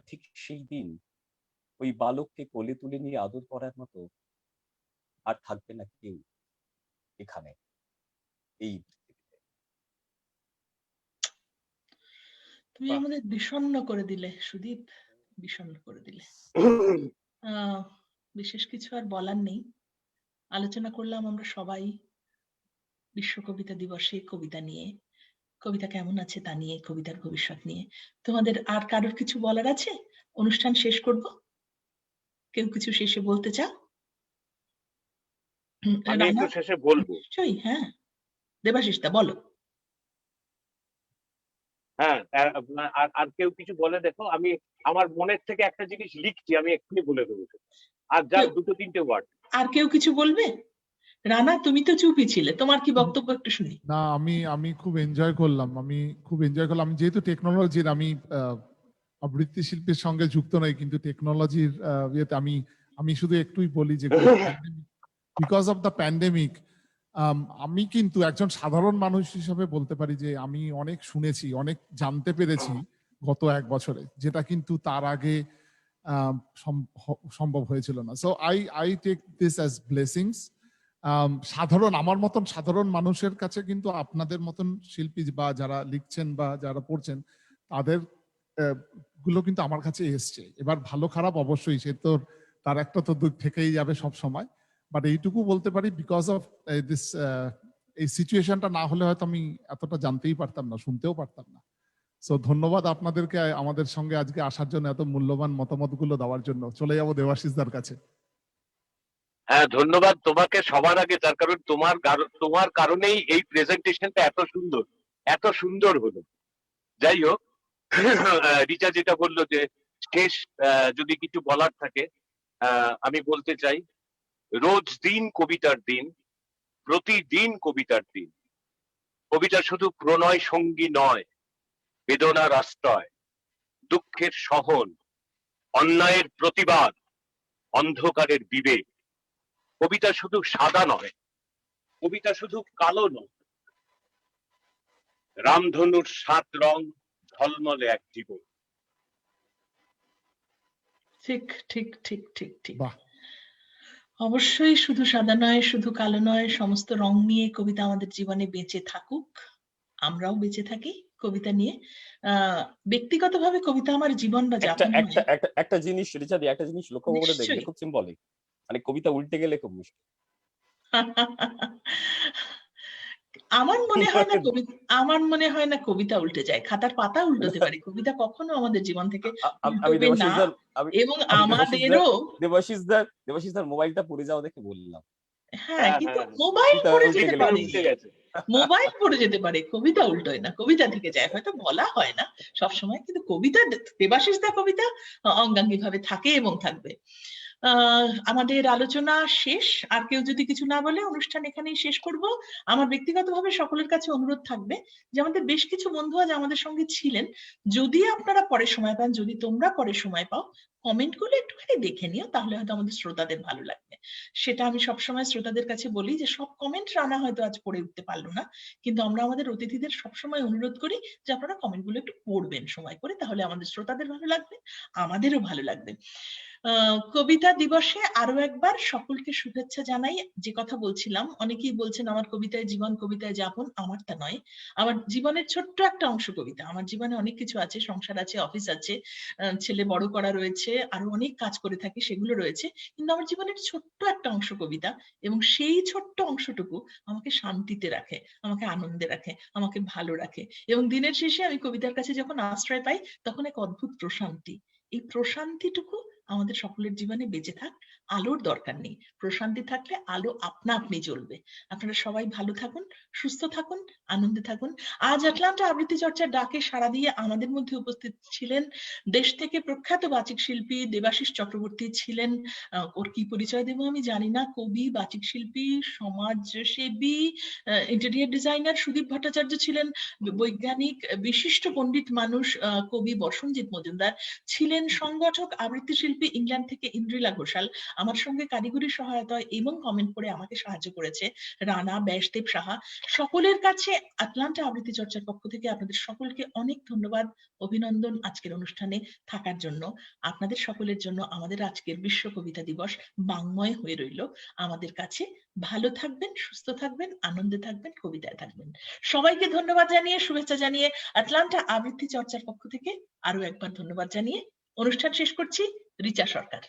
ঠিক সেই দিন ওই বালককে কোলে তুলে নিয়ে আদর করার মতো আর থাকবে না কেউ এখানে, এই পৃথিবীতে। তুমি বাহ। আমাদের বিষণ্ণ করে দিলে সুদীপ, বিষণ্ণ করে দিলে। বিশেষ কিছু আর বলার নেই। আলোচনা করলাম আমরা সবাই বিশ্ব কবিতা দিবসে কবিতা নিয়ে, কবিতা কেমন আছে তা নিয়ে, কবিতার ভবিষ্যৎ নিয়ে। তোমাদের আর কারোর কিছু বলার আছে? অনুষ্ঠান শেষ করব। কেউ কিছু শেষে বলতে চাও? আমি রানা? একটু শেষে বলবো। নিশ্চয়ই, হ্যাঁ। দেবাশিস দা বলো। হ্যাঁ, আর কেউ কিছু বলে দেখো। আমি আমার মনের থেকে একটা জিনিস লিখছি, আমি এক্ষুনি বলে দেবো। আর যা কেউ- দুটো তিনটে ওয়ার্ড। আর কেউ কিছু বলবে? রানা, তুমি তো চুপই ছিলে, তোমার কি বক্তব্য একটু শুনি। না, আমি খুব এনজয় করলাম। আমি যেহেতু টেকনোলজির, আমি আবৃত্তি শিল্পের সঙ্গে যুক্ত নই, কিন্তু টেকনোলজির ইয়েতে আমি শুধু একটুই বলি যে বিকজ অফ দ্য প্যান্ডেমিক আমি কিন্তু একজন সাধারণ মানুষ হিসেবে বলতে পারি যে আমি অনেক শুনেছি, অনেক জানতে পেরেছি গত 1 বছরে, যেটা কিন্তু তার আগে সম্ভব হয়েছিল না। So I take this as blessings. আমার মতন সাধারণ মানুষের কাছে কিন্তু আপনাদের মতন শিল্পী বা যারা লিখছেন বা যারা পড়ছেন তাদের গুলো কিন্তু আমার কাছে এসছে। এবার ভালো খারাপ অবশ্যই সে তো তার একটা তো দিক থেকেই যাবে সব সময়, বাট এইটুকু বলতে পারি বিকজ অফ দিস এই সিচুয়েশনটা না হলে হয়তো আমি এতটা জানতেই পারতাম না, শুনতেও পারতাম না। সো ধন্যবাদ আপনাদেরকে আমাদের সঙ্গে আজকে আসার জন্য, এত মূল্যবান মতামত গুলো দেওয়ার জন্য। চলে যাবো দেবাশিসদার কাছে। হ্যাঁ, ধন্যবাদ তোমাকে সবার আগে, তার কারণ তোমার কারণেই এই প্রেজেন্টেশনটা এত সুন্দর হলো। যাই হোক, রিচা যেটা বললো যে শেষ যদি কিছু বলার থাকে, আমি বলতে চাই, রোজ দিন কবিতার দিন, প্রতিদিন কবিতার দিন। কবিতা শুধু প্রণয় সঙ্গী নয়, বেদনার আশ্রয়, দুঃখের সহন, অন্যায়ের প্রতিবাদ, অন্ধকারের বিবেক। কবিতা শুধু সাদা নয়, কবিতা শুধু কালো নয়, রামধনুর 7 রং, ঝলমলে এক জীবন। ঠিক ঠিক ঠিক ঠিক ঠিক। বাহ, অবশ্যই শুধু সাদা নয়, শুধু কালো নয়, সমস্ত রং নিয়ে কবিতা আমাদের জীবনে বেঁচে থাকুক, আমরাও বেঁচে থাকি কবিতা নিয়ে। ব্যক্তিগতভাবে কবিতা আমার জীবন বা যাপন নয়। একটা জিনিস রিচাদি, একটা জিনিস লক্ষ্য করে দেখবে, নিশ্চয়ই। খুব সিম্বলিক। মানে কবিতা উল্টে গেলে খুব মুশকিল। আমার মনে হয় না কবিতা উল্টে যায়, খাতার পাতা উল্টোতে পারে, কবিতা কখনো আমাদের জীবন থেকে আমি উল্টোবে না। দেবাশিসদার আমি এবং আমি আমাদেরও দেবাশিসদার মোবাইলটা পড়ে যাওয়া দেখে বললাম। হ্যাঁ, কিন্তু হ্যাঁ, মোবাইল কবিতা পড়ে উল্টে যেতে গেলে পারে, উল্টে গেছে। মোবাইল পড়ে যেতে পারে, কবিতা উল্টোয় না, কবিতা থেকে যায়, হয়তো বলা হয় না সবসময়, কিন্তু কবিতা, দেবাশিসদা কবিতা অঙ্গাঙ্গী ভাবে থাকে এবং থাকবে। আমাদের আলোচনা শেষ। আর কেউ যদি কিছু না বলে অনুষ্ঠান এখানেই শেষ করব। আমার ব্যক্তিগতভাবে সকলের কাছে অনুরোধ থাকবে যে আমাদের বেশ কিছু বন্ধু আজ আমাদের সঙ্গে ছিলেন, যদি আপনারা পরে সময় পান, যদি তোমরা পরে সময় পাও, কমেন্ট গুলো একটুখানি দেখে নিও, তাহলে হয়তো আমাদের শ্রোতাদের ভালো লাগবে। সেটা আমি সবসময় শ্রোতাদের কাছে বলি যে সব কমেন্ট রানা হয়তো আজ পড়ে উঠতে পারলো না, কিন্তু আমরা আমাদের অতিথিদের সবসময় অনুরোধ করি যে আপনারা কমেন্ট গুলো একটু পড়বেন সময় করে, তাহলে আমাদের শ্রোতাদের ভালো লাগবে, আমাদেরও ভালো লাগবে। কবিতা দিবসে আরো একবার সকলকে শুভেচ্ছা জানাই। যে কথা বলছিলাম, অনেকেই বলছেন আমার কবিতায় জীবন, কবিতায় যাপন, আমার তা নয়। আমার জীবনের ছোট্ট একটা অংশ কবিতা। আমার জীবনে অনেক কিছু আছে, সংসার আছে, অফিস আছে, ছেলে বড় করা রয়েছে, আরো অনেক কাজ করে থাকি, সেগুলো রয়েছে, কিন্তু আমার জীবনের ছোট্ট একটা অংশ কবিতা, এবং সেই ছোট্ট অংশটুকু আমাকে শান্তিতে রাখে, আমাকে আনন্দে রাখে, আমাকে ভালো রাখে, এবং দিনের শেষে আমি কবিতার কাছে যখন আশ্রয় পাই তখন এক অদ্ভুত প্রশান্তি। এই প্রশান্তিটুকু আমাদের সকলের জীবনে বেঁচে থাক। আলোর দরকার নেই, প্রশান্তি থাকলে আলো আপনা আপনি জ্বলবে। আপনারা সবাই ভালো থাকুন, সুস্থ থাকুন, আনন্দে থাকুন। আজ আটলান্টা আবৃত্তি চর্চার ডাকে সাড়া দিয়ে আমাদের মধ্যে উপস্থিত ছিলেন দেশ থেকে প্রখ্যাত বাচিক শিল্পী দেবাশিস চক্রবর্তী ছিলেন। ওর কি পরিচয় দেবো আমি জানি না, কবি, বাচিক শিল্পী, সমাজসেবী, ইন্টেরিয়র ডিজাইনার সুদীপ ভট্টাচার্য ছিলেন, বৈজ্ঞানিক, বিশিষ্ট পণ্ডিত মানুষ কবি বসনজিৎ মজুমদার ছিলেন, সংগঠক আবৃত্তি শিল্পী ইংল্যান্ড থেকে ইন্দ্রিলা ঘোষাল, আমার সঙ্গে কারিগরি সহায়তা এবং কমেন্ট করে আমাকে সাহায্য করেছে রানা, ব্যাসদেব সাহা। সকলের কাছে আটলান্টা আবৃত্তি চর্চার পক্ষ থেকে আপনাদের সকলকে অনেক ধন্যবাদ, অভিনন্দন আজকের অনুষ্ঠানে থাকার জন্য। আপনাদের সকলের জন্য আমাদের আজকের বিশ্ব কবিতা দিবস বাংময় হয়ে রইল আমাদের কাছে। ভালো থাকবেন, সুস্থ থাকবেন, আনন্দে থাকবেন, কবিতায় থাকবেন। সবাইকে ধন্যবাদ জানিয়ে, শুভেচ্ছা জানিয়ে, আটলান্টা আবৃত্তি চর্চার পক্ষ থেকে আরো একবার ধন্যবাদ জানিয়ে অনুষ্ঠান শেষ করছি। রিচা সরকার।